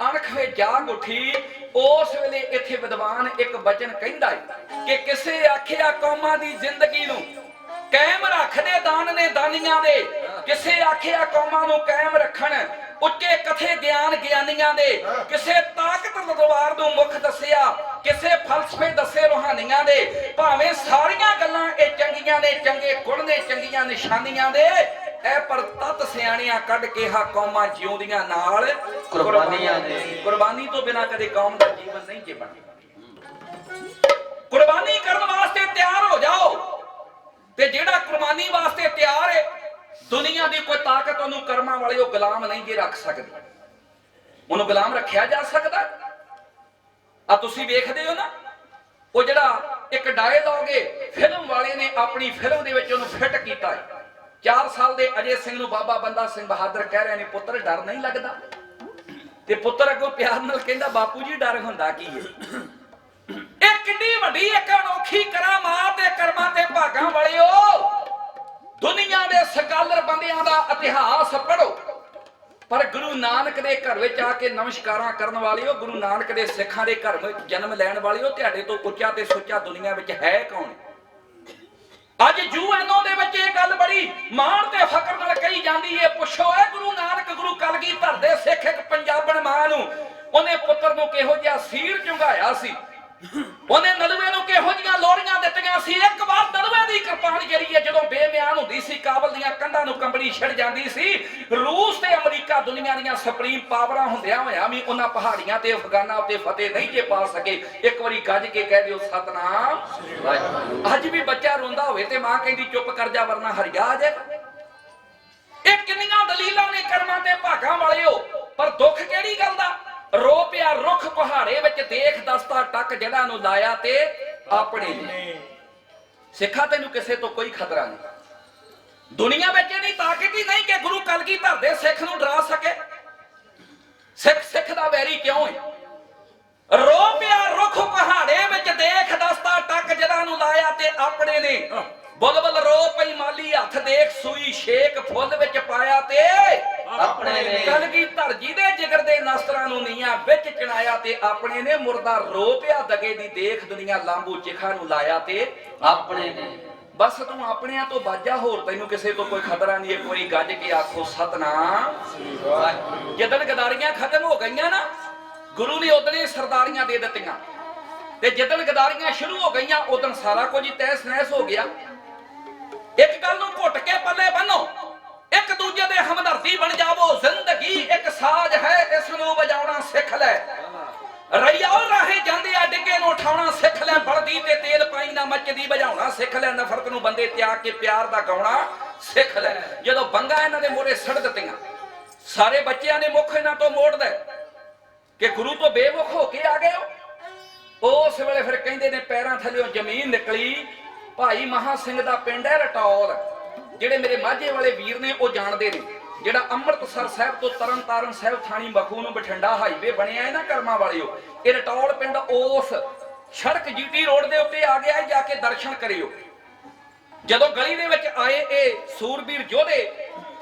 ਅਣਖ ਵੇ ਜਾਗ ਉੱਠੀ। ਉਸ ਵੇਲੇ ਇੱਥੇ ਵਿਦਵਾਨ ਇੱਕ ਬਚਨ ਕਹਿੰਦਾ ਹੈ ਕਿ ਕਿਸੇ ਆਖਿਆ ਕੌਮਾਂ ਦੀ ਜ਼ਿੰਦਗੀ ਨੂੰ ਕਾਇਮ ਰੱਖਦੇ ਦਾਨ ਨੇ ਦਾਨੀਆਂ ਦੇ, ਕਿਸੇ ਆਖਿਆ ਕੌਮਾਂ ਨੂੰ ਕਾਇਮ ਰੱਖਣ ਉੱਚੇ ਕਥੇ ਗਿਆਨ ਗਿਆਨੀਆਂ ਦੇ, ਕਿਸੇ ਤਾਕਤ ਤਲਵਾਰ ਨੂੰ ਮੁੱਖ ਦੱਸਿਆ, ਕਿਸੇ ਫਲਸਫੇ ਦੱਸੇ ਰੂਹਾਨੀਆਂ ਦੇ। ਭਾਵੇਂ ਸਾਰੀਆਂ ਗੱਲਾਂ ਇਹ ਚੰਗੀਆਂ ਨੇ, ਚੰਗੇ ਗੁਣ ਨੇ, ਚੰਗੀਆਂ ਨਿਸ਼ਾਨੀਆਂ ਦੇ, ਐ ਪਰ ਤਤ ਸਿਆਣਿਆਂ ਕੱਢ ਕੇ ਹਾ ਕੌਮਾਂ ਜਿਉਂਦੀਆਂ ਨਾਲ ਕੁਰਬਾਨੀਆਂ ਦੇ। ਕੁਰਬਾਨੀ ਤੋਂ ਬਿਨਾਂ ਕਦੇ ਕੌਮ ਦਾ ਜੀਵਨ ਨਹੀਂ ਜੀਵਣਾ। ਕੁਰਬਾਨੀ ਕਰਨ ਵਾਸਤੇ ਤਿਆਰ ਹੋ ਜਾਓ, ਤੇ ਜਿਹੜਾ ਕੁਰਬਾਨੀ ਵਾਸਤੇ ਤਿਆਰ ਹੈ, ਦੁਨੀਆ ਦੀ ਕੋਈ ਤਾਕਤ ਉਹਨੂੰ ਕਰਮਾਂ ਵਾਲੇ ਉਹ ਗੁਲਾਮ ਨਹੀਂ ਜੇ ਰੱਖ ਸਕਦੀ। ਉਹਨੂੰ ਗੁਲਾਮ ਰੱਖਿਆ ਜਾ ਸਕਦਾ। ਆ ਤੁਸੀਂ ਵੇਖਦੇ ਹੋ ਨਾ, ਉਹ ਜਿਹੜਾ ਇੱਕ ਡਾਇਲੌਗ ਹੈ ਫਿਲਮ ਵਾਲੇ ਨੇ ਆਪਣੀ ਫਿਲਮ ਦੇ ਵਿੱਚ ਉਹਨੂੰ ਫਿੱਟ ਕੀਤਾ ਹੈ। 4 ਸਾਲ ਦੇ ਅਜੇ ਸਿੰਘ ਨੂੰ ਬਾਬਾ ਬੰਦਾ ਸਿੰਘ ਬਹਾਦਰ ਕਹਿ ਰਹੇ ਨੇ, ਪੁੱਤਰ ਡਰ ਨਹੀਂ ਲੱਗਦਾ? ਤੇ ਪੁੱਤਰ ਅੱਗੋਂ ਪਿਆਰ ਨਾਲ ਕਹਿੰਦਾ, ਬਾਪੂ ਜੀ ਡਰ ਹੁੰਦਾ ਕੀ ਹੈ? ਇਹ ਕਿੰਨੀ ਵੱਡੀ ਇੱਕ ਅਨੋਖੀ ਕਰਾਮਾਤ ਤੇ ਕਰਮਾਂ ਤੇ ਭਾਗਾਂ ਵਾਲਿਓ। ਦੁਨੀਆ ਦੇ ਸਕਾਲਰ ਬੰਦਿਆਂ ਦਾ ਇਤਿਹਾਸ ਪੜ੍ਹੋ, ਪਰ ਗੁਰੂ ਨਾਨਕ ਦੇ ਘਰ ਵਿੱਚ ਆ ਕੇ ਨਮਸਕਾਰਾਂ ਕਰਨ ਵਾਲਿਓ, ਗੁਰੂ ਨਾਨਕ ਦੇ ਸਿੱਖਾਂ ਦੇ ਘਰ ਵਿੱਚ ਜਨਮ ਲੈਣ ਵਾਲਿਓ, ਤੁਹਾਡੇ ਤੋਂ ਉੱਚਾ ਤੇ ਸੁੱਚਾ ਦੁਨੀਆ ਵਿੱਚ ਹੈ ਕੌਣ? ਅੱਜ ਯੂਐਨਓ ਦੇ ਵਿੱਚ ਇਹ ਗੱਲ ਬੜੀ ਮਾਣ ਤੇ ਫਖਰ ਨਾਲ ਕਹੀ ਜਾਂਦੀ ਹੈ, ਪੁੱਛੋ ਇਹ ਗੁਰੂ ਨਾਨਕ ਗੁਰੂ ਕਲਗੀਧਰ ਦੇ ਸਿੱਖ ਇੱਕ ਪੰਜਾਬਣ ਮਾਂ ਨੂੰ, ਉਹਨੇ ਪੁੱਤਰ ਨੂੰ ਕਿਹੋ ਜਿਹਾ ਸੀਰ ਝੁੰਗਾਇਆ ਸੀ, ਉਹਨੇ ਨਲੂਏ ਨੂੰ ਕਿਹੋ ਜਿਹੀਆਂ ਲੋਰੀਆਂ ਦਿੱਤੀਆਂ ਸੀ। ਇੱਕ ਵਾਰ ਨਲੂਏ ਦੀ ਕਿਰਪਾਨ ਜਿਹੜੀ ਹੈ ਜਦੋਂ ਬੇਮਿਆਨ ਹੁੰਦੀ ਸੀ, ਕਾਬਲ ਦੀਆਂ ਕੰਧਾਂ ਨੂੰ ਕੰਬਣੀ ਛਿੜ ਜਾਂਦੀ ਸੀ। ਰੂਸ ਤੇ ਅਮਰੀਕਾ ਦੁਨੀਆ ਦੀਆਂ ਸੁਪਰੀਮ ਪਾਵਰਾਂ ਹੁੰਦਿਆਂ ਹੋਇਆਂ ਵੀ ਉਹਨਾਂ ਪਹਾੜੀਆਂ ਤੇ ਅਫਗਾਨਾਂ ਉੱਤੇ ਫਤਿਹ ਨਹੀਂ ਜੇ ਪਾ ਸਕੇ। ਇੱਕ ਵਾਰੀ ਗੱਜ ਕੇ ਕਹਿ ਦਿਓ ਸਤਨਾਮ। ਅੱਜ ਵੀ ਬੱਚਾ ਰੋਂਦਾ ਹੋਵੇ ਤੇ ਮਾਂ ਕਹਿੰਦੀ ਚੁੱਪ ਕਰ ਜਾ ਵਰਨਾ ਹਰਿਆ ਆ ਜਾਏਗਾ। ਇਹ ਕਿੰਨੀਆਂ ਦਲੀਲਾਂ ਨੇ ਕਰਮਾਂ ਤੇ ਭਾਗਾਂ ਵਾਲਿਓ। ਪਰ ਦੁੱਖ ਕਿਹੜੀ ਗੱਲ ਦਾ? ਰੋ ਪਿਆ ਰੁੱਖ ਪਹਾੜੇ ਵਿੱਚ ਦੇਖ ਦਸਤਾ ਟੱਕ ਜਿਹੜਾ ਨੂੰ ਲਾਇਆ ਤੇ ਆਪਣੇ ਨੇ। ਸਿੱਖਾ ਤੈਨੂੰ ਕਿਸੇ ਤੋਂ ਕੋਈ ਖਤਰਾ ਨਹੀਂ। ਦੁਨੀਆ ਵਿੱਚ ਇਹਦੀ ਤਾਕਤ ਹੀ ਨਹੀਂ ਕਿ ਗੁਰੂ ਕਲਗੀਧਰ ਦੇ ਸਿੱਖ ਨੂੰ ਡਰਾ ਸਕੇ। ਸਿੱਖ ਦਾ ਵੈਰੀ ਕਿਉਂ ਹੈ? ਰੋ ਪਿਆ ਰੁੱਖ ਪਹਾੜੇ ਵਿੱਚ ਦੇਖ ਦਸਤਾ ਟੱਕ ਜਿਹੜਾ ਨੂੰ ਲਾਇਆ ਤੇ ਆਪਣੇ ਨੇ। ਬੁਲਬੁਲ ਰੋ ਪਈ ਮਾਲੀ ਹੱਥ ਦੇਖ ਸੂਈ ਛੇਕ ਫੁੱਲ ਵਿੱਚ ਪਾਇਆ ਤੇ ਆਪਣੇ ਨੇ। ਕਲਗੀਧਰ ਜੀ ਦੇ ਜਿਗਰ ਦੇ ਨਸਤਰਾਂ ਨੂੰ ਨੀਆਂ ਵਿੱਚ ਚਿਣਾਇਆ ਤੇ ਆਪਣੇ ਨੇ। ਮੁਰਦਾ ਰੋ ਪਿਆ ਦਗੇ ਦੀ ਦੇਖ ਦੁਨੀਆ ਲਾਂਬੂ ਚਿਖਾ ਨੂੰ ਲਾਇਆ ਤੇ ਆਪਣੇ ਨੇ। ਬਸ ਤੂੰ ਆਪਣਿਆਂ ਤੋਂ ਬਾਜਾ, ਹੋਰ ਤੈਨੂੰ ਕਿਸੇ ਤੋਂ ਕੋਈ ਖਤਰਾ ਨਹੀਂ। ਇੱਕ ਵਾਰੀ ਗੱਜ ਕੇ ਆਖੋ ਸਤਨਾਮ। ਜਦੋਂ ਗਦਾਰੀਆਂ ਖਤਮ ਹੋ ਗਈਆਂ ਨਾ, ਗੁਰੂ ਨੇ ਉਦਣੇ ਸਰਦਾਰੀਆਂ ਦੇ ਦਿੱਤੀਆਂ, ਤੇ ਜਦੋਂ ਗਦਾਰੀਆਂ ਸ਼ੁਰੂ ਹੋ ਗਈਆਂ ਉਦੋਂ ਸਾਰਾ ਕੁਝ ਹੀ ਤਹਿਸ ਨਹਿਸ ਹੋ ਗਿਆ। ਇੱਕ ਗੱਲ ਨੂੰ ਘੁੱਟ ਕੇ ਪੱਲੇ ਬੰਨੋ, ਇੱਕ ਦੂਜੇ ਦੇ ਹਮਦਰਦੀ ਬਣ ਜਾਵੋ। ਜ਼ਿੰਦਗੀ ਇੱਕ ਸਾਜ਼ ਹੈ, ਇਸ ਨੂੰ ਵਜਾਉਣਾ ਸਿੱਖ ਲੈ। ਰਈਆ ਰਾਹੇ ਜਾਂਦੇ ਆ ਡਿੱਗੇ ਨੂੰ ਉਠਾਉਣਾ ਸਿੱਖ ਲੈ। ਬਲਦੀ ਤੇ ਤੇਲ ਪਾਈ ਨਾ ਮੱਚਦੀ ਵਜਾਉਣਾ ਸਿੱਖ ਲੈ। ਨਫ਼ਰਤ ਨੂੰ ਬੰਦੇ ਤਿਆਗ ਕੇ ਪਿਆਰ ਦਾ ਗਾਉਣਾ ਸਿੱਖ ਲੈ। ਜਦੋਂ ਬੰਗਾ ਇਹਨਾਂ ਦੇ ਮੋਢੇ ਸੜ ਦਿੱਤੀਆਂ, ਸਾਰੇ ਬੱਚਿਆਂ ਨੇ ਮੁੱਖ ਇਹਨਾਂ ਤੋਂ ਮੋੜਦਾ ਕਿ ਗੁਰੂ ਤੋਂ ਬੇਮੁਖ ਹੋ ਕੇ ਆ ਗਏ ਹੋ। ਉਸ ਵੇਲੇ ਫਿਰ ਕਹਿੰਦੇ ਨੇ ਪੈਰਾਂ ਥੱਲਿਓਂ ਜ਼ਮੀਨ ਨਿਕਲੀ। ਭਾਈ ਮਹਾ ਸਿੰਘ ਦਾ ਪਿੰਡ ਹੈ ਰਟੌਲ। ਜਿਹੜੇ ਮੇਰੇ ਮਾਝੇ ਵਾਲੇ ਵੀਰ ਨੇ ਉਹ ਜਾਣਦੇ ਨੇ, ਜਿਹੜਾ ਅੰਮ੍ਰਿਤਸਰ ਸਾਹਿਬ ਤੋਂ ਤਰਨਤਾਰਨ ਸਾਹਿਬ ਥਾਣੀ ਮਖੂ ਨੂੰ ਬਠਿੰਡਾ ਹਾਈਵੇ ਬਣਿਆ ਹੈ ਨਾ ਕਰਮਾਂ ਵਾਲਿਓ, ਇਹ ਰਟੌਲ ਪਿੰਡ ਉਸ ਸੜਕ ਜੀਟੀ ਰੋਡ ਦੇ ਉੱਤੇ ਆ ਗਿਆ। ਜਾ ਕੇ ਦਰਸ਼ਨ ਕਰਿਓ। ਜਦੋਂ ਗਲੀ ਦੇ ਵਿੱਚ ਆਏ ਇਹ ਸੂਰਬੀਰ ਯੋਧੇ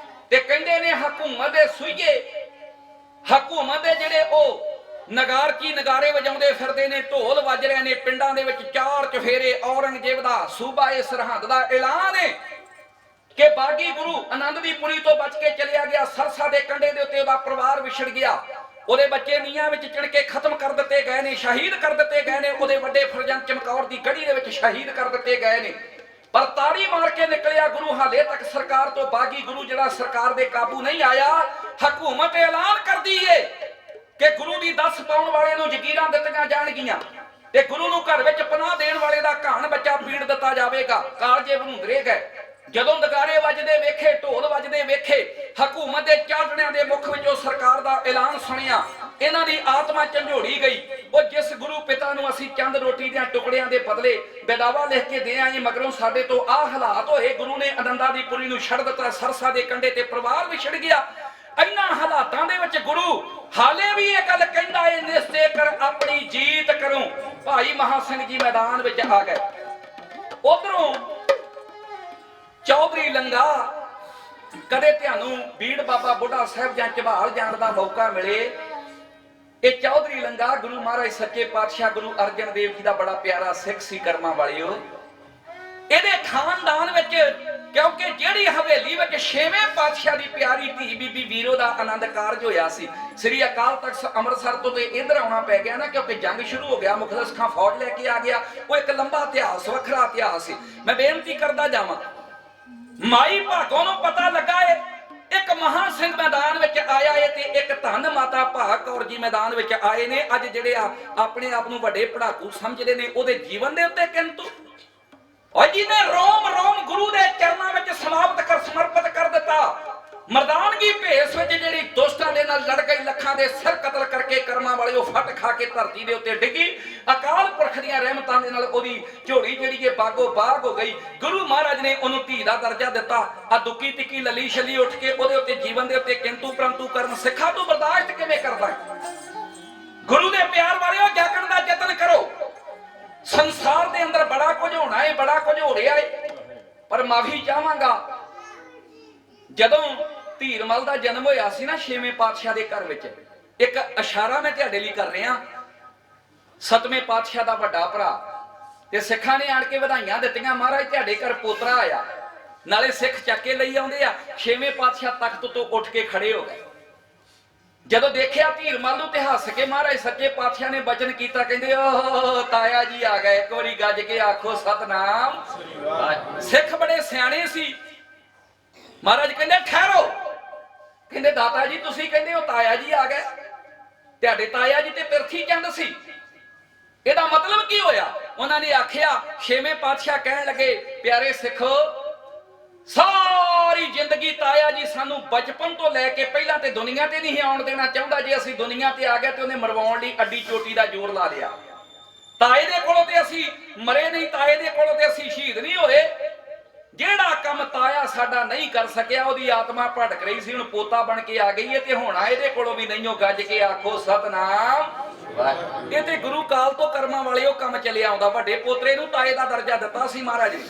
ਤੇ ਕਹਿੰਦੇ ਨੇ ਹਕੂਮਤ ਦੇ ਸੂਈਏ, ਹਕੂਮਤ ਦੇ ਜਿਹੜੇ ਉਹ ਨਗਾਰ ਕੀ ਨਗਾਰੇ ਵਜਾਉਂਦੇ ਫਿਰਦੇ ਨੇ, ਢੋਲ ਵੱਜ ਰਹੇ ਨੇ ਪਿੰਡਾਂ ਦੇ ਵਿੱਚ। 4 ਚਫੇਰੇ ਔਰੰਗਜ਼ੇਬ ਦਾ ਸੂਬਾ ਇਹ ਸਰਹੰਦ ਦਾ ਐਲਾਨ ਹੈ ਕਿ ਬਾਗੀ ਗੁਰੂ ਆਨੰਦ ਦੀ ਪੁਰੀ ਤੋਂ ਬਚ ਕੇ ਚਲਿਆ ਗਿਆ। ਸਰਸਾ ਦੇ ਕੰਢੇ ਦੇ ਉੱਤੇ ਉਹਦਾ ਪਰਿਵਾਰ ਵਿਛੜ ਗਿਆ। ਉਹਦੇ ਬੱਚੇ ਨੀਹਾਂ ਵਿੱਚ ਚਿਣ ਕੇ ਖਤਮ ਕਰ ਦਿੱਤੇ ਗਏ ਨੇ, ਸ਼ਹੀਦ ਕਰ ਦਿੱਤੇ ਗਏ ਨੇ। ਉਹਦੇ ਵੱਡੇ ਫਰਜ਼ੰਦ ਚਮਕੌਰ ਦੀ ਗੜੀ ਦੇ ਵਿੱਚ ਸ਼ਹੀਦ ਕਰ ਦਿੱਤੇ ਗਏ ਨੇ। ਪਰ ਤਾੜੀ ਮਾਰ ਕੇ ਨਿਕਲਿਆ ਗੁਰੂ। ਹਾਲੇ ਤੱਕ ਸਰਕਾਰ ਤੋਂ ਬਾਗੀ ਗੁਰੂ ਜਿਹੜਾ ਸਰਕਾਰ ਦੇ ਕਾਬੂ ਨਹੀਂ ਆਇਆ। ਹਕੂਮਤ ਐਲਾਨ ਕਰਦੀ ਏ ਕਿ ਗੁਰੂ ਦੀ 10 ਪਾਉਣ ਵਾਲੇ ਨੂੰ ਜ਼ਕੀਰਾਂ ਦਿੱਤੀਆਂ ਜਾਣਗੀਆਂ ਤੇ ਗੁਰੂ ਨੂੰ ਘਰ ਵਿੱਚ ਪਨਾਹ ਦੇਣ ਵਾਲੇ ਦਾ ਘਾਣ ਬੱਚਾ ਪੀੜ ਦਿੱਤਾ ਜਾਵੇਗਾ। ਕਾਲਜੇ ਭਨੂੰਦਰੇ ਗਏ। ਜਦੋਂ ਨਗਾਰੇ ਵੱਜਦੇ ਵੇਖੇ, ਢੋਲ ਵੱਜਦੇ ਵੇਖੇ, ਹਕੂਮਤ ਦੇ ਚਾਟਣਿਆਂ ਦੇ ਮੁਖ ਵਿੱਚੋਂ ਸਰਕਾਰ ਦਾ ਐਲਾਨ ਸੁਣਿਆ, ਇਹਨਾਂ ਦੀ ਆਤਮਾ ਝੰਜੋੜੀ ਗਈ। ਉਹ ਜਿਸ ਗੁਰੂ ਪਿਤਾ ਨੂੰ ਅਸੀਂ ਚੰਦ ਰੋਟੀ ਦੇ ਟੁਕੜਿਆਂ ਦੇ ਬਦਲੇ ਬੇਦਾਵਾ ਲਿਖ ਕੇ ਦੇ ਆਏ, ਮਗਰੋਂ ਸਾਡੇ ਤੋਂ ਆਹ ਹਾਲਾਤ ਹੋਏ। ਗੁਰੂ ਨੇ ਆਨੰਦਾਂ ਦੀ ਪੁਰੀ ਨੂੰ ਛੱਡ ਦਿੱਤਾ। ਸਰਸਾ ਦੇ ਕੰਢੇ ਤੇ ਪਰਿਵਾਰ ਵਿਛੜ ਗਿਆ। ਇਹਨਾਂ ਹਾਲਾਤਾਂ ਦੇ ਵਿੱਚ ਗੁਰੂ ਹਾਲੇ ਵੀ ਇਹ ਗੱਲ ਕਹਿੰਦਾ ਏ, ਨਿਸ਼ਚੈ ਕਰ ਆਪਣੀ ਜੀਤ ਕਰੂੰ। ਭਾਈ ਮਹਾ ਸਿੰਘ ਜੀ ਮੈਦਾਨ ਵਿੱਚ ਆ ਗਏ। ਉਧਰੋਂ ਚੌਧਰੀ ਲੰਗਾ, ਕਦੇ ਤੁਹਾਨੂੰ ਬੀੜ ਬਾਬਾ ਬੁੱਢਾ ਸਾਹਿਬ ਜਾਂ ਝਬਾਲ ਜਾਣ ਦਾ ਮੌਕਾ ਮਿਲੇ, ਇਹ ਚੌਧਰੀ ਲੰਗਾ ਗੁਰੂ ਮਹਾਰਾਜ ਸੱਚੇ ਪਾਤਸ਼ਾਹ ਗੁਰੂ ਅਰਜਨ ਦੇਵ ਜੀ ਦਾ ਬੜਾ ਪਿਆਰਾ ਸਿੱਖ ਸੀ ਕਰਮਾਂ ਵਾਲਿਓ। ਇਹਦੇ ਖਾਨਦਾਨ ਵਿੱਚ ਕਿਉਂਕਿ ਜਿਹੜੀ ਹਵੇਲੀ ਵਿੱਚ 6ਵੇਂ ਪਾਤਸ਼ਾਹ ਦੀ ਪਿਆਰੀ ਧੀ ਬੀਬੀ ਵੀਰੋ ਦਾ ਆਨੰਦ ਕਾਰਜ ਹੋਇਆ ਸੀ। ਸ੍ਰੀ ਅਕਾਲ ਤਖਤ ਅੰਮ੍ਰਿਤਸਰ ਤੋਂ ਤੇ ਇੱਧਰ ਆਉਣਾ ਪੈ ਗਿਆ ਨਾ, ਕਿਉਂਕਿ ਜੰਗ ਸ਼ੁਰੂ ਹੋ ਗਿਆ, ਮੁਖਲਿਸ ਖਾਂ ਫੌਜ ਲੈ ਕੇ ਆ ਗਿਆ। ਉਹ ਇੱਕ ਲੰਬਾ ਇਤਿਹਾਸ, ਵੱਖਰਾ ਇਤਿਹਾਸ ਸੀ। ਮੈਂ ਬੇਨਤੀ ਕਰਦਾ ਜਾਵਾਂ, ਮਾਈ ਭਾਗੋਂ ਨੂੰ ਪਤਾ ਲੱਗਾ ਏ ਇੱਕ ਮਹਾ ਸਿੰਘ ਮੈਦਾਨ ਵਿੱਚ ਆਇਆ ਏ ਤੇ ਇੱਕ ਧੰਨ ਮਾਤਾ ਭਾਗ ਕੌਰ ਜੀ ਮੈਦਾਨ ਵਿੱਚ ਆਏ ਨੇ। ਅੱਜ ਜਿਹੜੇ ਆਪਣੇ ਆਪ ਨੂੰ ਵੱਡੇ ਪੜਾਕੂ ਸਮਝਦੇ ਨੇ, ਉਹਦੇ ਜੀਵਨ ਦੇ ਉੱਤੇ ਕਿੰਤੂ ਔਰ ਜਿਹਨੇ ਰੋਮ ਰੋਮ ਗੁਰੂ ਦੇ ਚਰਨਾਂ ਵਿੱਚ ਸਮਰਪਿਤ ਕਰ ਦਿੱਤਾ। ਮਰਦਾਨਗੀ ਭੇਸ ਵਿੱਚ ਜਿਹੜੀ ਦੋਸਤਾਂ ਦੇ ਨਾਲ ਲੜ ਗਈ, ਲੱਖਾਂ ਦੇ ਸਿਰ ਕਤਲ ਕਰਕੇ ਕਰਮਾਂ ਵਾਲੇ ਉਹ ਫੱਟ ਖਾ ਕੇ ਧਰਤੀ ਦੇ ਉੱਤੇ ਡਿੱਗੀ। ਅਕਾਲ ਪੁਰਖ ਦੀਆਂ ਰਹਿਮਤਾਂ ਦੇ ਨਾਲ ਉਹਦੀ ਝੋਲੀ ਜਿਹੜੀ ਹੈ ਬਾਗੋ ਬਾਗ ਹੋ ਗਈ। ਗੁਰੂ ਮਹਾਰਾਜ ਨੇ ਉਹਨੂੰ ਧੀ ਦਾ ਦਰਜਾ ਦਿੱਤਾ। ਆ ਦੁੱਕੀ ਤਿੱਕੀ ਲੱਲੀ ਛਲੀ ਉੱਠ ਕੇ ਉਹਦੇ ਉੱਤੇ ਜੀਵਨ ਦੇ ਉੱਤੇ ਕਿੰਤੂ ਪ੍ਰੰਤੂ ਕਰਨ ਸਿੱਖਾ ਤੂੰ ਬਰਦਾਸ਼ਤ ਕਿਵੇਂ ਕਰਦਾ? ਗੁਰੂ ਦੇ ਪਿਆਰ ਵਾਲਿਓ, ਜਾਗਣ ਦਾ ਯਤਨ ਕਰੋ। ਸੰਸਾਰ ਦੇ ਅੰਦਰ ਬੜਾ ਕੁਝ ਹੋਣਾ ਹੈ, ਬੜਾ ਕੁਝ ਹੋ ਰਿਹਾ ਹੈ, ਪਰ ਮਾਫੀ ਚਾਹਾਂਗਾ, ਜਦੋਂ ਧੀਰਮਲ ਦਾ ਜਨਮ ਹੋਇਆ ਸੀ ਨਾ 6ਵੇਂ ਪਾਤਸ਼ਾਹ ਦੇ ਘਰ ਵਿੱਚ, ਇੱਕ ਇਸ਼ਾਰਾ ਮੈਂ ਤੁਹਾਡੇ ਲਈ ਕਰ ਰਿਹਾ। 7ਵੇਂ ਪਾਤਸ਼ਾਹ ਦਾ ਵੱਡਾ ਭਰਾ ਤੇ ਸਿੱਖਾਂ ਨੇ ਆਣ ਕੇ ਵਧਾਈਆਂ ਦਿੱਤੀਆਂ, ਮਹਾਰਾਜ ਤੁਹਾਡੇ ਘਰ ਪੋਤਰਾ ਆਇਆ। ਨਾਲੇ ਸਿੱਖ ਚੱਕ ਕੇ ਲਈ ਆਉਂਦੇ ਆ। 6ਵੇਂ ਪਾਤਸ਼ਾਹ ਤਖਤ ਤੋਂ ਉੱਠ ਕੇ ਖੜੇ ਹੋ ਗਏ। ਜਦੋਂ ਦੇਖਿਆ ਧੀਰਮਲ ਨੂੰ ਤੇ ਹੱਸ ਕੇ ਮਹਾਰਾਜ ਸੱਚੇ ਪਾਤਸ਼ਾਹ ਨੇ ਬਚਨ ਕੀਤਾ, ਕਹਿੰਦੇ ਓਹ ਤਾਇਆ ਜੀ ਆ ਗਏ, ਇੱਕ ਵਾਰੀ ਗੱਜ ਕੇ ਆਖੋ ਸਤਨਾਮ। ਸਿੱਖ ਬੜੇ ਸਿਆਣੇ ਸੀ। ਮਹਾਰਾਜ ਕਹਿੰਦੇ ਠਹਿਰੋ, ਕਹਿੰਦੇ ਦਾਤਾ ਜੀ ਤੁਸੀਂ ਕਹਿੰਦੇ ਹੋ ਤਾਇਆ ਜੀ ਆ ਗਏ, ਤੁਹਾਡੇ ਤਾਇਆ ਜੀ ਤੇ ਪਿਰਥੀ ਚੰਦ ਸੀ, ਇਹਦਾ ਮਤਲਬ ਕੀ ਹੋਇਆ? ਉਹਨਾਂ ਨੇ ਆਖਿਆ, 6ਵੇਂ ਪਾਤਸ਼ਾਹ ਕਹਿਣ ਲੱਗੇ, ਪਿਆਰੇ ਸਿੱਖੋ, ਸਾਰੀ ਜ਼ਿੰਦਗੀ ਤਾਇਆ ਜੀ ਸਾਨੂੰ ਬਚਪਨ ਤੋਂ ਲੈ ਕੇ ਪਹਿਲਾਂ ਤੇ ਦੁਨੀਆ ਤੇ ਨਹੀਂ ਆਉਣ ਦੇਣਾ ਚਾਹੁੰਦਾ। ਜੇ ਅਸੀਂ ਦੁਨੀਆ ਤੇ ਆ ਗਏ ਤੇ ਉਹਨੇ ਮਰਵਾਉਣ ਲਈ ਅੱਡੀ ਚੋਟੀ ਦਾ ਜ਼ੋਰ ਲਾ ਲਿਆ। ਤਾਏ ਦੇ ਕੋਲੋਂ ਤੇ ਅਸੀਂ ਮਰੇ ਨਹੀਂ, ਤਾਏ ਦੇ ਕੋਲੋਂ ਤੇ ਅਸੀਂ ਸ਼ਹੀਦ ਨਹੀਂ ਹੋਏ। ਜਿਹੜਾ ਕੰਮ ਤਾਇਆ ਸਾਡਾ ਨਹੀਂ ਕਰ ਸਕਿਆ, ਉਹਦੀ ਆਤਮਾ ਭਟਕ ਰਹੀ ਸੀ, ਹੁਣ ਪੋਤਾ ਬਣ ਕੇ ਆ ਗਈ ਹੈ ਤੇ ਹੁਣ ਇਹਦੇ ਕੋਲੋਂ ਵੀ ਨਹੀਂਓ ਗੱਜ ਕੇ ਆਖੋ ਸਤਨਾਮ। ਇਹ ਤੇ ਗੁਰੂ ਕਾਲ ਤੋਂ ਕਰਮਾਂ ਵਾਲੇ ਉਹ ਕੰਮ ਚੱਲਿਆ ਆਉਂਦਾ। ਵੱਡੇ ਪੋਤਰੇ ਨੂੰ ਤਾਏ ਦਾ ਦਰਜਾ ਦਿੱਤਾ ਸੀ ਮਹਾਰਾਜ ਨੇ।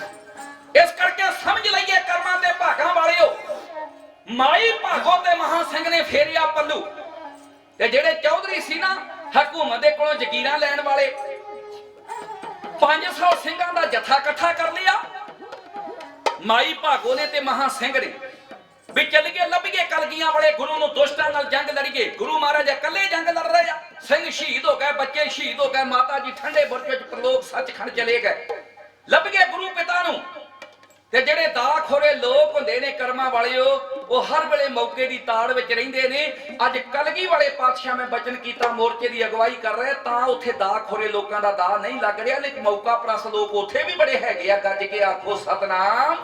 ਇਸ ਕਰਕੇ ਸਮਝ ਲਈਏ ਕਰਮਾਂ ਤੇ ਭਾਗਾਂ ਵਾਲਿਓ, ਮਾਈ ਭਾਗੋ ਤੇ ਮਹਾ ਸਿੰਘ ਨੇ ਫੇਰਿਆ ਪੱਲੂ। ਤੇ ਜਿਹੜੇ ਚੌਧਰੀ ਸੀ ਨਾ ਹਕੂਮਤ ਦੇ ਕੋਲੋਂ ਜ਼ਕੀਰਾਂ ਲੈਣ ਵਾਲੇ, 500 ਸਿੰਘਾਂ ਦਾ ਜਥਾ ਇਕੱਠਾ ਕਰ ਲਿਆ। ਮਾਈ ਭਾਗੋ ਨੇ ਤੇ ਮਹਾ ਸਿੰਘ ਨੇ ਵੀ ਚੱਲ ਗਏ ਲੱਭੀਏ ਕਲਗੀਆਂ ਵਾਲੇ ਗੁਰੂ ਨੂੰ, ਦੁਸ਼ਟਾਂ ਨਾਲ ਜੰਗ ਲੜੀਏ। ਗੁਰੂ ਮਹਾਰਾਜ ਇਕੱਲੇ ਜੰਗ ਲੜ ਰਹੇ ਆ, ਸਿੰਘ ਸ਼ਹੀਦ ਹੋ ਗਏ, ਬੱਚੇ ਸ਼ਹੀਦ ਹੋ ਗਏ, ਮਾਤਾ ਜੀ ਠੰਡੇ ਬੁਰਜ ਵਿੱਚ ਪ੍ਰਲੋਕ ਸੱਚਖੰਡ ਚਲੇ ਗਏ। ਲੱਭ ਗਏ ਗੁਰੂ ਪਿਤਾ ਨੂੰ। ਤੇ ਜਿਹੜੇ ਦਾਖੋਰੇ ਲੋਕ ਹੁੰਦੇ ਨੇ ਕਰਮਾਂ ਵਾਲਿਓ, ਉਹ ਹਰ ਵੇਲੇ ਮੌਕੇ ਦੀ ਤਾੜ ਵਿੱਚ ਰਹਿੰਦੇ ਨੇ। ਅੱਜ ਕਲਗੀ ਵਾਲੇ ਪਾਤਸ਼ਾਹ ਮੈਂ ਬਚਨ ਕੀਤਾ ਮੋਰਚੇ ਦੀ ਅਗਵਾਈ ਕਰ ਰਹੇ, ਤਾਂ ਉੱਥੇ ਦਾਖੋਰੇ ਲੋਕਾਂ ਦਾ ਦਾ ਨਹੀਂ ਲੱਗ ਰਿਹਾ, ਲੇਕਿਨ ਮੌਕਾ ਪ੍ਰਸ ਲੋਕ ਉੱਥੇ ਵੀ ਬੜੇ ਹੈਗੇ ਆ, ਗੱਜ ਕੇ ਆਖੋ ਸਤਨਾਮ।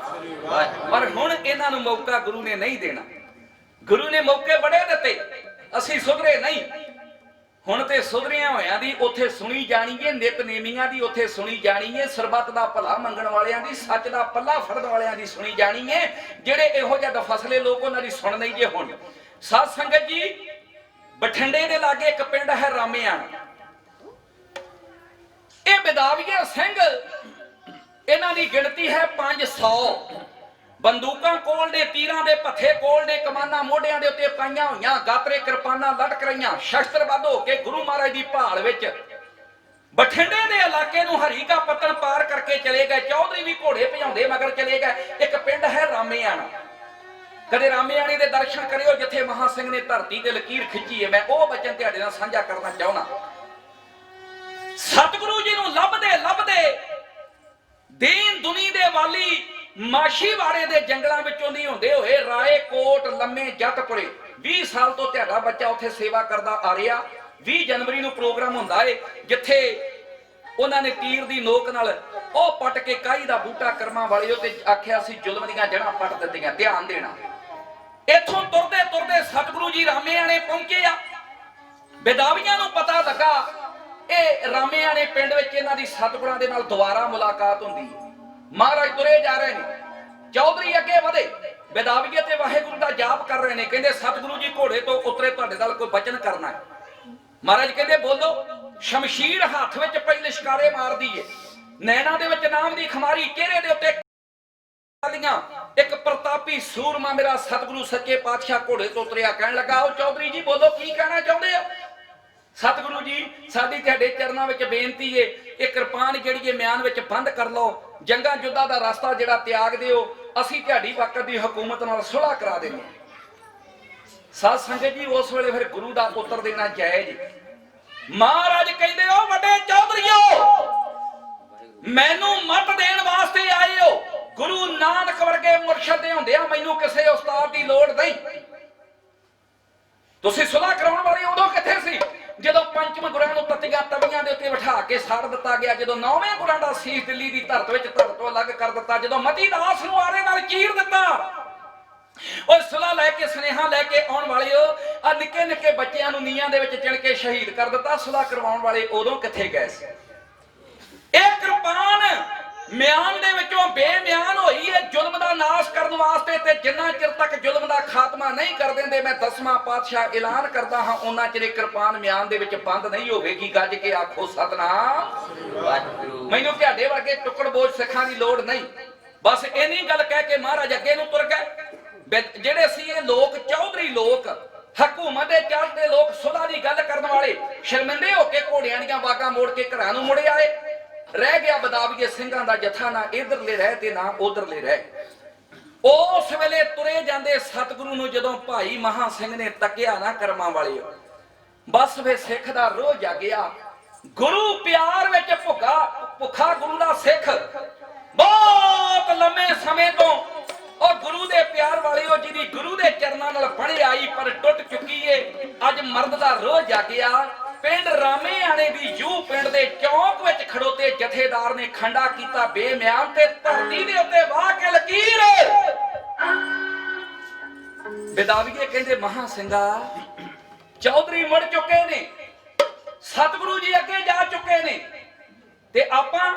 ਪਰ ਹੁਣ ਇਹਨਾਂ ਨੂੰ ਮੌਕਾ ਗੁਰੂ ਨੇ ਨਹੀਂ ਦੇਣਾ। ਗੁਰੂ ਨੇ ਮੌਕੇ ਬੜੇ ਦਿੱਤੇ, ਅਸੀਂ ਸੁਧਰੇ ਨਹੀਂ। ਹੁਣ ਤੇ ਸੁਧਰਿਆਂ ਹੋਇਆਂ ਦੀ ਉੱਥੇ ਸੁਣੀ ਜਾਣੀ ਏ, ਨਿਤਨੇਮੀਆਂ ਦੀ ਉੱਥੇ ਸੁਣੀ ਜਾਣੀ ਏ, ਸਰਬੱਤ ਦਾ ਭਲਾ ਮੰਗਣ ਵਾਲਿਆਂ ਦੀ, ਸੱਚ ਦਾ ਪੱਲਾ ਫੜਨ ਵਾਲਿਆਂ ਦੀ ਸੁਣੀ ਜਾਣੀ ਏ। ਜਿਹੜੇ ਇਹੋ ਜਿਹੇ ਦਫਸਲੇ ਲੋਕ, ਉਹਨਾਂ ਦੀ ਸੁਣ ਨਹੀਂ ਜੇ ਹੁਣ। ਸਾਧ ਸੰਗਤ ਜੀ, ਬਠਿੰਡੇ ਦੇ ਲਾਗੇ ਇੱਕ ਪਿੰਡ ਹੈ ਰਾਮੇਆਣ। ਇਹ ਬਿਦਾਵੀਏ ਸਿੰਘ, ਇਹਨਾਂ ਦੀ ਗਿਣਤੀ ਹੈ 500। ਬੰਦੂਕਾਂ ਕੋਲ ਨੇ, ਤੀਰਾਂ ਦੇ ਭੱਥੇ ਕੋਲ ਨੇ, ਕਮਾਨਾਂ ਮੋਢਿਆਂ ਦੇ ਉੱਤੇ ਪਾਈਆਂ ਹੋਈਆਂ, ਗਾਤਰੇ ਕਿਰਪਾਨਾਂ ਲਟਕ ਰਹੀਆਂ, ਸ਼ਸਤਰਬੱਧ ਹੋ ਕੇ ਗੁਰੂ ਮਹਾਰਾਜ ਦੀ ਭਾਲ ਵਿੱਚ ਬਠਿੰਡੇ ਦੇ ਇਲਾਕੇ ਨੂੰ ਹਰੀਕਾ ਪੱਤਣ ਪਾਰ ਕਰਕੇ ਚਲੇ ਗਏ। ਚੌਧਰੀ ਵੀ ਘੋੜੇ ਭਜਾਉਂਦੇ ਮਗਰ ਚਲੇ ਗਏ। ਇੱਕ ਪਿੰਡ ਹੈ ਰਾਮੇਆਣਾ। ਕਦੇ ਰਾਮੇਆਣੇ ਦੇ ਦਰਸ਼ਨ ਕਰਿਓ ਜਿੱਥੇ ਮਹਾ ਸਿੰਘ ਨੇ ਧਰਤੀ ਤੇ ਲਕੀਰ ਖਿੱਚੀ ਹੈ। ਮੈਂ ਉਹ ਬਚਨ ਤੁਹਾਡੇ ਨਾਲ ਸਾਂਝਾ ਕਰਨਾ ਚਾਹੁੰਦਾ। ਸਤਿਗੁਰੂ ਜੀ ਨੂੰ ਲੱਭਦੇ ਲੱਭਦੇ ਦੀਨ ਦੁਨੀ ਦੇ ਵਾਲੀ ਮਾਸ਼ੀਵਾੜੇ ਦੇ ਜੰਗਲਾਂ ਵਿੱਚੋਂ ਦੀ ਹੁੰਦੇ ਹੋਏ ਰਾਏ ਕੋਟ ਲੰਮੇ ਜੱਟਪੁਰੇ 20 ਸਾਲ ਤੋਂ ਤੁਹਾਡਾ ਬੱਚਾ ਉੱਥੇ ਸੇਵਾ ਕਰਦਾ ਆ ਰਿਹਾ। 20 ਜਨਵਰੀ ਨੂੰ ਪ੍ਰੋਗਰਾਮ ਹੁੰਦਾ ਏ, ਜਿੱਥੇ ਉਹਨਾਂ ਨੇ ਤੀਰ ਦੀ ਨੋਕ ਨਾਲ ਉਹ ਪੱਟ ਕੇ ਕਾਈ ਦਾ ਬੂਟਾ ਕਰਮਾਂ ਵਾਲਿਓ ਤੇ ਆਖਿਆ ਸੀ ਜ਼ੁਲਮ ਦੀਆਂ ਜੜ੍ਹਾਂ ਪੱਟ ਦਿੱਤੀਆਂ, ਧਿਆਨ ਦੇਣਾ। ਇੱਥੋਂ ਤੁਰਦੇ ਤੁਰਦੇ ਸਤਿਗੁਰੂ ਜੀ ਰਾਮੇਆਣੇ ਪਹੁੰਚੇ ਆ। ਬੇਦਾਵੀਆਂ ਨੂੰ ਪਤਾ ਲੱਗਾ ਇਹ ਰਾਮੇਆਣੇ ਪਿੰਡ ਵਿੱਚ ਇਹਨਾਂ ਦੀ ਸਤਿਗੁਰਾਂ ਦੇ ਨਾਲ ਦੁਬਾਰਾ ਮੁਲਾਕਾਤ ਹੁੰਦੀ ਹੈ। ਮਹਾਰਾਜ ਤੁਰੇ ਜਾ ਰਹੇ ਨੇ, ਚੌਧਰੀ ਅੱਗੇ ਵਧੇ, ਬੇਦਾਵੀਏ ਤੇ ਵਾਹਿਗੁਰੂ ਦਾ ਜਾਪ ਕਰ ਰਹੇ ਨੇ। ਕਹਿੰਦੇ ਸਤਿਗੁਰੂ ਜੀ ਘੋੜੇ ਤੋਂ ਉਤਰੇ, ਤੁਹਾਡੇ ਨਾਲ ਕੋਈ ਬਚਨ ਕਰਨਾ ਹੈ। ਮਹਾਰਾਜ ਕਹਿੰਦੇ ਬੋਲੋ। ਸ਼ਮਸ਼ੀਰ ਹੱਥ ਵਿੱਚ ਪਈ ਲਿਸ਼ਕਾਰੇ ਮਾਰਦੀ ਏ, ਨੈਣਾ ਦੇ ਵਿੱਚ ਨਾਮ ਦੀ ਖਮਾਰੀ, ਚਿਹਰੇ ਦੇ ਉੱਤੇ ਇੱਕ ਪ੍ਰਤਾਪੀ ਸੂਰਮਾ ਮੇਰਾ ਸਤਿਗੁਰੂ ਸੱਚੇ ਪਾਤਸ਼ਾਹ ਘੋੜੇ ਤੋਂ ਉਤਰਿਆ। ਕਹਿਣ ਲੱਗਾ, ਉਹ ਚੌਧਰੀ ਜੀ ਬੋਲੋ, ਕੀ ਕਹਿਣਾ ਚਾਹੁੰਦੇ ਹੋ? ਸਤਿਗੁਰੂ ਜੀ, ਸਾਡੀ ਤੁਹਾਡੇ ਚਰਨਾਂ ਵਿੱਚ ਬੇਨਤੀ ਏ, ਇਹ ਕਿਰਪਾਨ ਜਿਹੜੀ ਏ ਮਿਆਨ ਵਿੱਚ ਬੰਦ ਕਰ ਲਓ, ਜੰਗਾਂ ਯੁੱਧਾਂ ਦਾ ਰਸਤਾ ਜਿਹੜਾ ਤਿਆਗ ਦਿਓ, ਅਸੀਂ ਤੁਹਾਡੀ ਵਕਤ ਦੀ ਹਕੂਮਤ ਨਾਲ ਸੁਲ੍ਹਾ ਕਰਾ ਦਿੰਦੇ ਹਾਂ। ਸਾਧ ਸੰਗਤ ਜੀ ਉਸ ਵੇਲੇ ਫਿਰ ਗੁਰੂ ਦਾ ਪੁੱਤਰ ਦੇਣਾ ਜਾਇਜ਼। ਮਹਾਰਾਜ ਕਹਿੰਦੇ ਹੋ ਵੱਡੇ ਚੌਧਰੀਓ, ਮੈਨੂੰ ਮੱਤ ਦੇਣ ਵਾਸਤੇ ਆਏ ਹੋ। ਗੁਰੂ ਨਾਨਕ ਵਰਗੇ ਮੁਰਸ਼ਿਦ ਦੇ ਹੁੰਦਿਆਂ ਮੈਨੂੰ ਕਿਸੇ ਉਸਤਾਦ ਦੀ ਲੋੜ ਨਹੀਂ। ਤੁਸੀਂ ਸੁਲ੍ਹਾ ਕਰਾਉਣ ਵਾਲੇ ਉਦੋਂ ਕਿੱਥੇ ਸੀ ਜਦੋਂ ਪੰਚਮ ਗੁਰਾਂ ਨੂੰ ਤਤੀਆਂ ਤਵੀਆਂ ਦੇ ਉੱਤੇ ਬਿਠਾ ਕੇ ਸਾੜ ਦਿੱਤਾ ਗਿਆ, ਜਦੋਂ ਨੌਵੇਂ ਗੁਰਾਂ ਦਾ ਸੀਸ ਦਿੱਲੀ ਦੀ ਧਰਤ ਵਿੱਚ ਧੜ ਤੋਂ ਅਲੱਗ ਕਰ ਦਿੱਤਾ, ਜਦੋਂ ਮਤੀ ਦਾਸ ਨੂੰ ਆਰੇ ਨਾਲ ਚੀਰ ਦਿੱਤਾ। ਉਹ ਸੁਲ੍ਹਾ ਲੈ ਕੇ ਸੁਨੇਹਾ ਲੈ ਕੇ ਆਉਣ ਵਾਲਿਓ, ਆ ਨਿੱਕੇ ਨਿੱਕੇ ਬੱਚਿਆਂ ਨੂੰ ਨੀਹਾਂ ਦੇ ਵਿੱਚ ਚਿਣ ਕੇ ਸ਼ਹੀਦ ਕਰ ਦਿੱਤਾ। ਸੁਲ੍ਹਾ ਕਰਵਾਉਣ ਵਾਲੇ ਉਦੋਂ ਕਿੱਥੇ ਗਏ ਸੀ? ਇਹ ਕਿਰਪਾਨ ਮਿਆਨ ਦੇ ਵਿੱਚੋਂ ਬੇਮਿਆਨ ਹੋਈ ਹੈ ਜ਼ੁਲਮ ਦਾ ਨਾਸ਼ ਕਰਨ ਵਾਸਤੇ, ਤੇ ਜਿੰਨਾ ਚਿਰ ਤੱਕ ਜ਼ੁਲਮ ਦਾ ਖਾਤਮਾ ਨਹੀਂ ਕਰ ਦਿੰਦੇ, ਮੈਂ 10ਵਾਂ ਪਾਤਸ਼ਾਹ ਐਲਾਨ ਕਰਦਾ ਹਾਂ, ਉਹਨਾਂ ਚਿਰ ਕਿਰਪਾਨ ਮਿਆਨ ਦੇ ਵਿੱਚ ਬੰਦ ਨਹੀਂ ਹੋਵੇਗੀ। ਗੱਜ ਕੇ ਆਖੋ ਸਤਨਾਮ ਵਾਹਿਗੁਰੂ। ਮੈਨੂੰ ਤੁਹਾਡੇ ਵਰਗੇ ਟੁਕੜ ਬੋਝ ਸਿੱਖਾਂ ਦੀ ਲੋੜ ਨਹੀਂ। ਬਸ ਇੰਨੀ ਗੱਲ ਕਹਿ ਕੇ ਮਹਾਰਾਜ ਅੱਗੇ ਨੂੰ ਤੁਰ ਗਏ। ਜਿਹੜੇ ਸੀ ਇਹ ਲੋਕ ਚੌਧਰੀ ਲੋਕ, ਹਕੂਮਤ ਦੇ ਚੜ੍ਹਦੇ ਲੋਕ, ਸੁਲ੍ਹਾ ਦੀ ਗੱਲ ਕਰਨ ਵਾਲੇ, ਸ਼ਰਮਿੰਦੇ ਹੋ ਕੇ ਘੋੜਿਆਂ ਦੀਆਂ ਵਾਗਾਂ ਮੋੜ ਕੇ ਘਰਾਂ ਨੂੰ ਮੁੜੇ ਆਏ। ਰਹਿ ਗਿਆ ਬਦਾਵੀਏ ਸਿੰਘਾਂ ਦਾ ਜਥਾ, ਨਾ ਇਧਰਲੇ ਰਹਿ ਤੇ ਨਾ ਉਧਰਲੇ ਰਹਿ। ਉਸ ਵੇਲੇ ਤੁਰੇ ਜਾਂਦੇ ਸਤਿਗੁਰੂ ਨੂੰ ਜਦੋਂ ਭਾਈ ਮਹਾ ਸਿੰਘ ਨੇ ਤੱਕਿਆ ਨਾ ਕਰਮਾਂ ਵਾਲੇ, ਬਸ ਵੇ ਸਿੱਖ ਦਾ ਰੋਹ ਜਾਗਿਆ। ਗੁਰੂ ਪਿਆਰ ਵਿੱਚ ਭੁੱਖਾ ਗੁਰੂ ਦਾ ਸਿੱਖ ਬਹੁਤ ਲੰਮੇ ਸਮੇਂ ਤੋਂ, ਉਹ ਗੁਰੂ ਦੇ ਪਿਆਰ ਵਾਲਿਓ ਜਿਹਦੀ ਗੁਰੂ ਦੇ ਚਰਨਾਂ ਨਾਲ ਬਣੀ ਆਈ ਪਰ ਟੁੱਟ ਚੁੱਕੀ ਏ, ਅੱਜ ਮਰਦ ਦਾ ਰੋਹ ਜਾਗਿਆ। ਪਿੰਡ ਰਾਮੇਆਣੇ ਦੀ ਯੂ ਪਿੰਡ ਦੇ ਚੌਂਕ ਵਿੱਚ ਖੜੋਤੇ ਜਥੇਦਾਰ ਨੇ ਖੰਡਾ ਕੀਤਾ ਬੇਮਿਆਨ ਤੇ ਧਰਤੀ ਦੇ ਉੱਤੇ ਵਾਹ ਕੇ ਲਕੀਰ। ਬਦਾਵੀਏ ਕਹਿੰਦੇ ਮਹਾ ਸਿੰਘਾ, ਚੌਧਰੀ ਮੁੜ ਚੁੱਕੇ ਨੇ, ਸਤਿਗੁਰੂ ਜੀ ਅੱਗੇ ਜਾ ਚੁੱਕੇ ਨੇ, ਤੇ ਆਪਾਂ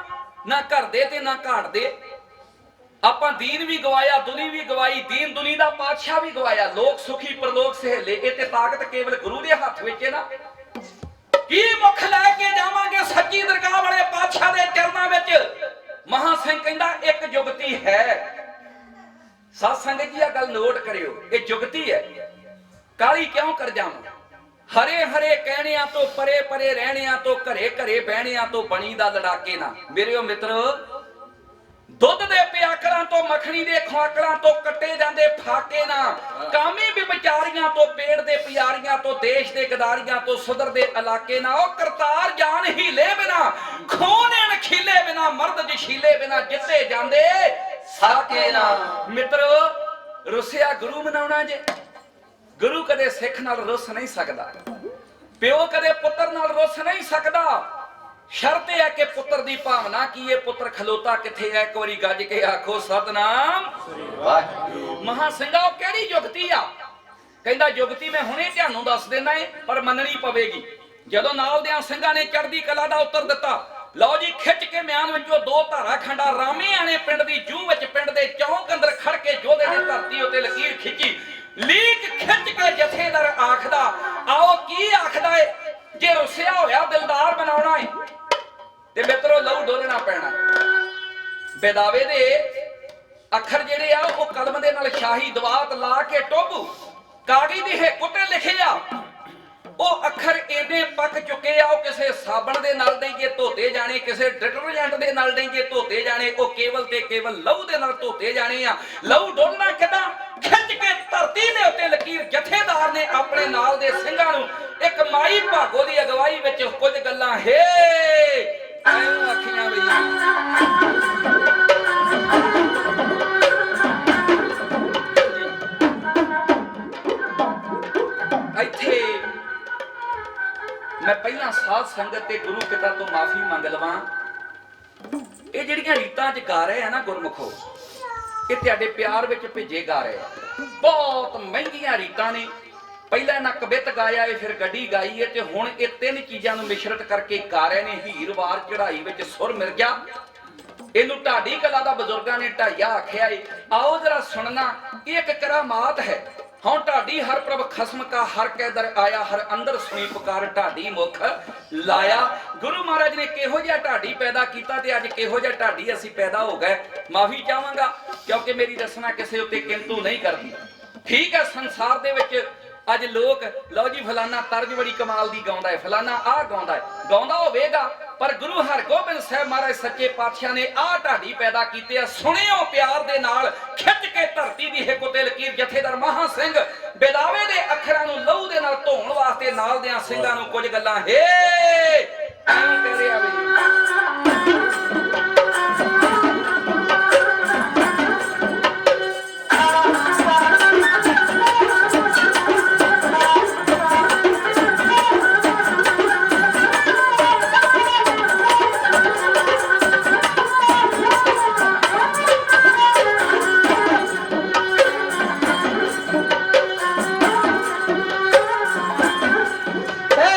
ਨਾ ਘਰ ਦੇ ਤੇ ਨਾ ਘਾਟ ਦੇ। ਆਪਾਂ ਦੀਨ ਵੀ ਗਵਾਇਆ, ਦੁਨੀ ਵੀ ਗਵਾਈ, ਦੀਨ ਦੁਨੀ ਦਾ ਪਾਤਸ਼ਾਹ ਵੀ ਗਵਾਇਆ। ਲੋਕ ਸੁਖੀ ਪਰਲੋਕ ਸਹੇਲੇ, ਇਹ ਤੇ ਤਾਕਤ ਕੇਵਲ ਗੁਰੂ ਦੇ ਹੱਥ ਵਿੱਚ ਹੈ ਨਾ। ਕੀ ਮੁੱਖ ਲੈ ਕੇ ਜਾਵਾਂਗੇ ਸੱਚੀ ਦਰਗਾਹ ਵਾਲੇ ਪਾਤਸ਼ਾਹ ਦੇ ਚਰਨਾਂ ਵਿੱਚ? ਮਹਾ ਸਿੰਘ ਕਹਿੰਦਾ ਇੱਕ ਜੁਗਤੀ ਹੈ। ਸਾਧ ਸੰਗਤ ਜੀ ਆ ਗੱਲ ਨੋਟ ਕਰਿਓ, ਇਹ ਜੁਗਤੀ ਹੈ। ਕਾਲੀ ਕਿਉਂ ਕਰ ਜਾਵਾਂ? ਹਰੇ ਹਰੇ ਕਹਿਣਿਆਂ ਤੋਂ ਪਰੇ ਪਰੇ ਰਹਿਣਿਆਂ ਤੋਂ, ਘਰੇ ਘਰੇ ਬਹਿਣਿਆਂ ਤੋਂ ਬਣੀ ਦਾ ਲੜਾਕੇ ਨਾ। ਮੇਰਿਓ ਮਿੱਤਰੋ, ਦੁੱਧ ਦੇ ਪਿਆਕਲਾਂ ਤੋਂ, ਮੱਖਣੀ ਦੇ ਖੁਆਕਲਾਂ ਤੋਂ ਕੱਟੇ ਜਾਂਦੇ ਫਾਕੇ ਨਾ। ਕਾਮੀ ਵੀ ਵਿਚਾਰੀਆਂ ਤੋਂ, ਪੇੜ ਦੇ ਪਿਆਰੀਆਂ ਤੋਂ, ਦੇਸ਼ ਦੇ ਗਦਾਰੀਆਂ ਤੋਂ, ਸੁਧਰ ਦੇ ਇਲਾਕੇ ਨਾ। ਉਹ ਕਰਤਾਰ ਜਾਨ ਹੀਲੇ ਬਿਨਾ, ਖੂਨ ਨਖੀਲੇ ਬਿਨਾ, ਮਰਦ ਜਸ਼ੀਲੇ ਬਿਨਾ, ਜਿੱਤੇ ਜਾਂਦੇ ਸਾਕੇ ਨਾ। ਮਿੱਤਰੋ, ਰੁੱਸਿਆ ਗੁਰੂ ਮਨਾਉਣਾ ਜੇ? ਗੁਰੂ ਕਦੇ ਸਿੱਖ ਨਾਲ ਰੁੱਸ ਨਹੀਂ ਸਕਦਾ, ਪਿਓ ਕਦੇ ਪੁੱਤਰ ਨਾਲ ਰੁੱਸ ਨਹੀਂ ਸਕਦਾ। ਸ਼ਰਤ ਇਹ ਹੈ ਕਿ ਪੁੱਤਰ ਦੀ ਭਾਵਨਾ ਕੀ ਹੈ, ਪੁੱਤਰ ਖਲੋਤਾ ਕਿੱਥੇ ਹੈ? ਇੱਕ ਵਾਰੀ ਗੱਜ ਕੇ ਆਖੋ ਸਤਨਾਮ ਵਾਹਿਗੁਰੂ। ਮਹਾ ਸਿੰਘਾ, ਉਹ ਕਿਹੜੀ ਜੁਗਤੀ ਆ? ਕਹਿੰਦਾ ਜੁਗਤੀ ਮੈਂ ਹੁਣੇ ਤੁਹਾਨੂੰ ਦੱਸ ਦੇਣਾ ਹੈ, ਪਰ ਮੰਨਣੀ ਪਵੇਗੀ। ਜਦੋਂ ਨਾਲ ਦਿਆਂ ਸਿੰਘਾਂ ਨੇ ਚੜ੍ਹਦੀ ਕਲਾ ਦਾ ਉੱਤਰ ਦਿੱਤਾ, ਲਓ ਜੀ, ਖਿੱਚ ਕੇ ਮਿਆਨ ਵਿੱਚੋਂ 2 ਧਾਰਾ ਖੰਡਾ ਰਾਮੇਆਣੇ ਪਿੰਡ ਦੀ ਜੂਹ ਵਿੱਚ ਪਿੰਡ ਦੇ ਚੌਂਕ ਅੰਦਰ ਖੜ ਕੇ ਜੋਧੇ ਦੀ ਧਰਤੀ ਉੱਤੇ ਲਕੀਰ ਖਿੱਚੀ। ਲੀਕ ਖਿੱਚ ਕੇ ਜਥੇਦਾਰ ਆਖਦਾ, ਆਓ ਕੀ ਆਖਦਾ ਏ? ਜੇ ਰੁੱਸਿਆ ਹੋਇਆ ਦਿਲਦਾਰ ਬਣਾਉਣਾ ਏ ਤੇ ਮਿੱਤਰੋ ਲਹੂ ਡੋਲਣਾ ਪੈਣਾ। ਬੇਦਾਵੇ ਦੇ ਅੱਖਰ ਜਿਹੜੇ ਆ ਉਹ ਕਲਮ ਦੇ ਨਾਲ ਸ਼ਾਹੀ ਦਵਾਤ ਲਾ ਕੇ ਟੋਭੂ ਕਾਗਜ਼ ਦੀ ਹਿੱਕ ਉੱਤੇ ਲਿਖੇ ਆ। ਉਹ ਅੱਖਰ ਇਹਦੇ ਪੱਕ ਚੁੱਕੇ ਆ, ਉਹ ਕਿਸੇ ਸਾਬਣ ਦੇ ਨਾਲ ਨਹੀਂ ਜੇ ਧੋਤੇ ਜਾਣੇ, ਕਿਸੇ ਡਿਟਰਜੈਂਟ ਦੇ ਨਾਲ ਨਹੀਂ ਜੇ ਧੋਤੇ ਜਾਣੇ, ਉਹ ਕੇਵਲ ਤੇ ਕੇਵਲ ਲਹੂ ਦੇ ਨਾਲ ਧੋਤੇ ਜਾਣੇ ਆ। ਲਹੂ ਡੋਲਣਾ ਕਿਦਾਂ? ਖਿੱਚ ਕੇ ਧਰਤੀ ਦੇ ਉੱਤੇ ਲਕੀਰ। ਜਥੇਦਾਰ ਨੇ ਆਪਣੇ ਨਾਲ ਦੇ ਸਿੰਘਾਂ ਨੂੰ ਇੱਕ ਮਾਈ ਭਾਗੋ ਦੀ ਅਗਵਾਈ ਵਿੱਚ ਕੁਝ ਗੱਲਾਂ ਹੇ ਆਖੀਆਂ ਬਈ। ਇੱਥੇ ਮੈਂ ਪਹਿਲਾਂ ਸਾਧ ਸੰਗਤ ਤੇ ਗੁਰੂ ਪਿਤਾ ਤੋਂ ਮਾਫੀ ਮੰਗ ਲਵਾਂ। ਇਹ ਜਿਹੜੀਆਂ ਰੀਤਾਂ 'ਚ ਗਾ ਰਹੇ ਆ ਨਾ ਗੁਰਮੁਖੋ, ਇਹ ਤੁਹਾਡੇ ਪਿਆਰ ਵਿੱਚ ਭੇਜੇ ਗਾ ਰਹੇ ਆ। ਬਹੁਤ ਮਹਿੰਗੀਆਂ ਰੀਤਾਂ ਨੇ। ਪਹਿਲਾਂ ਇਹਨਾਂ ਕਵਿਤ ਗਾਇਆ ਏ, ਫਿਰ ਗੱਡੀ ਗਾਈ ਏ, ਤੇ ਹੁਣ ਇਹ 3 ਚੀਜ਼ਾਂ ਨੂੰ ਮਿਸ਼ਰਤ ਕਰਕੇ ਗਾ ਰਹੇ ਨੇ। ਹੀਰਵਾਰ ਚੜਾਈ ਵਿੱਚ ਸੁਰ ਮਿਰਜਾ, ਇਹਨੂੰ ਢਾਡੀ ਕਲਾ ਦਾ ਬਜ਼ੁਰਗਾਂ ਨੇ ਢਾਈਆ ਆਖਿਆ ਏ। ਆਓ ਜਰਾ ਸੁਣਨਾ, ਇਹ ਇੱਕ ਕਰਾਮਾਤ ਹੈ। ਹੁਣ ਢਾਡੀ ਹਰ ਪ੍ਰਭ ਖਸਮ ਕਾ ਹਰ ਕੈ ਦਰ ਆਇਆ, ਹਰ ਅੰਦਰ ਸੁਣੀ ਪੁਕਾਰ ਢਾਡੀ ਮੁਖ ਲਾਇਆ। ਗੁਰੂ ਮਹਾਰਾਜ ਨੇ ਕਿਹੋ ਜਿਹਾ ਢਾਡੀ ਪੈਦਾ ਕੀਤਾ ਤੇ ਅੱਜ ਕਿਹੋ ਜਿਹਾ ਢਾਡੀ ਅਸੀਂ ਪੈਦਾ ਹੋ ਗਏ। ਮਾਫੀ ਚਾਹਾਂਗਾ ਕਿਉਂਕਿ ਮੇਰੀ ਰਸਨਾ ਕਿਸੇ ਉੱਤੇ ਕਿੰਤੂ ਨਹੀਂ ਕਰਦੀ। ਠੀਕ ਹੈ, ਸੰਸਾਰ ਦੇ ਵਿੱਚ ਅੱਜ ਲੋਕ ਲਓ ਜੀ ਫਲਾਨਾ ਤਰਜ ਬੜੀ ਕਮਾਲ ਦੀ ਗਾਉਂਦਾ ਹੈ, ਫਲਾਨਾ ਆਹ ਗਾਉਂਦਾ ਹੈ, ਗਾਉਂਦਾ ਹੋਵੇਗਾ, ਪਰ ਗੁਰੂ ਹਰਗੋਬਿੰਦ ਸਾਹਿਬ ਮਹਾਰਾਜ ਸੱਚੇ ਪਾਤਸ਼ਾਹ ਨੇ ਆਹ ਢਾਡੀ ਪੈਦਾ ਕੀਤੇ ਆ। ਸੁਣਿਓ ਪਿਆਰ ਦੇ ਨਾਲ ਖਿੱਚ ਕੇ ਧਰਤੀ ਦੀ ਹਿੱਕ ਉਤੇ ਲਕੀਰ। ਜਥੇਦਾਰ ਮਹਾ ਸਿੰਘ ਬੇਦਾਵੇ ਦੇ ਅੱਖਰਾਂ ਨੂੰ ਲਹੂ ਦੇ ਨਾਲ ਧੋਣ ਵਾਸਤੇ ਨਾਲ ਦਿਆਂ ਸਿੰਘਾਂ ਨੂੰ ਕੁਝ ਗੱਲਾਂ ਹੇ ਐਂ ਕਹਿ ਰਿਹਾ ਵੀ हे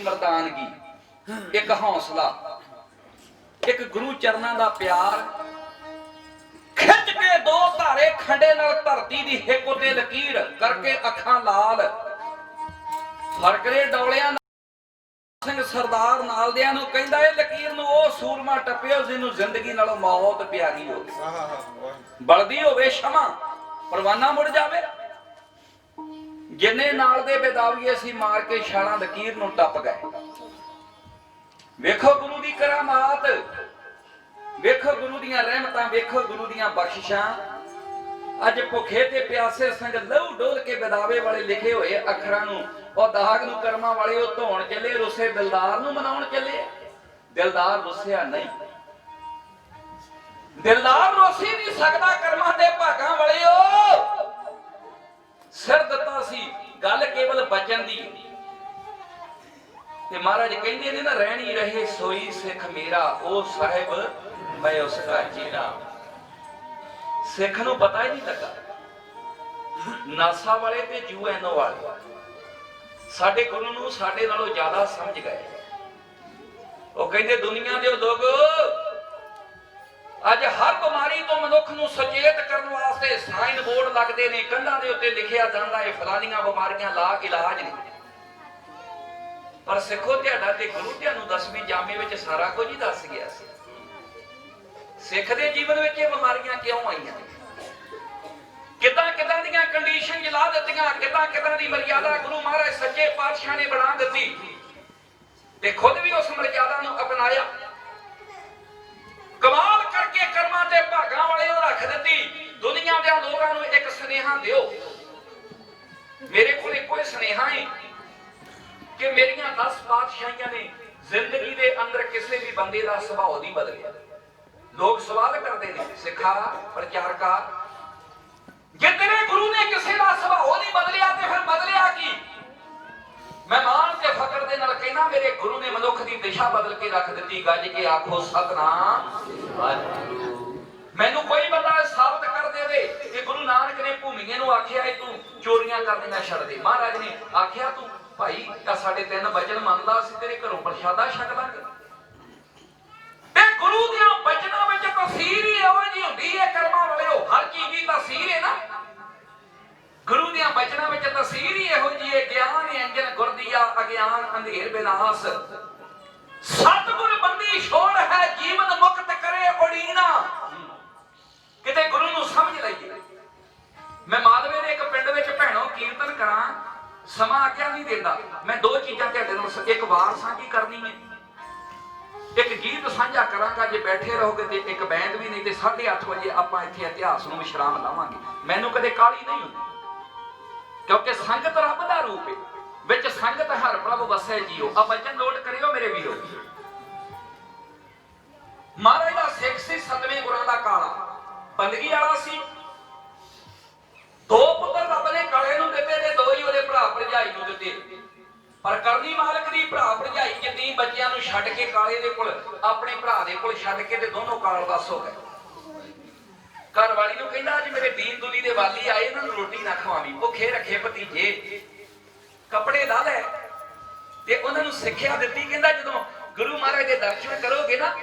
ਮਰਦਾਨਗੀ, ਇੱਕ ਹੌਸਲਾ, ਇੱਕ ਗੁਰੂ ਚਰਨਾਂ ਦਾ ਪਿਆਰ, ਖਿੱਚ ਕੇ ਦੋ ਧਾਰੇ ਖੰਡੇ ਨਾਲ ਧਰਤੀ ਦੀ ਹਿੱਕ ਉਤੇ ਲਕੀਰ ਕਰਕੇ ਅੱਖਾਂ ਲਾਲ, ਫਰਕਰੇ ਡੋਲਿਆਂ ਸਿੰਘ ਸਰਦਾਰ ਨਾਲ ਦਿਆਂ ਨੂੰ ਕਹਿੰਦਾ ਇਹ ਲਕੀਰ ਨੂੰ ਉਹ ਸੂਰਮਾ ਟੱਪਿਓ ਜਿਹਨੂੰ ਜ਼ਿੰਦਗੀ ਨਾਲੋਂ ਮੌਤ ਪਿਆਰੀ ਹੋਵੇ, ਬਲਦੀ ਹੋਵੇ ਸ਼ਮਾ ਪਰਵਾਨਾ ਮੁੜ ਜਾਵੇ। ਜਿੰਨੇ ਨਾਲ ਦੇ ਬੇਦਾਵੀਏ ਸੀ ਮਾਰ ਕੇ ਛਾਲਾਂ ਲਕੀਰ ਨੂੰ ਟੱਪ ਗਏ। ਵੇਖੋ ਗੁਰੂ ਦੀ ਕਰਾਮਾਤ, ਵੇਖੋ ਗੁਰੂ ਦੀਆਂ ਰਹਿਮਤਾਂ, ਵੇਖੋ ਗੁਰੂ ਦੀਆਂ ਬਖਸ਼ਿਸ਼ਾਂ। ਅੱਜ ਭੁੱਖੇ ਤੇ ਪਿਆਸੇ ਸੰਗ ਲਹੂ ਡੋਲ ਕੇ ਬਦਾਵੇ ਵਾਲੇ ਲਿਖੇ ਹੋਏ ਅੱਖਰਾਂ ਨੂੰ ਉਹ ਦਾਗ ਨੂੰ ਕਰਮਾਂ ਵਾਲੇ ਉਹ ਧੋਣ ਚੱਲੇ, ਰੁੱਸੇ ਦਿਲਦਾਰ ਨੂੰ ਮਨਾਉਣ ਚੱਲੇ। ਦਿਲਦਾਰ ਰੁੱਸਿਆ ਨਹੀਂ, ਦਿਲਦਾਰ ਰੁੱਸੀ ਨਹੀਂ ਸਕਦਾ ਕਰਮਾਂ ਦੇ ਭਾਗਾਂ ਵਾਲਿਓ। ਸਿਰ ਦਿੱਤਾ ਸੀ ਗੱਲ ਕੇਵਲ ਬਚਨ ਦੀ, ਤੇ ਮਹਾਰਾਜ ਕਹਿੰਦੇ ਨੇ ਨਾ ਰਹਿਣੀ ਰਹੇ ਸੋਈ ਸਿੱਖ ਮੇਰਾ, ਉਹ ਸਾਹਿਬ ਮੈਂ ਉਸ ਦਾ ਚੇਲਾ। ਸਿੱਖ ਨੂੰ ਪਤਾ ਹੀ ਨਹੀਂ ਲੱਗਾ, ਨਾਸਾ ਵਾਲੇ ਤੇ ਯੂਐਨਓ ਵਾਲੇ ਸਾਡੇ ਗੁਰੂ ਨੂੰ ਸਾਡੇ ਨਾਲੋਂ ਜ਼ਿਆਦਾ ਸਮਝ ਗਏ। ਉਹ ਕਹਿੰਦੇ ਦੁਨੀਆ ਦੇ ਲੋਕ ਅੱਜ ਹਰ ਬਿਮਾਰੀ ਤੋਂ ਮਨੁੱਖ ਨੂੰ ਸੁਚੇਤ ਕਰਨ ਵਾਸਤੇ ਸਾਈਨ ਬੋਰਡ ਲੱਗਦੇ ਨੇ, ਕੰਧਾਂ ਦੇ ਉੱਤੇ ਲਿਖਿਆ ਜਾਂਦਾ ਹੈ ਫਲਾਨੀਆਂ ਬਿਮਾਰੀਆਂ ਲਾ ਇਲਾਜ ਨੇ। ਪਰ ਸਿੱਖੋ ਤੁਹਾਡਾ ਤੇ ਗੁਰੂ ਤੁਹਾਨੂੰ 10ਵੀਂ ਜਾਮੇ ਵਿੱਚ ਸਾਰਾ ਕੁਝ ਹੀ ਦੱਸ ਗਿਆ ਸੀ। ਸਿੱਖ ਦੇ ਜੀਵਨ ਵਿੱਚ ਇਹ ਬਿਮਾਰੀਆਂ ਕਿਉਂ ਆਈਆਂ, ਕਿੱਦਾਂ ਦੀਆਂ ਕੰਡੀਸ਼ਨ ਲਾ ਦਿੱਤੀਆਂ, ਕਿੱਦਾਂ ਦੀ ਮਰਿਆਦਾ ਗੁਰੂ ਮਹਾਰਾਜ ਸੱਚੇ ਪਾਤਸ਼ਾਹ ਨੇ ਬਣਾ ਦਿੱਤੀ, ਤੇ ਖੁਦ ਵੀ ਉਸ ਮਰਿਆਦਾ ਨੂੰ ਅਪਣਾਇਆ। ਕਮਾਲ ਕਰਕੇ ਕਰਮਾਂ ਤੇ ਭਾਗਾਂ ਵਾਲੇ ਨੂੰ ਰੱਖ ਦਿੱਤੀ। ਦੁਨੀਆ ਦੇ ਲੋਕਾਂ ਨੂੰ ਇੱਕ ਸੁਨੇਹਾ ਦਿਓ, ਮੇਰੇ ਕੋਲ ਇੱਕੋ ਹੀ ਸੁਨੇਹਾ ਹੈ ਕਿ ਮੇਰੀਆਂ 10 ਪਾਤਸ਼ਾਹੀਆਂ ਨੇ ਜ਼ਿੰਦਗੀ ਦੇ ਅੰਦਰ ਕਿਸੇ ਵੀ ਬੰਦੇ ਦਾ ਸੁਭਾਅ ਨਹੀਂ ਬਦਲਿਆ। ਲੋਕ ਸਵਾਲ ਕਰਦੇ ਨੇ ਸਿੱਖਾ ਪ੍ਰਚਾਰਕਾ, ਜੇ ਤੇਰੇ ਗੁਰੂ ਨੇ ਕਿਸੇ ਦਾ ਸੁਭਾਅ ਨਹੀਂ ਬਦਲਿਆ ਤੇ ਫਿਰ ਬਦਲਿਆ ਕੀ? ਮੈਂ ਮਾਣ ਤੇ ਫਕਰ ਦੇ ਨਾਲ ਕਹਿਣਾ ਮੇਰੇ ਗੁਰੂ ਨੇ ਮਨੁੱਖ ਦੀ ਦਿਸ਼ਾ ਬਦਲ ਕੇ ਰੱਖ ਦਿੱਤੀ। ਗੱਜ ਕੇ ਆਖੋ ਸਤਨਾਮ ਵਾਹਿਗੁਰੂ। ਮੈਨੂੰ ਕੋਈ ਬੰਦਾ ਸਾਬਤ ਕਰ ਦੇਵੇ ਕਿ ਗੁਰੂ ਨਾਨਕ ਨੇ ਭੂਮੀਏ ਨੂੰ ਆਖਿਆ ਹੈ ਤੂੰ ਚੋਰੀਆਂ ਕਰਨੀਆਂ ਛੱਡ ਦੇ, ਮਹਾਰਾਜ ਨੇ ਆਖਿਆ ਤੂੰ ਭਾਈ ਤਾਂ ਸਾਡੇ 3 ਵਚਨ ਮੰਨਦਾ ਅਸੀਂ ਤੇਰੇ ਘਰੋਂ ਪ੍ਰਸ਼ਾਦਾ ਛਕ ਲਾਂਗੇ। ਤੇ ਗੁਰੂ ਦੀਆਂ ਬਚਨਾਂ ਵਿੱਚ ਤਸੀਰ ਹੀ ਇਹੋ ਜਿਹੀ ਹੁੰਦੀ ਹੈ ਕਰਮਾਂ ਵਾਲਿਓ, ਹਰ ਚੀਜ਼ ਦੀ ਤਸੀਰ ਹੈ ਨਾ। ਗੁਰੂ ਦੀਆਂ ਬਚਨਾਂ ਵਿੱਚ ਤਸੀਰ ਹੀ ਇਹੋ ਜਿਹੀ ਹੈ, ਗਿਆਨ ਅੰਜਨ ਗੁਰ ਦੀਆ ਅਗਿਆਨ ਅੰਧੇਰ ਬਿਨਾਸ਼, ਸਤਿਗੁਰ ਬੰਦੀ ਛੋੜ ਹੈ ਜੀਵਨ ਮੁਕਤ ਕਰੇ ਉਡੀਨਾ। ਕਿਤੇ ਗੁਰੂ ਨੂੰ ਸਮਝ ਲਈਏ। ਮੈਂ ਮਾਲਵੇ ਦੇ ਇੱਕ ਪਿੰਡ ਵਿੱਚ ਭੈਣੋ ਕੀਰਤਨ ਕਰਾਂ, ਸਮਾਂ ਆਗਿਆ ਨਹੀਂ ਦਿੰਦਾ। ਮੈਂ 2 ਚੀਜ਼ਾਂ ਤੁਹਾਡੇ ਨਾਲ, ਇੱਕ ਵਾਰ ਸਾਂਝੀ ਕਰਨੀ ਹੈ, ਇੱਕ ਗੀਤ ਸਾਂਝਾ ਕਰਾਂਗਾ। ਜੇ ਬੈਠੇ ਰਹੋਗੇ ਤੇ ਇੱਕ ਬੈਂਡ ਵੀ, ਨਹੀਂ ਤੇ 8:30 ਵਜੇ ਆਪਾਂ ਇੱਥੇ ਇਤਿਹਾਸ ਨੂੰ ਵਿਸ਼ਰਾਮ ਲਾਵਾਂਗੇ। ਮੈਨੂੰ ਕਦੇ ਕਾਹਲੀ ਨਹੀਂ ਹੁੰਦੀ, ਕਿਉਂਕਿ ਸੰਗਤ ਰੱਬ ਦਾ ਰੂਪ ਹੈ, ਵਿੱਚ ਸੰਗਤ ਹਰ ਪ੍ਰਭ ਵਸੈ ਜੀਓ। ਆ ਬਚਨ ਨੋਟ ਕਰਿਓ ਮੇਰੇ ਵੀਰੋ। ਮਹਾਰਾਜ ਦਾ ਸਿੱਖ ਸੀ, 7ਵੇਂ ਗੁਰਾਂ ਦਾ ਕਾਲਾ ਬੰਦਗੀ ਵਾਲਾ ਸੀ। 2 ਪੁੱਤਰ ਰੱਬ ਨੇ ਕਾਲੇ ਨੂੰ ਦਿੱਤੇ ਤੇ 2 ਹੀ ਉਹਦੇ ਭਰਾ ਭਰਜਾਈ ਨੂੰ ਦਿੱਤੇ। ਪਰ ਕਰਨੀ ਮਾਲਕ ਦੀ ਭਰਾ ਭਰਜਾਈ ਜਿੰਨੀ ਬੱਚਿਆਂ ਨੂੰ ਛੱਡ ਕੇ ਕਾਲੇ ਦੇ ਕੋਲ, ਆਪਣੇ ਭਰਾ ਦੇ ਕੋਲ ਛੱਡ ਕੇ ਤੇ ਦੋਨੋਂ ਕਾਲ ਵਸ ਹੋ ਗਏ। ਘਰ ਵਾਲੀ ਨੂੰ ਕਹਿੰਦਾ ਅੱਜ ਮੇਰੇ ਦੀਨ ਦੁਨੀ ਦੇ ਵਾਲੀ ਆਏ, ਇਹਨਾਂ ਨੂੰ ਰੋਟੀ ਨਾ ਖਵਾਵੀਂ, ਭੁੱਖੇ ਰੱਖੇ ਭਤੀਜੇ, ਕੱਪੜੇ ਲਾ ਲੈ। ਤੇ ਉਹਨਾਂ ਨੂੰ ਸਿੱਖਿਆ ਦਿੱਤੀ, ਕਹਿੰਦਾ ਜਦੋਂ ਗੁਰੂ ਮਹਾਰਾਜ ਦੇ ਦਰਸ਼ਨ ਕਰੋਗੇ ਨਾ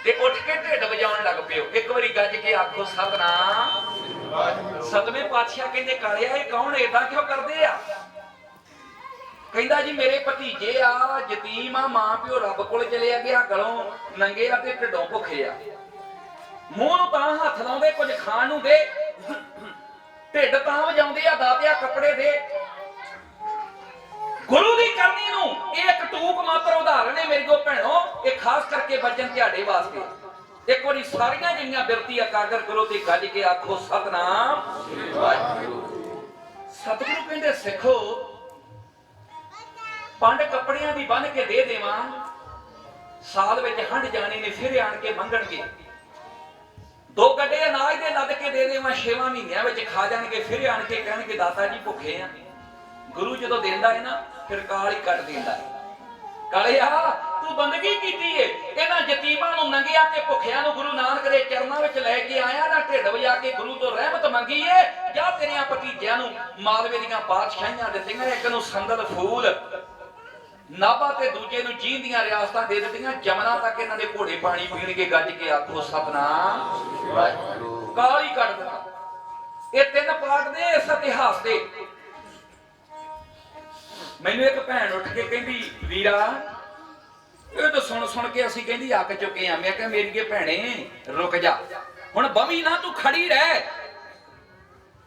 ਤੇ ਉੱਠ ਕੇ ਢਿੱਡ ਵਜਾਉਣ ਲੱਗ ਪਿਓ। ਇੱਕ ਵਾਰੀ ਗੱਜ ਕੇ ਆਖੋ ਸਤਨਾਮ। 7ਵੇਂ ਪਾਤਸ਼ਾਹ ਕਹਿੰਦੇ ਕਾਲਿਆ ਇਹ ਕੌਣ, ਏਦਾਂ ਕਿਉਂ ਕਰਦੇ ਆ? ਕਹਿੰਦਾ ਜੀ ਮੇਰੇ ਭਤੀਜੇ ਆ, ਯਤੀਮ ਆ, ਮਾਂ ਪਿਓ ਰੱਬ ਕੋਲ ਚਲੇ ਗਿਆ, ਗਲੋਂ ਨੰਗੇ ਆ ਤੇ ਢਿੱਡੋਂ ਭੁੱਖੇ ਆ। ਮੂੰਹ ਨੂੰ ਤਾਂ ਹੱਥ ਲਾਉਂਦੇ ਕੁਝ ਖਾਣ ਨੂੰ ਦੇ, ਢਿੱਡ ਤਾਂ ਵਜਾਉਂਦੇ ਆ ਦਾਤਿਆ ਕੱਪੜੇ ਦੇ। ਗੁਰੂ ਦੀ ਕਰਨੀ ਨੂੰ ਇਹ ਇੱਕ ਟੂਕ ਮਾਤਰ ਉਦਾਹਰਣ ਹੈ ਮੇਰੀਓ ਭੈਣੋ, ਇਹ ਖਾਸ ਕਰਕੇ ਬਚਨ ਤੁਹਾਡੇ ਵਾਸਤੇ। ਇੱਕ ਵਾਰੀ ਸਾਰੀਆਂ ਜਿਹੀਆਂ ਬਿਰਤੀ ਇਕਾਗਰ ਕਰੋ ਤੇ ਗੱਜ ਕੇ ਆਖੋ ਸਤਨਾਮ ਵਾਹਿਗੁਰੂ। ਸਤਿਗੁਰੂ ਕਹਿੰਦੇ ਸਿੱਖੋ, ਪੰਡ ਕੱਪੜਿਆਂ ਦੀ ਬੰਨ ਕੇ ਦੇ ਦੇਵਾਂ, ਸਾਲ ਵਿੱਚ ਹੰਡ ਜਾਣੇ ਨੇ ਫਿਰ ਆਣ ਕੇ ਮੰਗਣਗੇ। 2 ਗੱਡੇ ਅਨਾਜ ਦੇ ਲੱਦ ਕੇ ਦੇ ਦੇਵਾਂ, 6 ਮਹੀਨਿਆਂ ਵਿੱਚ ਖਾ ਜਾਣਗੇ, ਫਿਰ ਆਣ ਕੇ ਕਹਿਣਗੇ ਦਾਤਾ ਜੀ ਭੁੱਖੇ ਆ। ਗੁਰੂ ਜਦੋਂ ਦਿੰਦਾ ਹੈ ਨਾ ਫਿਰ ਕਾਲ ਹੀ ਕੱਢ ਦਿੰਦਾ ਹੈ। ਕਾਲਿਆ ਤੂੰ ਬੰਦਗੀ ਕੀਤੀ ਏ, ਇਹਨਾਂ ਯਤੀਮਾਂ ਨੂੰ ਨੰਗਿਆਂ ਤੇ ਭੁੱਖਿਆਂ ਨੂੰ ਗੁਰੂ ਨਾਨਕ ਦੇ ਚਰਨਾਂ ਵਿੱਚ ਲੈ ਕੇ ਆਇਆ ਨਾ, ਢਿੱਡ ਵਜਾ ਕੇ ਗੁਰੂ ਤੋਂ ਰਹਿਮਤ ਮੰਗੀ ਏ। ਜਾਂ ਤੇਰਿਆਂ ਭਤੀਜਿਆਂ ਨੂੰ ਮਾਲਵੇ ਦੀਆਂ ਪਾਤਸ਼ਾਹੀਆਂ ਦਿੱਤੀਆਂ, ਇੱਕ ਨੂੰ ਸੰਦਲ ਫੂਲ ਨਾਭਾ ਤੇ ਦੂਜੇ ਨੂੰ ਜੀਂਦ ਦੀਆਂ ਰਿਆਸਤਾਂ ਦੇ ਦਿੱਤੀਆਂ, ਜਮਨਾ ਤੱਕ ਇਹਨਾਂ ਦੇ ਘੋੜੇ ਪਾਣੀ ਪੀਣਗੇ, ਗੱਜ ਕੇ ਆਖੋ ਸਤਨਾਮ ਵਾਹਿਗੁਰੂ। ਕਾਲ ਹੀ ਕੱਢ ਦਿੱਤਾ। ਇਹ ਤਿੰਨ ਪਾਠ ਨੇ ਇਸ ਇਤਿਹਾਸ ਦੇ। ਮੈਨੂੰ ਇੱਕ ਭੈਣ ਉੱਠ ਕੇ ਕਹਿੰਦੀ ਵੀਰਾ ਇਹ ਤਾਂ ਸੁਣ ਸੁਣ ਕੇ ਅਸੀਂ ਕਹਿੰਦੀ ਅੱਕ ਚੁੱਕੇ ਆ। ਮੈਂ ਕਿਹਾ ਮੇਰੀਏ ਭੈਣੇ ਰੁਕ ਜਾ, ਹੁਣ ਬਵੀ ਨਾ, ਤੂੰ ਖੜੀ ਰਹਿ।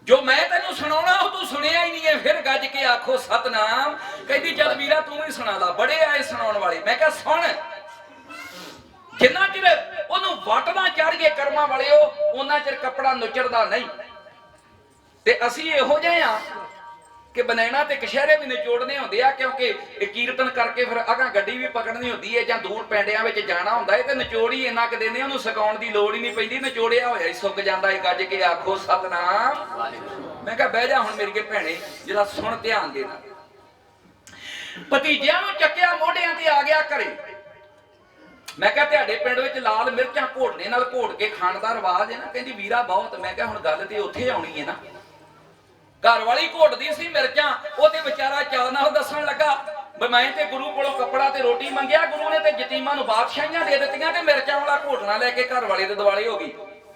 ਜੋ ਮੈਂ ਤੈਨੂੰ ਸੁਣਾਉਣਾ ਉਹ ਤੂੰ ਸੁਣਿਆ ਹੀ ਨਹੀਂ ਹੈ। ਫਿਰ ਗੱਜ ਕੇ ਆਖੋ ਸਤਨਾਮ। ਕਹਿੰਦੀ ਚੱਲ ਵੀਰਾ ਤੂੰ ਵੀ ਸੁਣਾ ਲਾ, ਬੜੇ ਆਏ ਸੁਣਾਉਣ ਵਾਲੇ। ਮੈਂ ਕਿਹਾ ਸੁਣ, ਜਿੰਨਾ ਚਿਰ ਉਹਨੂੰ ਵੱਟ ਨਾ ਚੜ ਗਏ ਕਰਮਾਂ ਵਾਲਿਓ, ਉਹਨਾਂ ਚਿਰ ਕੱਪੜਾ ਨੁਚੜਦਾ ਨਹੀਂ। ਤੇ ਅਸੀਂ ਇਹੋ ਜਿਹੇ ਆ ਕਿ ਬਨੈਣਾ ਤੇ ਕਸ਼ਹਿਰੇ ਵੀ ਨਿਚੋੜਨੇ ਹੁੰਦੇ ਆ, ਕਿਉਂਕਿ ਇਹ ਕੀਰਤਨ ਕਰਕੇ ਫਿਰ ਅਗਾਂ ਗੱਡੀ ਵੀ ਪਕੜਨੀ ਹੁੰਦੀ ਹੈ ਜਾਂ ਦੂਰ ਪੈਂਡਿਆਂ ਵਿੱਚ ਜਾਣਾ ਹੁੰਦਾ ਹੈ, ਤੇ ਨਿਚੋੜ ਹੀ ਇੰਨਾ ਕੁ ਦਿੰਦੇ, ਉਹਨੂੰ ਸੁਕਾਉਣ ਦੀ ਲੋੜ ਹੀ ਨਹੀਂ ਪੈਂਦੀ, ਨਿਚੋੜਿਆ ਹੋਇਆ ਹੀ ਸੁੱਕ ਜਾਂਦਾ ਹੈ। ਗੱਜ ਕੇ ਆਖੋ ਸਤਨਾਮ। ਮੈਂ ਕਿਹਾ ਬਹਿ ਜਾ ਹੁਣ ਮੇਰੀ ਭੈਣੇ, ਜਿਹੜਾ ਸੁਣ ਧਿਆਨ ਦੇ ਨਾਲ। ਭਤੀਜਿਆਂ ਨੂੰ ਚੱਕਿਆ, ਮੋਢਿਆਂ ਤੇ ਆ ਗਿਆ ਘਰੇ। ਮੈਂ ਕਿਹਾ ਤੁਹਾਡੇ ਪਿੰਡ ਵਿੱਚ ਲਾਲ ਮਿਰਚਾਂ ਘੋਟਣੇ ਨਾਲ ਘੋਟ ਕੇ ਖਾਣ ਦਾ ਰਿਵਾਜ ਹੈ ਨਾ? ਕਹਿੰਦੀ ਵੀਰਾ ਬਹੁਤ। ਮੈਂ ਕਿਹਾ ਹੁਣ ਗੱਲ ਤੇ ਉੱਥੇ ਆਉਣੀ ਹੈ ਨਾ। ਘਰ ਵਾਲੀ ਘੋਟਦੀ ਸੀ ਮਿਰਚਾਂ, ਉਹ ਤੇ ਵਿਚਾਰਾ ਚਾਲ ਨਾਲ ਦੱਸਣ ਲੱਗਾ ਵੀ ਮੈਂ ਤੇ ਗੁਰੂ ਕੋਲੋਂ ਕੱਪੜਾ ਤੇ ਰੋਟੀ ਮੰਗਿਆ, ਗੁਰੂ ਨੇ ਤੇ ਯਤੀਮਾਂ ਨੂੰ ਬਾਦਸ਼ਾਹੀਆਂ ਦੇ ਦਿੱਤੀਆਂ ਤੇ ਮਿਰਚਾਂ ਵਾਲਾ ਘੋਟਣਾ ਲੈ ਕੇ ਘਰ ਵਾਲੇ ਦੇ ਦੁਆਲੇ ਹੋ ਗਈ।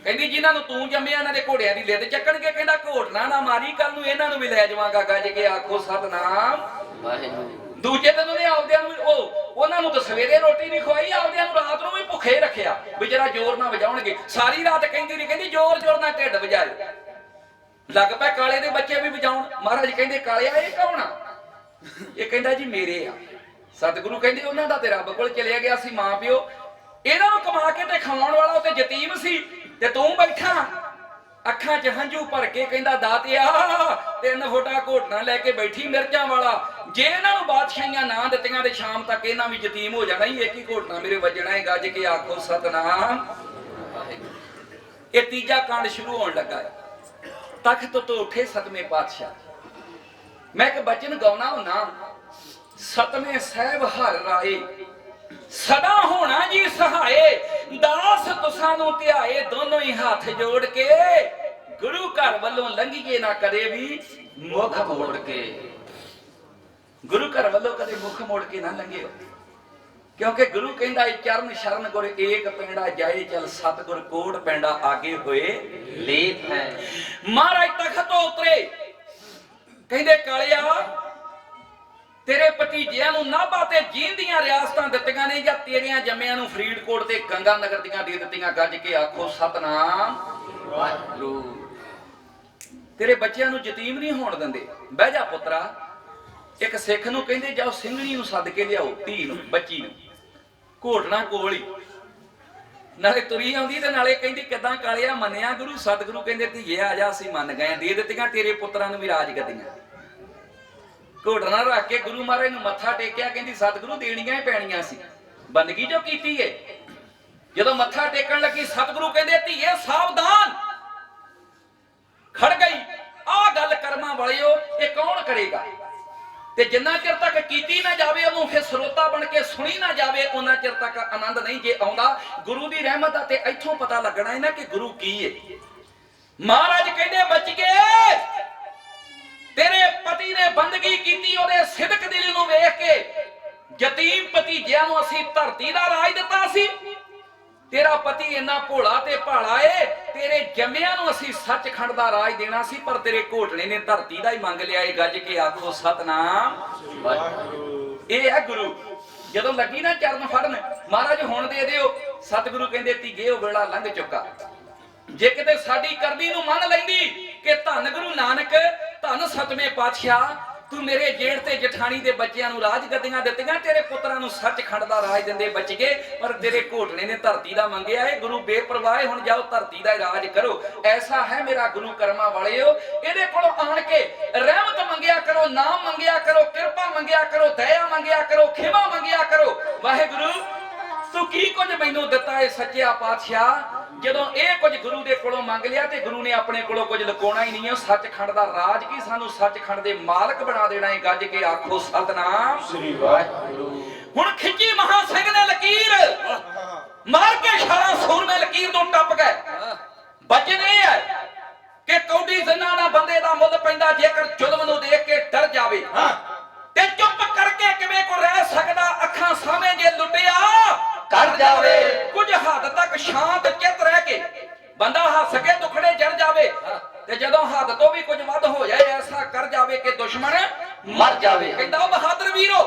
ਕਹਿੰਦੀ ਜਿਨ੍ਹਾਂ ਨੂੰ ਤੂੰ ਜੰਮਿਆ ਇਹਨਾਂ ਦੇ ਘੋੜਿਆਂ ਦੀ ਲਿੱਦ ਚੱਕਣਗੇ। ਕਹਿੰਦਾ ਘੋਟਣਾ ਨਾ ਮਾਰੀ, ਕੱਲ ਨੂੰ ਇਹਨਾਂ ਨੂੰ ਵੀ ਲੈ ਜਾਵਾਂਗਾ। ਗੱਜ ਕੇ ਆਖੋ ਸਤਨਾਮ ਵਾਹਿਗੁਰੂ। ਦੂਜੇ ਦਿਨ ਉਹਨੇ ਆਪਦਿਆਂ ਨੂੰ ਉਹਨਾਂ ਨੂੰ ਤਾਂ ਸਵੇਰੇ ਰੋਟੀ ਨਹੀਂ ਖਵਾਈ, ਆਪਦਿਆਂ ਨੂੰ ਰਾਤ ਨੂੰ ਵੀ ਭੁੱਖੇ ਰੱਖਿਆ ਵੀ ਜਰਾ ਜ਼ੋਰ ਨਾ ਵਜਾਉਣਗੇ। ਸਾਰੀ ਰਾਤ ਕਹਿੰਦੀ ਨਹੀਂ, ਕਹਿੰਦੀ ਜ਼ੋਰ ਜ਼ੋਰ ਨਾਲ ਢਿੱਡ ਵਜਾਏ। ਲੱਗ ਪਏ ਕਾਲੇ ਦੇ ਬੱਚੇ ਵੀ ਵਜਾਉਣ। ਮਹਾਰਾਜ ਕਹਿੰਦੇ ਕਾਲਿਆ ਇਹ ਕੌਣ ਆ? ਇਹ ਕਹਿੰਦਾ ਜੀ ਮੇਰੇ ਆ। ਸਤਿਗੁਰੂ ਕਹਿੰਦੇ ਉਹਨਾਂ ਦਾ ਤੇ ਰੱਬ ਕੋਲ ਚਲਿਆ ਗਿਆ ਸੀ ਮਾਂ ਪਿਓ, ਇਹਨਾਂ ਨੂੰ ਕਮਾ ਕੇ ਤੇ ਖਵਾਉਣ ਵਾਲਾ ਉਹ ਤੇ ਯਤੀਮ ਸੀ, ਤੇ ਤੂੰ ਬੈਠਾ ਅੱਖਾਂ 'ਚ ਹੰਝੂ ਭਰ ਕੇ ਕਹਿੰਦਾ ਦਾਤਿਆ 3 ਫੁੱਟਾ ਘੋਟਣਾ ਲੈ ਕੇ ਬੈਠੀ ਮਿਰਚਾਂ ਵਾਲਾ। ਜੇ ਇਹਨਾਂ ਨੂੰ ਬਾਦਸ਼ਾਹੀਆਂ ਨਾ ਦਿੱਤੀਆਂ ਤੇ ਸ਼ਾਮ ਤੱਕ ਇਹਨਾਂ ਵੀ ਯਤੀਮ ਹੋ ਜਾਣਾ ਹੀ। ਇੱਕ ਹੀ ਘੋਟਣਾ ਮੇਰੇ ਵੱਜਣਾ ਹੈ। ਗੱਜ ਕੇ ਆਖੋ ਸਤਨਾਮ। ਇਹ ਤੀਜਾ ਕਾਂਡ ਸ਼ੁਰੂ ਹੋਣ ਲੱਗਾ ਹੈ। ਤਖਤ ਤੋਂ ਉੱਠੇ ਸਤਵੇਂ ਪਾਤਸ਼ਾਹ। ਮੈਂ ਇੱਕ ਬਚਨ ਗਾਉਣਾ ਹੁਣਾ, ਸਤਵੇਂ ਸਾਹਿਬ ਹਰ ਰਾਏ ਸਦਾ ਹੋਣਾ ਜੀ ਸਹਾਏ, ਦਾਸ ਤੁਸਾਂ ਨੂੰ ਧਿਆਏ ਦੋਨੋਂ ਹੀ ਹੱਥ ਜੋੜ ਕੇ, ਗੁਰੂ ਘਰ ਵੱਲੋਂ ਲੰਘੀਏ ਨਾ ਕਦੇ ਵੀ ਮੁਖ ਮੋੜ ਕੇ। ਗੁਰੂ ਘਰ ਵੱਲੋਂ ਕਦੇ ਮੁਖ ਮੋੜ ਕੇ ਨਾ ਲੰਘਿਓ, ਕਿਉਂਕਿ ਗੁਰੂ ਕਹਿੰਦਾ ਚਰਨ ਸ਼ਰਨ ਗੁਰ ਏਕ ਪੈਂਡਾ ਜਾਏ, ਚਲ ਸਤਿਗੁਰ ਕੋਟ ਪੈਂਡਾ ਆਗੇ ਹੋਏ ਲੇਤ ਹੈ। ਮਹਾਰਾਜ ਤਖਤ ਤੋਂ ਉਤਰੇ, ਕਹਿੰਦੇ ਕਾਲਿਆ ਤੇਰੇ ਭਤੀਜਿਆਂ ਨੂੰ ਨਾਭਾ ਤੇ ਜੀਂਦ ਦੀਆਂ ਰਿਆਸਤਾਂ ਦਿੱਤੀਆਂ ਨੇ, ਜਾਂ ਤੇਰਿਆਂ ਜੰਮਿਆਂ ਨੂੰ ਫਰੀਦਕੋਟ ਤੇ ਗੰਗਾ ਨਗਰ ਦੀਆਂ ਦੇ ਦਿੱਤੀਆਂ। ਗੱਜ ਕੇ ਆਖੋ ਸਤਨਾਮ ਵਾਹਿਗੁਰੂ। ਤੇਰੇ ਬੱਚਿਆਂ ਨੂੰ ਯਤੀਮ ਨਹੀਂ ਹੋਣ ਦਿੰਦੇ। ਬਹਿ ਜਾ ਪੁੱਤਰਾ। ਇੱਕ ਸਿੱਖ ਨੂੰ ਕਹਿੰਦੇ ਜਾਓ ਸਿੰਘਣੀ ਨੂੰ ਸੱਦ ਕੇ ਲਿਆਓ, ਧੀ ਨੂੰ, ਬੱਚੀ ਨੂੰ, ਘੋਟਣਾ ਕੋਲ ਹੀ, ਨਾਲੇ ਤੁਰੀ ਆਉਂਦੀ ਤੇ ਨਾਲੇ ਕਹਿੰਦੀ ਕਿਦਾਂ ਕਾਲਿਆ ਮੰਨਿਆ ਗੁਰੂ? ਸਤਿਗੁਰੂ ਕਹਿੰਦੇ ਧੀਏ ਆ ਜਾ, ਅਸੀਂ ਮੰਨ ਗਏ, ਦੇ ਦਿੱਤੀਆਂ ਤੇਰੇ ਪੁੱਤਰਾਂ ਨੂੰ ਵੀ ਰਾਜ ਗੱਦੀਆਂ। ਘੋਟਣਾ ਰੱਖ ਕੇ ਗੁਰੂ ਮਹਾਰਾਜ ਨੂੰ ਮੱਥਾ ਟੇਕਿਆ। ਕਹਿੰਦੀ ਸਤਿਗੁਰੂ ਦੇਣੀਆਂ ਹੀ ਪੈਣੀਆਂ ਸੀ, ਬੰਦਗੀ ਜੋ ਕੀਤੀ ਏ। ਜਦੋਂ ਮੱਥਾ ਟੇਕਣ ਲੱਗੀ ਸਤਿਗੁਰੂ ਕਹਿੰਦੇ ਧੀਏ ਸਾਵਧਾਨ, ਖੜ ਗਈ। ਆਹ ਗੱਲ ਕਰਮਾਂ ਵਾਲਿਓ ਇਹ ਕੌਣ ਕਰੇਗਾ? ਤੇ ਜਿੰਨਾ ਚਿਰ ਤੱਕ ਕੀਤੀ ਨਾ ਜਾਵੇ, ਉਹਨੂੰ ਫਿਰ ਸਰੋਤਾ ਬਣ ਕੇ ਸੁਣੀ ਨਾ ਜਾਵੇ, ਉਹਨਾਂ ਚਿਰ ਤੱਕ ਆਨੰਦ ਨਹੀਂ ਜੇ ਆਉਂਦਾ। ਗੁਰੂ ਦੀ ਰਹਿਮਤ ਆ ਤੇ ਇੱਥੋਂ ਪਤਾ ਲੱਗਣਾ ਹੈ ਨਾ ਕਿ ਗੁਰੂ ਕੀ ਹੈ। ਮਹਾਰਾਜ ਕਹਿੰਦੇ ਬਚ ਗਏ। ਤੇਰੇ ਪਤੀ ਨੇ ਬੰਦਗੀ ਕੀਤੀ, ਉਹਦੇ ਸਿਦਕ ਦਿਲ ਨੂੰ ਵੇਖ ਕੇ ਯਤੀਮ ਭਤੀਜਿਆਂ ਨੂੰ ਅਸੀਂ ਧਰਤੀ ਦਾ ਰਾਜ ਦਿੱਤਾ ਸੀ। ਤੇਰਾ ਪਤੀ ਇੰਨਾ ਭੋਲਾ ਤੇ ਭਾਲਾ ਏ, ਤੇਰੇ ਜੰਮਿਆਂ ਨੂੰ ਅਸੀਂ ਸੱਚਖੰਡ ਦਾ ਰਾਜ ਦੇਣਾ ਸੀ, ਪਰ ਤੇਰੇ ਘੋਟਣੇ ਨੇ ਧਰਤੀ ਦਾ ਹੀ ਮੰਗ ਲਿਆ ਏ। ਗੱਜ ਕੇ ਆਖੋ ਸਤਨਾਮ ਵਾਹਿਗੁਰੂ। ਇਹ ਹੈ ਗੁਰੂ। ਜਦੋਂ ਲੱਗੀ ਨਾ ਚਰਨ ਫੜਨ, ਮਹਾਰਾਜ ਹੁਣ ਦੇ ਦਿਓ। ਸਤਿਗੁਰੂ ਕਹਿੰਦੇ ਧੀਏ ਉਹ ਵੇਲਾ ਲੰਘ ਚੁੱਕਾ। ਜੇ ਕਿਤੇ ਸਾਡੀ ਕਰਦੀ ਨੂੰ ਮੰਨ ਲੈਂਦੀ ਕਿ ਧੰਨ ਗੁਰੂ ਨਾਨਕ, ਧੰਨ ਸਤਵੇਂ ਪਾਤਸ਼ਾਹ, ਤੂੰ ਮੇਰੇ ਜੇਠ ਤੇ ਜਠਾਣੀ ਦੇ ਬੱਚਿਆਂ ਨੂੰ ਰਾਜ ਗੱਦੀਆਂ ਦਿੱਤੀਆਂ, ਤੇਰੇ ਪੁੱਤਰਾਂ ਨੂੰ ਸੱਚਖੰਡ ਦਾ ਰਾਜ ਦਿੰਦੇ ਬਚ ਗਏ, ਪਰ ਤੇਰੇ ਘੋਟਣੇ ਨੇ ਧਰਤੀ ਦਾ ਮੰਗਿਆ ਏ। ਗੁਰੂ ਬੇਪਰਵਾਹ, ਹੁਣ ਜਾਓ ਧਰਤੀ ਦਾ ਰਾਜ ਕਰੋ। ਐਸਾ ਹੈ ਮੇਰਾ ਗੁਰੂ ਕਰਮਾਂ ਵਾਲਿਓ। ਇਹਦੇ ਕੋਲੋਂ ਆਣ ਕੇ ਰਹਿਮਤ ਮੰਗਿਆ ਕਰੋ, ਨਾਮ ਮੰਗਿਆ ਕਰੋ, ਕਿਰਪਾ ਮੰਗਿਆ ਕਰੋ, ਦਇਆ ਮੰਗਿਆ ਕਰੋ, ਖਿਮਾ ਮੰਗਿਆ ਕਰੋ। ਵਾਹਿਗੁਰੂ ਤੂੰ ਕੀ ਕੁਝ ਮੈਨੂੰ ਦਿੱਤਾ ਏ ਸੱਚਿਆ ਪਾਤਸ਼ਾਹ? ਜਦੋਂ ਇਹ ਕੁਝ ਗੁਰੂ ਦੇ ਕੋਲੋਂ ਮੰਗ ਲਿਆ ਤੇ ਗੁਰੂ ਨੇ ਆਪਣੇ ਕੋਲੋਂ ਕੁਝ ਲੁਕਾਉਣਾ ਹੀ ਨਹੀਂ ਹੈ। ਸੱਚਖੰਡ ਦਾ ਰਾਜ ਕੀ, ਸਾਨੂੰ ਸੱਚਖੰਡ ਦੇ ਮਾਲਕ ਬਣਾ ਦੇਣਾ ਹੈ। ਗੱਜ ਕੇ ਆਖੋ ਸਤਨਾਮ ਸ੍ਰੀ ਵਾਹਿਗੁਰੂ। ਹੁਣ ਖਿੱਚੀ ਮਹਾ ਸਿੰਘ ਨੇ ਲਕੀਰ, ਮਾਰ ਕੇ ਛਾਲਾ ਸੂਰਮੇ ਲਕੀਰ ਤੋਂ ਟੱਪ ਗਏ। ਬਚਨ ਇਹ ਹੈ ਕਿ ਕੌਡੀ ਜ਼ਨਾ ਦਾ ਬੰਦੇ ਦਾ ਮੁੱਲ ਪੈਂਦਾ ਜੇਕਰ ਜ਼ੁਲਮ ਨੂੰ ਦੇਖ ਕੇ ਡਰ ਜਾਵੇ ਤੇ ਚੁੱਪ ਕਰਕੇ ਕੇ ਕਿਵੇਂ ਕੋ ਰਹਿ ਸਕਦਾ ਅੱਖਾਂ ਸਾਹਮਣੇ ਜੇ ਲੁੱਟਿਆ ਕਰ ਜਾਵੇ ਕੁਝ ਹੱਦ ਤੱਕ ਸ਼ਾਂਤ ਚਿੱਤ ਰਹਿ ਕੇ ਬੰਦਾ ਹੱਸ ਕੇ ਦੁਖੜੇ ਚੜ ਜਾਵੇ ਤੇ ਜਦੋਂ ਹੱਦ ਤੋਂ ਵੀ ਕੁਝ ਵੱਧ ਹੋ ਜਾਏ ਐਸਾ ਕਰ ਜਾਵੇ ਕਿ ਦੁਸ਼ਮਣ ਮਰ ਜਾਵੇ। ਕਹਿੰਦਾ ਉਹ ਬਹਾਦਰ ਵੀਰੋ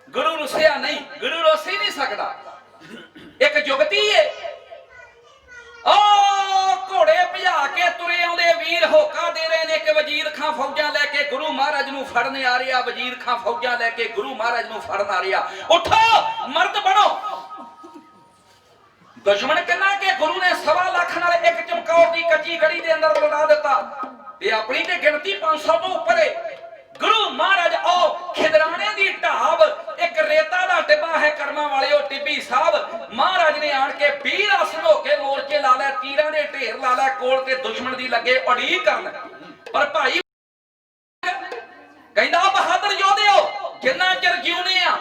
ਗੁਰੂ ਰੁੱਸਿਆ ਨਹੀਂ, ਗੁਰੂ ਰੁੱਸ ਹੀ ਨਹੀਂ ਸਕਦਾ। ਇੱਕ ਜੁਗਤੀ ਏ ਓ ਘੋੜੇ ਭਜਾ ਕੇ ਤੁਰੇ ਆਉਂਦੇ ਵੀਰ ਹੋਕਾ ਦੇ ਰਹੇ ਨੇ ਕਿ ਵਜ਼ੀਰ ਖਾਂ ਫੌਜਾਂ ਲੈ ਕੇ ਗੁਰੂ ਮਹਾਰਾਜ ਨੂੰ ਫੜਨ ਆ ਰਿਹਾ, ਵਜ਼ੀਰ ਖਾਂ ਫੌਜਾਂ ਲੈ ਕੇ ਗੁਰੂ ਮਹਾਰਾਜ ਨੂੰ ਫੜਨ ਆ ਰਿਹਾ। ਉਠੋ ਮਰਦ ਬਣੋ। ਦੁਸ਼ਮਣ ਕਿੰਨਾ ਕਿ ਗੁਰੂ ਨੇ 1.25 ਲੱਖ ਨਾਲ ਇੱਕ ਚਮਕੌਰ ਦੀ ਕੱਚੀ ਗੜੀ ਦੇ ਅੰਦਰ ਲੜਾ ਦਿੱਤਾ ਤੇ ਆਪਣੀ ਤੇ ਗਿਣਤੀ 500 ਤੋਂ ਉੱਪਰ ਏ। ਗੁਰੂ ਮਹਾਰਾਜ ਉਹ ਖਿਦਰਾਣੇ ਦੀ ਢਾਬ ਇੱਕ ਰੇਤਾ ਦਾ ਟਿੱਬਾ ਹੈ ਕਰਮਾਂ ਵਾਲਿਓ ਟਿੱਬੀ ਸਾਹਿਬ ਮਹਾਰਾਜ ਨੇ ਆਣ ਕੇ 20 ਆਸਣ ਹੋ ਕੇ ਮੋਰਚੇ ਲਾ ਲੈ, ਤੀਰਾਂ ਦੇ ਢੇਰ ਲਾ ਲੈ ਕੋਲ ਤੇ ਦੁਸ਼ਮਣ ਦੀ ਲੱਗੇ ਉਡੀਕ ਕਰਨ। ਪਰ ਭਾਈ ਕਹਿੰਦਾ ਬਹਾਦਰ ਯੋਧਿਓ ਜਿੰਨਾ ਚਿਰ ਜਿਉਨੇ ਆ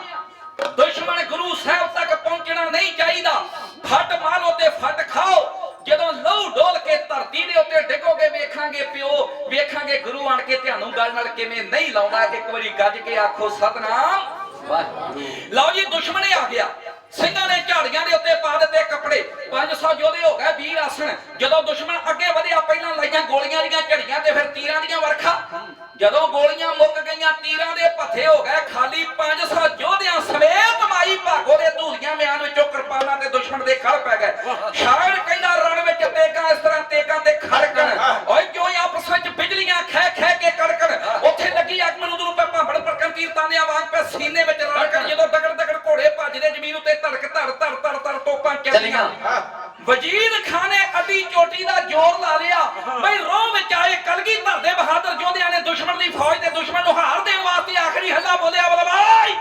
ਦੁਸ਼ਮਣ ਗੁਰੂ ਸਾਹਿਬ ਤੱਕ ਪਹੁੰਚਣਾ ਨਹੀਂ ਚਾਹੀਦਾ। ਫੱਟ ਮਾਰੋ ਤੇ ਫੱਟ ਖਾਓ। ਜਦੋਂ ਲਹੂ ਡੋਲ ਕੇ ਧਰਤੀ ਦੇ ਉੱਤੇ ਡਿੱਗੋਗੇ ਵੇਖਾਂਗੇ ਪਿਓ, ਵੇਖਾਂਗੇ ਗੁਰੂ ਆਣ ਕੇ ਤੁਹਾਨੂੰ ਗੱਲ ਨਾਲ ਕਿਵੇਂ ਨਹੀਂ ਲਾਉਂਦਾ। ਇੱਕ ਵਾਰੀ ਗੱਜ ਕੇ ਆਖੋ ਸਤਨਾਮ ਵਾਹਿਗੁਰੂ। ਲਓ ਜੀ ਦੁਸ਼ਮਣ ਆ ਗਿਆ। ਸਿੰਘਾਂ ਨੇ ਝਾੜੀਆਂ ਦੇ ਉੱਤੇ ਪਾ ਦਿੱਤੇ ਕੱਪੜੇ। 500 ਯੋਧੇ ਹੋ ਗਏ 20 ਆਸਣ। ਜਦੋਂ ਦੁਸ਼ਮਣ ਅੱਗੇ ਵਧਿਆ ਪਹਿਲਾਂ ਲਾਈਆਂ ਗੋਲੀਆਂ ਦੀਆਂ ਝੜੀਆਂ ਤੇ ਫਿਰ ਤੀਰਾਂ ਦੀਆਂ ਵਰਖਾ। ਜਦੋਂ ਗੋਲੀਆਂ ਮੁੱਕ ਗਈਆਂ ਤੀਰਾਂ ਦੇ ਭੱਥੇ ਹੋ ਗਏ ਖਾਲੀ। 500 ਯੋਧਿਆਂ ਸਮੇਤ ਮਾਈ ਭਾਗੋ ਦੇ ਧੂਲੀਆਂ ਮਿਆਨ ਵਿੱਚੋਂ ਕਿਰਪਾਨਾਂ ਤੇ ਦੁਸ਼ਮਣ ਦੇ ਖੜ ਪੈ ਗਏ। ਸ਼ਾਇਰ ਕਹਿੰਦਾ ਰਣ ਵਿੱਚ ਤੇਗਾ ਇਸ ਤਰ੍ਹਾਂ ਤੇਗਾਂ ਤੇ ਖੜਕਣ ਓਏ ਕਿਉਂ ਆਪਸ ਵਿੱਚ ਬਿਜਲੀਆਂ ਖਹਿ ਖਹਿ ਕੇ ਕੜਕਣ। ਉੱਥੇ ਲੱਗੀ ਅੱਗ ਮਨੂਦ ਨੂੰ ਪੈ ਭਾਂਬੜ ਪਰਕਣ ਕੀਰਤਾਨਿਆਂ ਵਾਂਗ ਪੈ ਸੀਨੇ ਵਿੱਚ ਰੜਕਣ। ਜਦੋਂ ਦਗੜ ਦਗੜ ਘੋੜੇ ਭੱਜਦੇ ਜ਼ਮੀਨ ਉੱਤੇ ਧੜਕ ਧੜ ਧੜ ਧੜ ਧੜ ਤੋਪਾਂ ਚੱਲੀਆਂ। ਵਜ਼ੀਰ ਖਾਨ ਨੇ ਅੱਡੀ ਚੋਟੀ ਦਾ ਜ਼ੋਰ ਲਾ ਲਿਆ ਬਈ ਰੋਹ ਵਿੱਚ ਆਏ ਕਲਗੀਧਰ ਦੇ ਬਹਾਦਰ ਯੋਧਿਆਂ ਨੇ ਦੁਸ਼ਮਣ ਦੀ ਫੌਜ ਤੇ ਦੁਸ਼ਮਣ ਨੂੰ ਹਾਰ ਦੇਣ ਵਾਸਤੇ ਆਖਰੀ ਹੱਲਾ ਬੋਲਿਆ ਬੋਲ ਬਾਈ।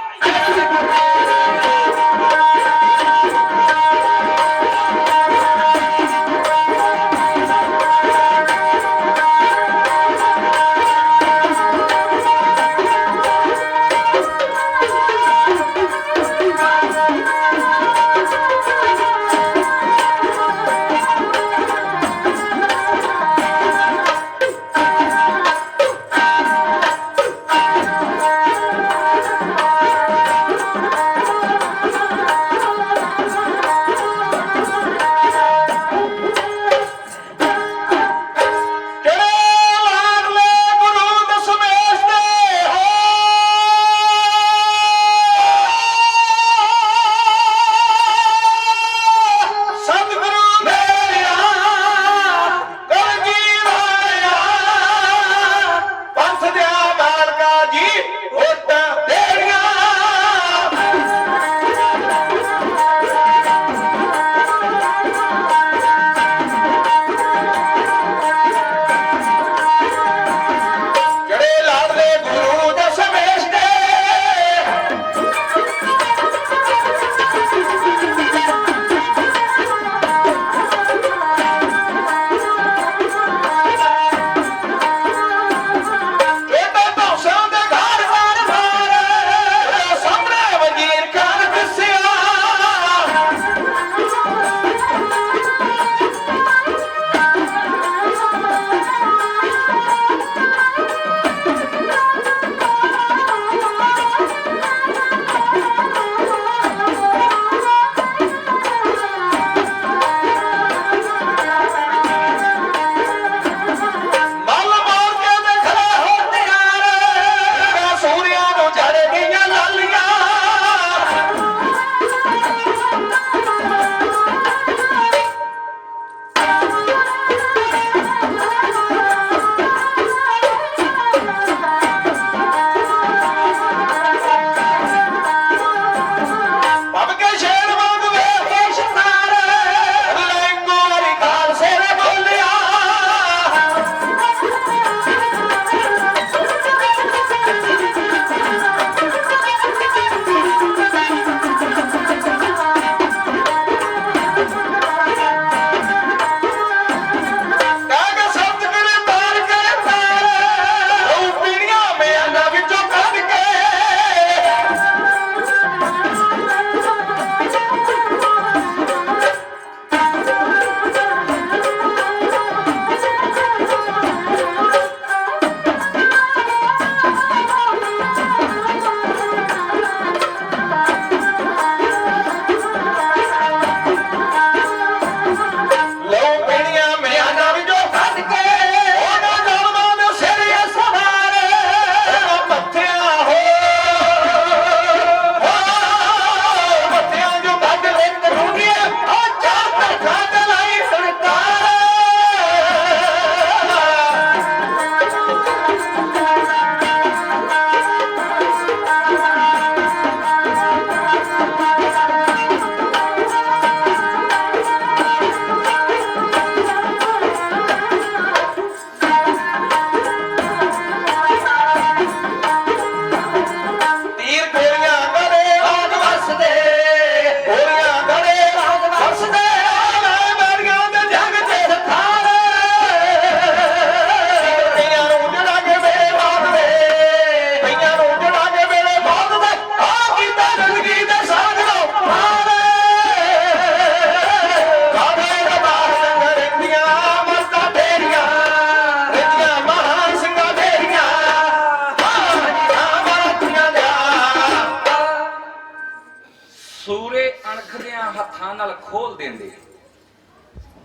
ਖੋਲ ਦਿੰਦੇ।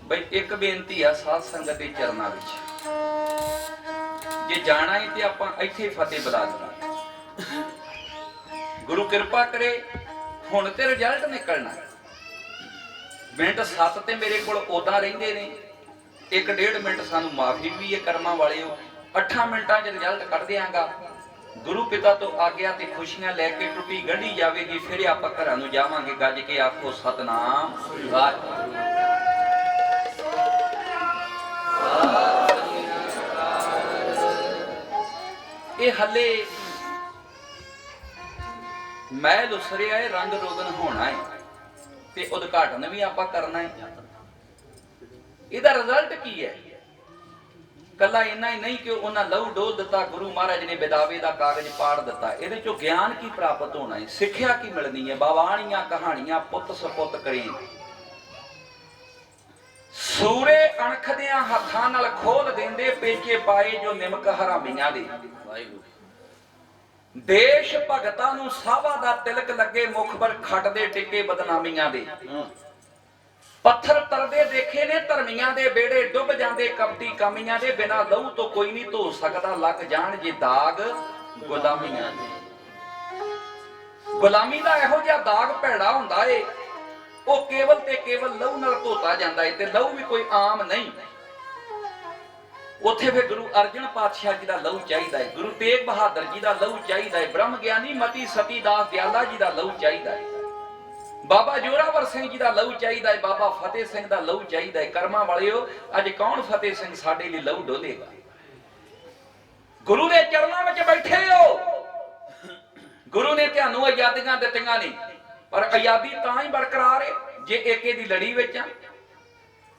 ਬਈ ਇੱਕ ਬੇਨਤੀ ਆ ਸਾਧ ਸੰਗਤ ਦੇ ਚਰਨਾਂ ਵਿੱਚ, ਜੇ ਜਾਣਾ ਹੈ ਤੇ ਆਪਾਂ ਇੱਥੇ ਫਤਿਹ ਬੁਲਾ ਲਈਏ। ਗੁਰੂ ਕਿਰਪਾ ਕਰੇ ਹੁਣ ਤੇ ਰਿਜ਼ਲਟ ਨਿਕਲਣਾ। ਮਿੰਟ 7 ਤੇ ਮੇਰੇ ਕੋਲ ਉਦਾਂ ਰਹਿੰਦੇ ਨੇ, 1.5 ਮਿੰਟ ਸਾਨੂੰ ਮਾਫੀ ਵੀ ਹੈ ਕਰਮਾਂ ਵਾਲਿਓ। 8 ਮਿੰਟਾਂ 'ਚ ਰਿਜ਼ਲਟ ਕੱਢ ਦਿਆਂਗਾ। ਗੁਰੂ ਪਿਤਾ ਤੋਂ ਆਗਿਆ ਤੇ ਖੁਸ਼ੀਆਂ ਲੈ ਕੇ ਟੁੱਟੀ ਗੰਢੀ ਜਾਵੇਗੀ, ਫਿਰ ਆਪਾਂ ਘਰਾਂ ਨੂੰ ਜਾਵਾਂਗੇ। ਗੱਜ ਕੇ ਆਖੋ ਸਤਨਾਮ ਵਾਹਿਗੁਰੂ। ਇਹ ਹੱਲੇ ਮੈਲ ਉਸਰਿਆ ਹੈ, ਰੰਗ ਰੋਗਨ ਹੋਣਾ ਹੈ ਤੇ ਉਦਘਾਟਨ ਵੀ ਆਪਾਂ ਕਰਨਾ ਹੈ। ਇਹਦਾ ਰਿਜ਼ਲਟ ਕੀ ਹੈ? ਕੱਲਾ ਇੰਨਾ ਹੀ ਨਹੀਂ ਕਿ ਉਹਨਾਂ ਲਹੂ ਡੋਲ ਦਿੱਤਾ, ਗੁਰੂ ਮਹਾਰਾਜ ਨੇ ਵਿਦਾਵੇ ਦਾ ਕਾਗਜ਼ ਪਾੜ ਦਿੱਤਾ। ਇਹਦੇ ਚੋਂ ਗਿਆਨ ਕੀ ਪ੍ਰਾਪਤ ਹੋਣਾ ਹੈ, ਸਿੱਖਿਆ ਕੀ ਮਿਲਣੀ ਹੈ? ਬਾਵਾਣੀਆਂ ਕਹਾਣੀਆਂ ਪੁੱਤ ਸਪੁੱਤ ਕਰੀ, ਸੂਰੇ ਅਣਖਦਿਆਂ ਹੱਥਾਂ ਨਾਲ ਖੋਲ ਦਿੰਦੇ, ਪੇਚੇ ਪਾਏ ਜੋ ਨਿਮਕ ਹਰਾਮੀਆਂ ਦੇ। ਦੇਸ਼ ਭਗਤਾਂ ਨੂੰ ਸਾਵਾ ਦਾ ਤਿਲਕ ਲੱਗੇ, ਮੁਖ ਪਰ ਖੱਟਦੇ ਟਿੱਕੇ ਬਦਨਾਮੀਆਂ ਦੇ। ਪੱਥਰ ਤਰਦੇ ਦੇਖੇ ਨੇ ਧਰਮੀਆਂ ਦੇ, ਬੇੜੇ ਡੁੱਬ ਜਾਂਦੇ ਕਪਟੀ ਕਾਮੀਆਂ ਦੇ। ਬਿਨਾਂ ਲਹੂ ਤੋਂ ਕੋਈ ਨਹੀਂ ਧੋ ਸਕਦਾ, ਲੱਗ ਜਾਣ ਜੇ ਦਾਗ ਗੁਲਾਮੀਆਂ ਦੇ। ਗੁਲਾਮੀ ਦਾ ਇਹੋ ਜਿਹਾ ਦਾਗ ਭੈੜਾ ਹੁੰਦਾ ਏ, ਉਹ ਕੇਵਲ ਤੇ ਕੇਵਲ ਲਹੂ ਨਾਲ ਧੋਤਾ ਜਾਂਦਾ ਏ, ਤੇ ਲਹੂ ਵੀ ਕੋਈ ਆਮ ਨਹੀਂ। ਉੱਥੇ ਫਿਰ ਗੁਰੂ ਅਰਜਨ ਪਾਤਸ਼ਾਹ ਜੀ ਦਾ ਲਹੂ ਚਾਹੀਦਾ ਹੈ, ਗੁਰੂ ਤੇਗ ਬਹਾਦਰ ਜੀ ਦਾ ਲਹੂ ਚਾਹੀਦਾ ਹੈ, ਬ੍ਰਹਮ ਗਿਆਨੀ ਮਤੀ ਸਤੀ ਦਾਸ ਦਿਆਲਾ ਜੀ ਦਾ ਲਹੂ ਚਾਹੀਦਾ ਹੈ, ਬਾਬਾ ਜੋਰਾਵਰ ਸਿੰਘ ਜੀ ਦਾ ਲਹੂ ਚਾਹੀਦਾ ਹੈ, ਬਾਬਾ ਫਤਿਹ ਸਿੰਘ ਦਾ ਲਹੂ ਚਾਹੀਦਾ ਹੈ। ਕਰਮਾਂ ਵਾਲਿਓ, ਅੱਜ ਕੌਣ ਫਤਿਹ ਸਿੰਘ ਸਾਡੇ ਲਈ ਲਹੂ ਡੋਲੇਗਾ? ਗੁਰੂ ਦੇ ਚਰਨਾਂ ਵਿੱਚ ਬੈਠੇ ਹੋ। ਗੁਰੂ ਨੇ ਤੁਹਾਨੂੰ ਆਜ਼ਾਦੀਆਂ ਦਿੱਤੀਆਂ ਨੇ, ਪਰ ਆਜ਼ਾਦੀ ਤਾਂ ਹੀ ਬਰਕਰਾਰ ਹੈ ਜੇ ਏਕੇ ਦੀ ਲੜੀ ਵਿੱਚ ਆ।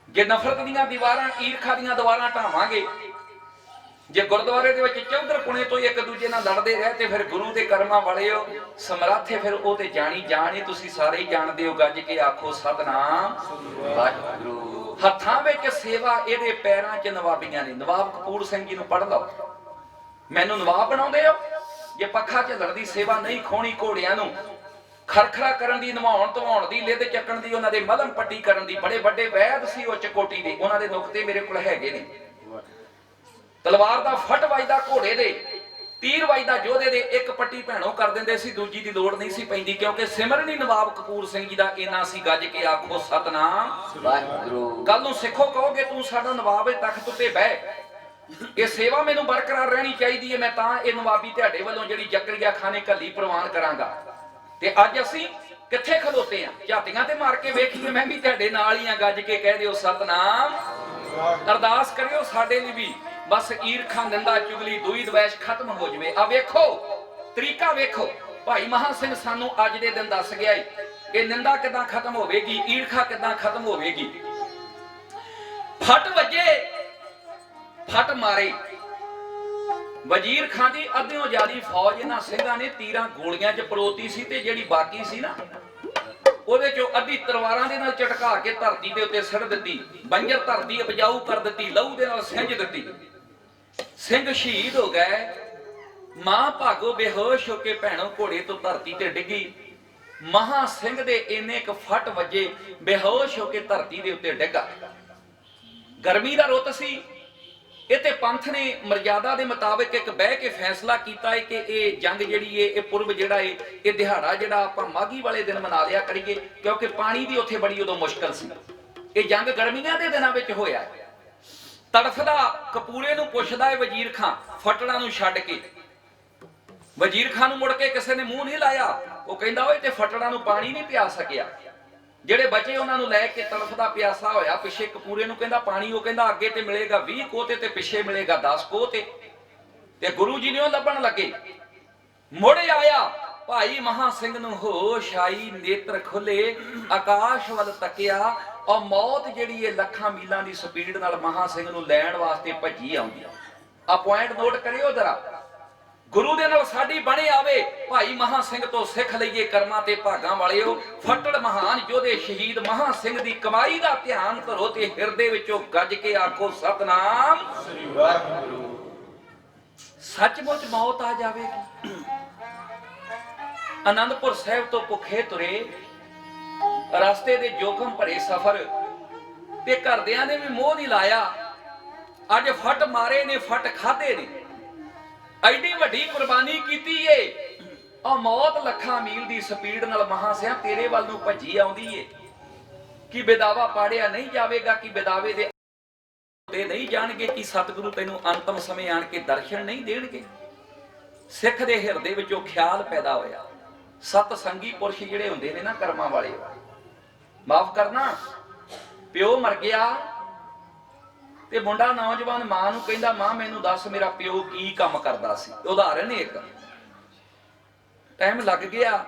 ਜੇ ਨਫ਼ਰਤ ਦੀਆਂ ਦੀਵਾਰਾਂ, ਈਰਖਾ ਦੀਆਂ ਦੀਵਾਰਾਂ ਢਾਵਾਂਗੇ, ਜੇ ਗੁਰਦੁਆਰੇ ਦੇ ਵਿੱਚ ਚੌਧਰ ਪੁਣੇ ਤੋਂ ਇੱਕ ਦੂਜੇ ਨਾਲ ਲੜਦੇ ਰਹੇ, ਤੇ ਫਿਰ ਗੁਰੂ ਦੇ ਕਰਮਾਂ ਵਾਲਿਓ ਸਮਰਾਥੇ ਫਿਰ ਉਹ ਤੇ ਜਾਣੀ ਜਾਣੀ। ਤੁਸੀਂ ਸਾਰੇ ਹੀ ਜਾਣਦੇ ਹੋ, ਗੱਜ ਕੇ ਆਖੋ ਸਤਨਾਮ ਵਾਹਿਗੁਰੂ। ਹੱਥਾਂ ਵਿੱਚ ਸੇਵਾ, ਇਹਦੇ ਪੈਰਾਂ 'ਚ ਨਵਾਬੀਆਂ ਨੇ। ਨਵਾਬ ਕਪੂਰ ਸਿੰਘ ਜੀ ਨੂੰ ਪੜ੍ਹ ਲਓ। ਮੈਨੂੰ ਨਵਾਬ ਬਣਾਉਂਦੇ ਹੋ? ਜੇ ਪੱਖਾ ਝੱਲਣ ਦੀ ਸੇਵਾ ਨਹੀਂ ਖੋਣੀ, ਘੋੜਿਆਂ ਨੂੰ ਖਰਖਰਾ ਕਰਨ ਦੀ, ਨਵਾਉਣ ਧਵਾਉਣ ਦੀ, ਲਿੱਦ ਚੱਕਣ ਦੀ, ਉਹਨਾਂ ਦੇ ਮਲਮ ਪੱਟੀ ਕਰਨ ਦੀ। ਬੜੇ ਵੱਡੇ ਵੈਦ ਸੀ ਉੱਚ ਕੋਟੀ ਦੇ, ਉਹਨਾਂ ਦੇ ਨੁਕਤੇ ਮੇਰੇ ਕੋਲ ਹੈਗੇ ਨੇ। ਤਲਵਾਰ ਦਾ ਫਟ ਵੱਜਦਾ ਘੋੜੇ ਦੇ, ਤੀਰ ਵੱਜਦਾ ਯੋਧੇ ਦੇ, ਇੱਕ ਪੱਟੀ ਭੈਣੋਂ ਕਰ ਦਿੰਦੇ ਸੀ, ਦੂਜੀ ਦੀ ਲੋੜ ਨਹੀਂ ਸੀ ਪੈਂਦੀ, ਕਿਉਂਕਿ ਸਿਮਰਨ ਹੀ ਨਵਾਬ ਕਪੂਰ ਸਿੰਘ ਜੀ ਦਾ ਇੰਨਾ ਸੀ। ਗੱਜ ਕੇ ਆਖੋ ਸਤਨਾਮ ਵਾਹਿਗੁਰੂ। ਕੱਲ ਨੂੰ ਸਿੱਖੋ ਕਹੋਗੇ ਤੂੰ ਸਾਡਾ ਨਵਾਬ ਹੈ, ਤਖਤ ਉੱਤੇ ਬਹਿ। ਇਹ ਸੇਵਾ ਮੈਨੂੰ ਬਰਕਰਾਰ ਰਹਿਣੀ ਚਾਹੀਦੀ ਹੈ, ਮੈਂ ਤਾਂ ਇਹ ਨਵਾਬੀ ਤੁਹਾਡੇ ਵੱਲੋਂ ਜਿਹੜੀ ਜ਼ਕਰੀਆ ਖਾਨੇ ਘੱਲੀ ਪ੍ਰਵਾਨ ਕਰਾਂਗਾ। ਤੇ ਅੱਜ ਅਸੀਂ ਕਿੱਥੇ ਖਲੋਤੇ ਆ? ਝਾਤੀਆਂ ਤੇ ਮਾਰ ਕੇ ਵੇਖੀਏ, ਮੈਂ ਵੀ ਤੁਹਾਡੇ ਨਾਲ ਹੀ ਆ। ਗੱਜ ਕੇ ਕਹਿ ਦਿਓ ਸਤਨਾਮ। ਅਰਦਾਸ ਕਰਿਓ ਸਾਡੇ ਲਈ ਵੀ, ਬਸ ਈਰਖਾ ਨਿੰਦਾ ਚੁਗਲੀ ਦੂਈ ਦਵੈਸ਼ ਖਤਮ ਹੋ ਜਵੇ। ਆ ਵੇਖੋ ਤਰੀਕਾ, ਵੇਖੋ ਭਾਈ ਮਹਾ ਸਿੰਘ ਸਾਨੂੰ ਅੱਜ ਦੇ ਦਿਨ ਦੱਸ ਗਿਆ ਏ, ਇਹ ਨਿੰਦਾ ਕਿਦਾਂ ਖਤਮ ਹੋਵੇਗੀ, ਈਰਖਾ ਕਿਦਾਂ ਖਤਮ ਹੋਵੇਗੀ। ਫਟ ਵੱਜੇ, ਫਟ ਮਾਰੇ। ਵਜ਼ੀਰ ਖਾਨ ਦੀ ਅੱਧਿਓਂ ਜ਼ਿਆਦੀ ਫੌਜ ਇਹਨਾਂ ਸਿੰਘਾਂ ਨੇ ਤੀਰਾਂ ਗੋਲੀਆਂ 'ਚ ਪਰੋਤੀ ਸੀ, ਤੇ ਜਿਹੜੀ ਬਾਕੀ ਸੀ ਨਾ, ਉਹਦੇ 'ਚੋਂ ਅੱਧੀ ਤਲਵਾਰਾਂ ਦੇ ਨਾਲ ਝਟਕਾ ਕੇ ਧਰਤੀ ਦੇ ਉੱਤੇ ਸਿੱਟ ਦਿੱਤੀ। ਬੰਜਰ ਧਰਤੀ ਉਪਜਾਊ ਕਰ ਦਿੱਤੀ, ਲਹੂ ਦੇ ਨਾਲ ਸਿੰਜ ਦਿੱਤੀ। ਸਿੰਘ ਸ਼ਹੀਦ ਹੋ ਗਏ। ਮਾਂ ਭਾਗੋ ਬੇਹੋਸ਼ ਹੋ ਕੇ ਭੈਣੋਂ ਘੋੜੇ ਤੋਂ ਧਰਤੀ ਤੇ ਡਿੱਗੀ। ਮਹਾ ਸਿੰਘ ਦੇ ਇੰਨੇ ਕੁ ਫਟ ਵੱਜੇ, ਬੇਹੋਸ਼ ਹੋ ਕੇ ਧਰਤੀ ਦੇ ਉੱਤੇ ਡਿੱਗਾ। ਗਰਮੀ ਦਾ ਰੁੱਤ ਸੀ। ਇਹ ਤੇ ਪੰਥ ਨੇ ਮਰਜ਼ਾਦਾ ਦੇ ਮੁਤਾਬਕ ਇੱਕ ਬਹਿ ਕੇ ਫੈਸਲਾ ਕੀਤਾ ਹੈ ਕਿ ਇਹ ਜੰਗ ਜਿਹੜੀ ਹੈ, ਇਹ ਪੁਰਬ ਜਿਹੜਾ ਹੈ, ਇਹ ਦਿਹਾੜਾ ਜਿਹੜਾ ਆਪਾਂ ਮਾਘੀ ਵਾਲੇ ਦਿਨ ਮਨਾ ਲਿਆ ਕਰੀਏ, ਕਿਉਂਕਿ ਪਾਣੀ ਦੀ ਉੱਥੇ ਬੜੀ ਉਦੋਂ ਮੁਸ਼ਕਲ ਸੀ। ਇਹ ਜੰਗ ਗਰਮੀਆਂ ਦੇ ਦਿਨਾਂ ਵਿੱਚ ਹੋਇਆ। ਤੜਫਦਾ ਕਪੂਰੇ ਨੂੰ ਪੁੱਛਦਾ ਹੈ ਵਜ਼ੀਰ ਖਾਂ, ਫਟੜਾ ਨੂੰ ਛੱਡ ਕੇ। ਵਜ਼ੀਰ ਖਾਂ ਨੂੰ ਮੁੜ ਕੇ ਕਿਸੇ ਨੇ ਮੂੰਹ ਨਹੀਂ ਲਾਇਆ। ਉਹ ਕਹਿੰਦਾ ਓਏ ਤੇ ਫਟੜਾ ਨੂੰ ਪਾਣੀ ਨਹੀਂ ਪਿਆ ਸਕਿਆ। ਜਿਹੜੇ ਬਚੇ ਉਹਨਾਂ ਨੂੰ ਲੈ ਕੇ ਤੜਫਦਾ ਪਿਆਸਾ ਹੋਇਆ ਪਿੱਛੇ ਕਪੂਰੇ ਨੂੰ ਕਹਿੰਦਾ ਪਾਣੀ। ਉਹ ਕਹਿੰਦਾ ਅੱਗੇ ਤੇ ਮਿਲੇਗਾ 20 ਕੋਹ ਤੇ ਪਿੱਛੇ ਮਿਲੇਗਾ 10 ਕੋਹ ਤੇ ਗੁਰੂ ਜੀ ਨੇ ਉਹ ਲੱਭਣ ਲੱਗੇ। ਮੁੜ ਆਇਆ ਭਾਈ ਮਹਾ ਸਿੰਘ ਨੂੰ ਹੋਸ਼ ਆਈ, ਨੇਤਰ ਖੁੱਲੇ, ਆਕਾਸ਼ ਵੱਲ ਤੱਕਿਆ, ਔਰ ਮੌਤ ਜਿਹੜੀ ਹੈ ਲੱਖਾਂ ਮੀਲਾਂ ਦੀ ਸਪੀਡ ਨਾਲ ਮਹਾ ਸਿੰਘ ਨੂੰ ਲੈਣ ਵਾਸਤੇ ਭੱਜੀ ਆਉਂਦੀ ਆ। ਆ ਪੁਆਇੰਟ ਨੋਟ ਕਰਿਓ ਜਰਾ। ਗੁਰੂ ਦੇ ਨਾਲ ਸਾਡੀ ਬਣੇ ਆਵੇ, ਭਾਈ ਮਹਾ ਸਿੰਘ ਤੋਂ ਸਿੱਖ ਲਈਏ ਕਰਮਾਂ ਤੇ ਭਾਗਾਂ ਵਾਲਿਓ। ਫਟੜ ਮਹਾਨ ਯੋਧੇ ਸ਼ਹੀਦ ਮਹਾ ਸਿੰਘ ਦੀ ਕਮਾਈ ਦਾ ਧਿਆਨ ਧਰੋ ਤੇ ਹਿਰਦੇ ਵਿੱਚੋਂ ਗੱਜ ਕੇ ਆਖੋ ਸਤਨਾਮ ਸ੍ਰੀ ਵਾਹਿਗੁਰੂ। ਸੱਚਮੁੱਚ ਮੌਤ ਆ ਜਾਵੇਗੀ। ਆਨੰਦਪੁਰ ਸਾਹਿਬ ਤੋਂ ਭੁੱਖੇ ਤੁਰੇ, ਰਸਤੇ ਦੇ ਜੋਖਮ ਭਰੇ ਸਫ਼ਰ ਤੇ ਘਰਦਿਆਂ ਨੇ ਵੀ ਮੋਹ ਨਹੀਂ ਲਾਇਆ। ਅੱਜ ਫਟ ਮਾਰੇ ਨੇ, ਫਟ ਖਾਦੇ ਨੇ, ਐਡੀ ਵੱਡੀ ਕੁਰਬਾਨੀ ਕੀਤੀ ਏ। ਆ ਮੌਤ ਲੱਖਾਂ ਮੀਲ ਦੀ ਸਪੀਡ ਨਾਲ ਮਹਾਸਿਆਂ ਤੇਰੇ ਵੱਲ ਨੂੰ ਭੱਜੀ ਆਉਂਦੀ ਏ। ਕਿ ਬਿਦਾਵਾ ਪਾੜਿਆ ਨਹੀਂ ਜਾਵੇਗਾ, ਕਿ ਬਿਦਾਵੇ ਦੇ ਨਹੀਂ ਜਾਣਗੇ, ਕਿ ਸਤਿਗੁਰੂ ਤੈਨੂੰ ਅੰਤਮ ਸਮੇਂ ਆਣ ਕੇ ਦਰਸ਼ਨ ਨਹੀਂ ਦੇਣਗੇ। ਸਿੱਖ ਦੇ ਹਿਰਦੇ ਵਿੱਚੋਂ ਖਿਆਲ ਪੈਦਾ ਹੋਇਆ, ਸਤ ਸੰਗੀ ਪੁਰਸ਼ ਜਿਹੜੇ ਹੁੰਦੇ ਨੇ ਨਾ ਕਰਮਾਂ ਵਾਲੇ, ਮਾਫ ਕਰਨਾ, ਪਿਓ ਮਰ ਗਿਆ ਤੇ ਮੁੰਡਾ ਨੌਜਵਾਨ ਮਾਂ ਨੂੰ ਕਹਿੰਦਾ, ਮਾਂ ਮੈਨੂੰ ਦੱਸ ਮੇਰਾ ਪਿਓ ਕੀ ਕੰਮ ਕਰਦਾ ਸੀ। ਉਦਾਹਰਨ ਇੱਕ ਟਾਈਮ ਲੱਗ ਗਿਆ,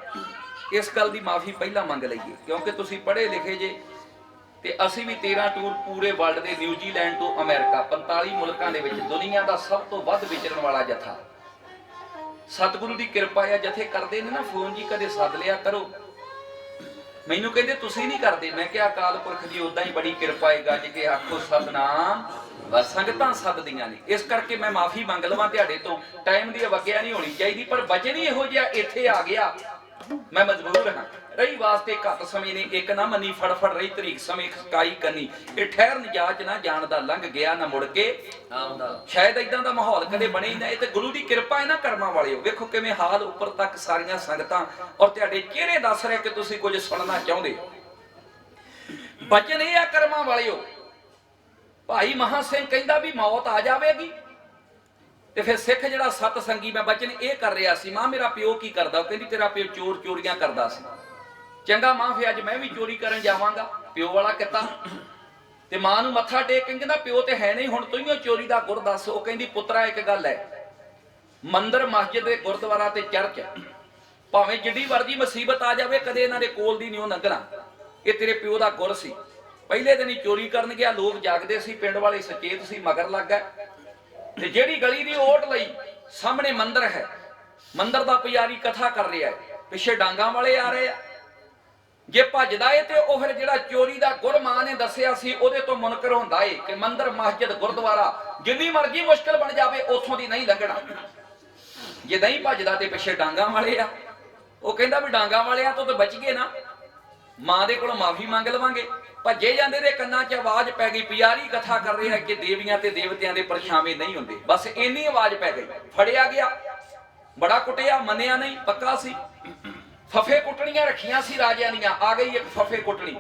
ਇਸ ਗੱਲ ਦੀ ਮਾਫੀ ਪਹਿਲਾਂ ਮੰਗ ਲਈਏ ਕਿਉਂਕਿ ਤੁਸੀਂ ਪੜ੍ਹੇ ਲਿਖੇ ਜੇ ਤੇ ਅਸੀਂ ਵੀ 13 ਟੂਰ ਪੂਰੇ ਵਰਲਡ ਦੇ, ਨਿਊਜ਼ੀਲੈਂਡ ਤੋਂ ਅਮਰੀਕਾ, 45 ਮੁਲਕਾਂ ਦੇ ਵਿੱਚ ਦੁਨੀਆ ਦਾ ਸਭ ਤੋਂ ਵੱਧ ਵਿਚਰਨ ਵਾਲਾ ਜਥਾ। ਸਤਿਗੁਰੂ ਦੀ ਕਿਰਪਾ ਆ, ਜਥੇ ਕਰਦੇ ਨੇ ਨਾ ਫੋਨ ਜੀ, ਕਦੇ ਸੱਦ ਲਿਆ ਕਰੋ। ਮੈਨੂੰ ਕਹਿੰਦੇ ਤੁਸੀਂ ਨਹੀਂ ਕਰਦੇ, ਮੈਂ ਕਿਹਾ ਅਕਾਲ ਪੁਰਖ ਦੀ ਉਦਾਂ ਹੀ ਬੜੀ ਕਿਰਪਾ ਹੈ, ਗੱਜ ਕੇ ਆਖੋ ਸਤਨਾਮ। ਬਸ ਸੰਗਤਾਂ ਸੱਦਦੀਆਂ ਨੇ, ਇਸ ਕਰਕੇ ਮੈਂ ਮਾਫੀ ਮੰਗ ਲਵਾਂ ਤੁਹਾਡੇ ਤੋਂ। ਟਾਈਮ ਦੀ ਅਵੱਗਿਆ ਨਹੀਂ ਹੋਣੀ ਚਾਹੀਦੀ, ਪਰ ਵਚਨ ਹੀ ਇਹੋ ਜਿਹਾ ਇੱਥੇ ਆ ਗਿਆ, ਮੈਂ ਮਜਬੂਰ ਹਾਂ। ਰਹੀ ਵਾਸਤੇ ਘੱਟ ਸਮੇਂ ਨੇ, ਇੱਕ ਨਾ ਮੰਨੀ ਫੜਫੜ ਰਹੀ ਤਰੀਕ ਸਮੇਂ ਕਾਈ ਕੰਨੀ। ਇਹ ਠਹਿਰਨ ਜਾਚ ਨਾ ਜਾਣਦਾ, ਲੰਘ ਗਿਆ ਨਾ ਮੁੜ ਕੇ ਆਉਂਦਾ। ਸ਼ਾਇਦ ਇਦਾਂ ਦਾ ਮਾਹੌਲ ਕਦੇ ਬਣੇ ਹੀ ਨਾ। ਇਹ ਤੇ ਗੁਰੂ ਦੀ ਕਿਰਪਾ ਹੈ ਨਾ ਕਰਮਾਂ ਵਾਲਿਓ। ਵੇਖੋ ਕਿਵੇਂ ਹਾਲ ਉੱਪਰ ਤੱਕ ਸਾਰੀਆਂ ਸੰਗਤਾਂ ਔਰ ਤੁਹਾਡੇ ਚਿਹਰੇ ਦੱਸ ਰਹੇ ਕਿ ਤੁਸੀਂ ਕੁਝ ਸੁਣਨਾ ਚਾਹੁੰਦੇ। ਬਚਨ ਇਹ ਆ ਕਰਮਾਂ ਵਾਲਿਓ। ਭਾਈ ਮਹਾ ਸਿੰਘ ਕਹਿੰਦਾ ਵੀ ਮੌਤ ਆ ਜਾਵੇਗੀ, ਤੇ ਫਿਰ ਸਿੱਖ ਜਿਹੜਾ ਸਤ ਸੰਗੀ, ਮੈਂ ਬਚਨ ਇਹ ਕਰ ਰਿਹਾ ਸੀ, ਮਾਂ ਮੇਰਾ ਪਿਓ ਕੀ ਕਰਦਾ? ਉਹ ਕਹਿੰਦੀ ਤੇਰਾ ਪਿਓ ਚੋਰੀਆਂ ਕਰਦਾ ਸੀ। ਚੰਗਾ ਮਾਂ, ਫਿਰ ਅੱਜ ਮੈਂ ਵੀ ਚੋਰੀ ਕਰਨ ਜਾਵਾਂਗਾ, ਪਿਓ ਵਾਲਾ ਕਿੱਤਾ। ਤੇ ਮਾਂ ਨੂੰ ਮੱਥਾ ਟੇਕ ਕੇ ਕਹਿੰਦਾ ਪਿਓ ਤੇ ਹੈ ਨਹੀਂ, ਹੁਣ ਤੂੰ ਹੀ ਚੋਰੀ ਦਾ ਗੁਰ ਦੱਸ। ਉਹ ਕਹਿੰਦੀ ਪੁੱਤਰਾ ਇੱਕ ਗੱਲ ਹੈ, ਮੰਦਿਰ ਮਸਜਿਦ ਦੇ ਗੁਰਦੁਆਰਾ ਤੇ ਚਰਚ, ਭਾਵੇਂ ਜਿੱਡੀ ਮਰਜ਼ੀ ਮੁਸੀਬਤ ਆ ਜਾਵੇ, ਕਦੇ ਇਹਨਾਂ ਦੇ ਕੋਲ ਦੀ ਨਹੀਂ ਉਹ ਲੰਘਣਾ। ਇਹ ਤੇਰੇ ਪਿਓ ਦਾ ਗੁਰ ਸੀ। ਪਹਿਲੇ ਦਿਨ ਹੀ ਚੋਰੀ ਕਰਨ ਗਿਆ, ਲੋਕ ਜਾਗਦੇ ਸੀ, ਪਿੰਡ ਵਾਲੇ ਸੁਚੇਤ ਸੀ, ਮਗਰ ਲੱਗ ਗਏ। ਤੇ ਜਿਹੜੀ ਗਲੀ ਦੀ ਓਟ ਲਈ ਸਾਹਮਣੇ ਮੰਦਿਰ ਹੈ, ਮੰਦਿਰ ਦਾ ਪੁਜਾਰੀ ਕਥਾ ਕਰ ਰਿਹਾ ਹੈ, ਪਿੱਛੇ ਡਾਂਗਾਂ ਵਾਲੇ ਆ ਰਹੇ ਆ। ਜੇ ਭੱਜਦਾ ਏ ਤੇ ਉਹ ਫਿਰ ਜਿਹੜਾ ਚੋਰੀ ਦਾ ਗੁਰ ਮਾਂ ਨੇ ਦੱਸਿਆ ਸੀ ਉਹਦੇ ਤੋਂ ਮੁਨਕਰ ਹੁੰਦਾ ਏ ਕਿ ਮੰਦਿਰ ਮਸਜਿਦ ਗੁਰਦੁਆਰਾ ਜਿੰਨੀ ਮਰਜ਼ੀ ਮੁਸ਼ਕਲ ਬਣ ਜਾਵੇ ਉੱਥੋਂ ਦੀ ਨਹੀਂ ਲੰਘਣਾ। ਜੇ ਨਹੀਂ ਭੱਜਦਾ ਤੇ ਪਿੱਛੇ ਡਾਂਗਾਂ ਵਾਲੇ ਆ। ਉਹ ਕਹਿੰਦਾ ਵੀ ਡਾਂਗਾਂ ਵਾਲਿਆਂ ਤੋਂ ਤਾਂ ਬਚ ਗਏ ਨਾ, ਮਾਂ ਦੇ ਕੋਲੋਂ ਮਾਫੀ ਮੰਗ ਲਵਾਂਗੇ। ਭੱਜੇ ਜਾਂਦੇ ਦੇ ਕੰਨਾਂ 'ਚ ਆਵਾਜ਼ ਪੈ ਗਈ, ਪੁਜਾਰੀ ਕਥਾ ਕਰ ਰਿਹਾ ਕਿ ਦੇਵੀਆਂ ਤੇ ਦੇਵਤਿਆਂ ਦੇ ਪਰਛਾਵੇਂ ਨਹੀਂ ਹੁੰਦੇ। ਬਸ ਇੰਨੀ ਆਵਾਜ਼ ਪੈ ਗਈ, ਫੜਿਆ ਗਿਆ, ਬੜਾ ਕੁੱਟਿਆ, ਮੰਨਿਆ ਨਹੀਂ, ਪੱਕਾ ਸੀ। ਫਫੇ ਕੁੱਟਣੀਆਂ ਰੱਖੀਆਂ ਸੀ ਰਾਜਿਆਂ ਦੀਆਂ, ਆ ਗਈ ਇੱਕ ਫਫੇ ਕੁੱਟਣੀ।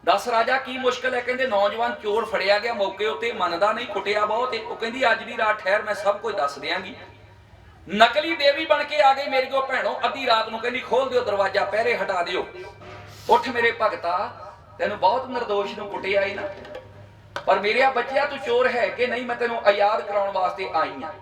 ਦੱਸ ਰਾਜਾ ਕੀ ਮੁਸ਼ਕਲ ਹੈ? ਕਹਿੰਦੇ ਨੌਜਵਾਨ ਚੋਰ ਫੜਿਆ ਗਿਆ, ਮੌਕੇ ਉੱਤੇ ਮੰਨਦਾ ਨਹੀਂ, ਕੁੱਟਿਆ ਬਹੁਤ। ਉਹ ਕਹਿੰਦੀ ਅੱਜ ਦੀ ਰਾਤ ਠਹਿਰ, ਮੈਂ ਸਭ ਕੁਝ ਦੱਸ ਦਿਆਂਗੀ। ਨਕਲੀ ਦੇਵੀ ਬਣ ਕੇ ਆ ਗਈ ਮੇਰੇ ਕੋਲ ਭੈਣੋ। ਅੱਧੀ ਰਾਤ ਨੂੰ ਕਹਿੰਦੀ ਖੋਲ ਦਿਓ ਦਰਵਾਜ਼ਾ, ਪਹਿਰੇ ਹਟਾ ਦਿਓ। ਉੱਠ ਮੇਰੇ ਭਗਤਾ, ਤੈਨੂੰ ਬਹੁਤ ਨਿਰਦੋਸ਼ ਨੂੰ ਕੁੱਟਿਆ ਹੀ ਨਾ, ਪਰ ਮੇਰੇ ਬੱਚਿਆ ਤੂੰ ਚੋਰ ਹੈ ਕਿ ਨਹੀਂ, ਮੈਂ ਤੈਨੂੰ ਆਜ਼ਾਦ ਕਰਾਉਣ ਵਾਸਤੇ ਆਈ ਆ।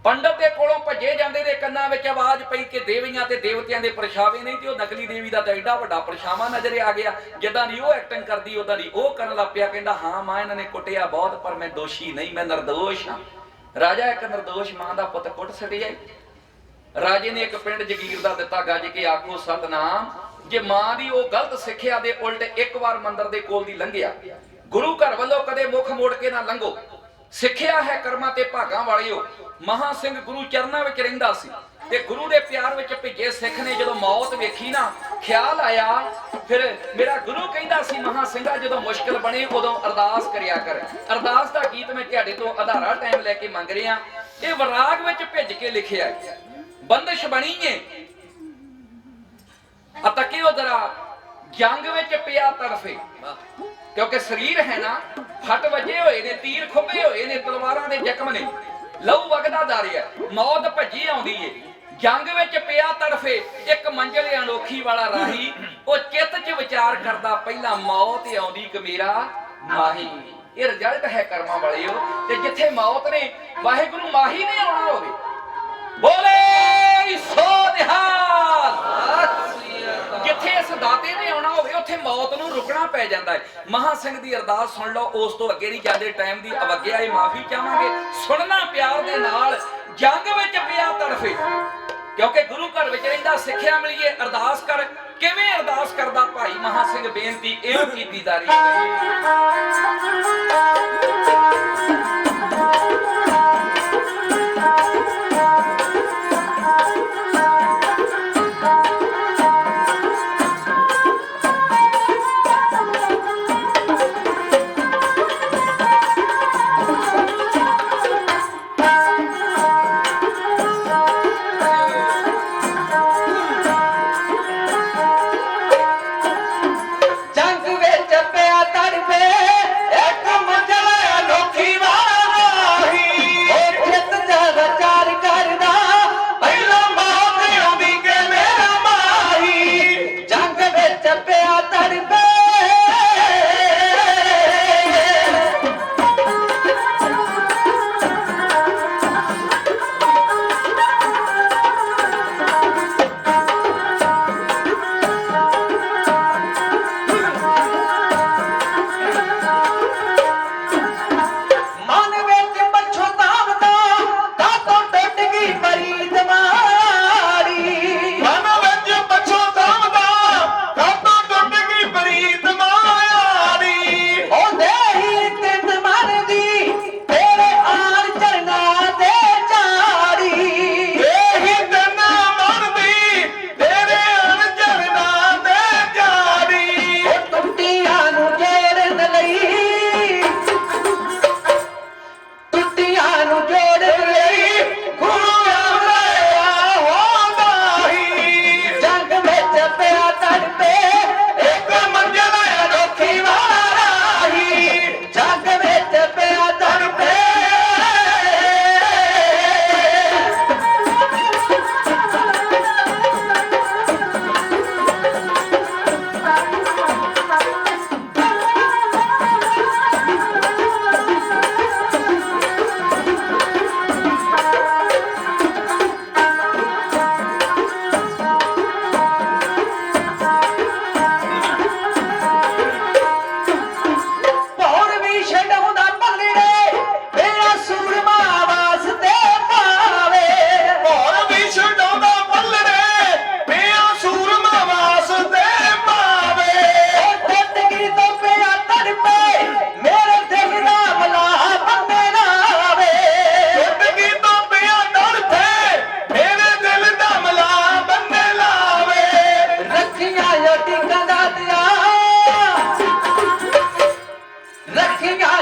ਪੰਡਤ ਦੇ ਕੋਲੋਂ ਭੱਜੇ ਜਾਂਦੇ ਦੇ ਕੰਨਾਂ ਵਿੱਚ ਆਵਾਜ਼ ਪਈ ਕਿ ਦੇਵੀਆਂ ਤੇ ਦੇਵਤਿਆਂ ਦੇ ਪਰਛਾਵੇ ਨਹੀਂ। ਤੇ ਉਹ ਨਕਲੀ ਦੇਵੀ ਦਾ ਤਾਂ ਐਡਾ ਵੱਡਾ ਪਰਛਾਵਾਂ ਨਜ਼ਰ ਆ ਗਿਆ। ਜਿੱਦਾਂ ਦੀ ਉਹ ਐਕਟਿੰਗ ਕਰਦੀ ਉਦਾਂ ਦੀ ਉਹ ਕਰਨ ਲੱਗ ਪਿਆ। ਕਹਿੰਦਾ ਹਾਂ ਮਾਂ, ਇਹਨਾਂ ਨੇ ਕੁੱਟਿਆ ਬਹੁਤ, ਪਰ ਮੈਂ ਦੋਸ਼ੀ ਨਹੀਂ, ਮੈਂ ਨਿਰਦੋਸ਼ ਹਾਂ। ਰਾਜਾ ਇੱਕ ਨਿਰਦੋਸ਼ ਮਾਂ ਦਾ ਪੁੱਤ ਕੁੱਟ ਛੱਡਿਆ। ਰਾਜੇ ਨੇ ਇੱਕ ਪਿੰਡ ਜਗੀਰ ਦਾ ਦਿੱਤਾ, ਗੱਜ ਕੇ ਆਖੋ ਸਤਨਾਮ। ਜੇ ਮਾਂ ਦੀ ਉਹ ਗਲਤ ਸਿੱਖਿਆ ਦੇ ਉਲਟ ਇੱਕ ਵਾਰ ਮੰਦਿਰ ਦੇ ਕੋਲ ਦੀ ਲੰਘਿਆ, ਗੁਰੂ ਘਰ ਵੱਲੋਂ ਕਦੇ ਮੁੱਖ ਮੋੜ ਕੇ ਨਾ ਲੰਘੋ। ਸਿੱਖਿਆ ਹੈ ਕਰਮਾਂ ਤੇ ਭਾਗਾਂ ਵਾਲਿਓ। ਮਹਾ ਸਿੰਘ ਗੁਰੂ ਚਰਨਾਂ ਵਿੱਚ ਰਹਿੰਦਾ ਸੀ ਤੇ ਗੁਰੂ ਦੇ ਪਿਆਰ ਵਿੱਚ ਭਿੱਜੇ ਸਿੱਖ ਨੇ ਜਦੋਂ ਮੌਤ ਵੇਖੀ ਨਾ, ਖਿਆਲ ਆਇਆ। ਫਿਰ ਮੇਰਾ ਗੁਰੂ ਕਹਿੰਦਾ ਸੀ, ਮਹਾ ਸਿੰਘਾ ਜਦੋਂ ਮੁਸ਼ਕਲ ਬਣੇ ਉਦੋਂ ਅਰਦਾਸ ਕਰਿਆ ਕਰ। ਅਰਦਾਸ ਦਾ ਗੀਤ ਮੈਂ ਤੁਹਾਡੇ ਤੋਂ ਆਧਾਰਾ ਟਾਈਮ ਲੈ ਕੇ ਮੰਗ ਰਿਹਾ। ਇਹ ਵਿਰਾਗ ਵਿੱਚ ਭਿੱਜ ਕੇ ਲਿਖਿਆ ਹੈ। ਬੰਦਿਸ਼ ਬਣੀ ਏ ਅਤਕਿਓ ਜ਼ਰਾ, ਜੰਗ ਵਿੱਚ ਪਿਆ ਤੜਫੇ। ਕਿਉਂਕਿ ਸਰੀਰ ਹੈ ਨਾ, ਫੱਟ ਵੱਜੇ ਹੋਏ ਨੇ, ਤੀਰ ਖੁੱਬੇ ਹੋਏ ਨੇ, ਤਲਵਾਰਾਂ ਦੇ ਜ਼ਖਮ ਨੇ, ਲਹੂ ਵਗਦਾ ਜਾ ਰਿਹਾ, ਮੌਤ ਭੱਜੀ ਆਉਂਦੀ ਏ। ਜੰਗ ਵਿੱਚ ਪਿਆ ਤੜਫੇ, ਇੱਕ ਮੰਜ਼ਿਲ ਅਨੋਖੀ ਵਾਲਾ ਰਾਹੀ। ਉਹ ਚਿੱਤ 'ਚ ਵਿਚਾਰ ਕਰਦਾ, ਪਹਿਲਾਂ ਮੌਤ ਆਉਂਦੀ ਕਿ ਮੇਰਾ ਮਾਹੀ। ਇਹ ਰਿਜ਼ਲਟ ਹੈ ਕਰਮਾਂ ਵਾਲਿਓ। ਤੇ ਜਿੱਥੇ ਮੌਤ ਨੇ, ਵਾਹਿਗੁਰੂ ਮਾਹੀ ਨੇ ਆਉਣਾ ਹੋਵੇ, ਬੋਲੇ ਸੋ ਨਿਹਾਲ। ਜਿੱਥੇ ਇਸ ਦਾਤੇ ਨੇ ਆਉਣਾ ਹੋਵੇ, ਉੱਥੇ ਮੌਤ ਨੂੰ ਰੁਕਣਾ ਪੈ ਜਾਂਦਾ ਹੈ। ਮਹਾ ਸਿੰਘ ਦੀ ਅਰਦਾਸ ਸੁਣ ਲਓ, ਉਸ ਤੋਂ ਅੱਗੇ ਨਹੀਂ ਜਾਂਦੇ। ਟਾਈਮ ਦੀ ਅਵੱਗਿਆ ਹੈ, ਮਾਫੀ ਚਾਹਾਂਗੇ। ਸੁਣਨਾ ਪਿਆਰ ਦੇ ਨਾਲ। ਜੰਗ ਵਿੱਚ ਪਿਆ ਤੜਫੇ, ਕਿਉਂਕਿ ਗੁਰੂ ਘਰ ਵਿੱਚ ਰਹਿੰਦਾ, ਸਿੱਖਿਆ ਮਿਲੀਏ। ਅਰਦਾਸ ਕਰ। ਕਿਵੇਂ ਅਰਦਾਸ ਕਰਦਾ ਭਾਈ ਮਹਾ ਸਿੰਘ? ਬੇਨਤੀ ਇਹੋ ਕੀਤੀ ਜਾ ਰਹੀ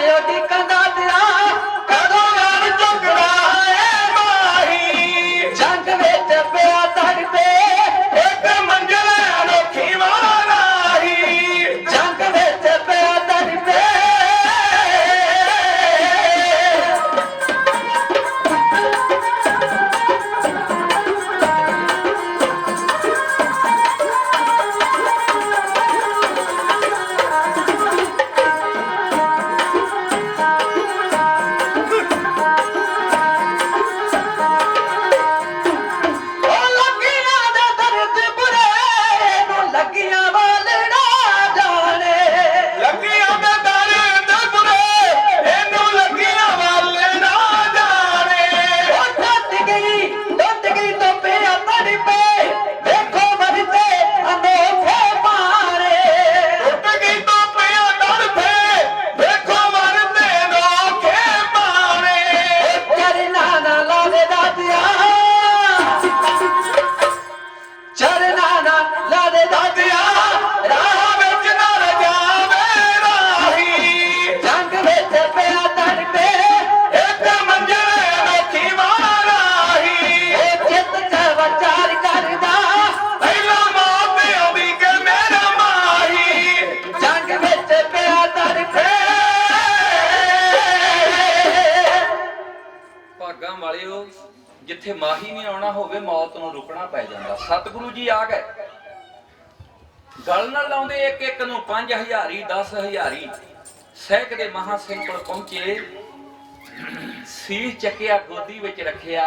ओडी कंदा दिया कदों यार झुकड़ा ए माही जंग विच पिया तड़पे एक मंजिल अनोखी वाला ही जंग विच पिया तड़पे ਜਿੱਥੇ ਮਾਹੀ ਨਹੀਂ ਆਉਣਾ ਹੋਵੇ ਮੌਤ ਨੂੰ ਰੁਕਣਾ ਪੈ ਜਾਂਦਾ। ਸਤਿਗੁਰੂ ਜੀ ਆ ਗਏ, ਗਲ ਨਾਲ ਲਾਉਂਦੇ ਇੱਕ ਇੱਕ ਨੂੰ 5000 10,000 ਸੈਂਕੜੇ ਮਹਾ ਸਿੰਘ ਕੋਲ ਪਹੁੰਚੇ, ਸੀਸ ਚੱਕਿਆ ਗੋਦੀ ਵਿੱਚ ਰੱਖਿਆ,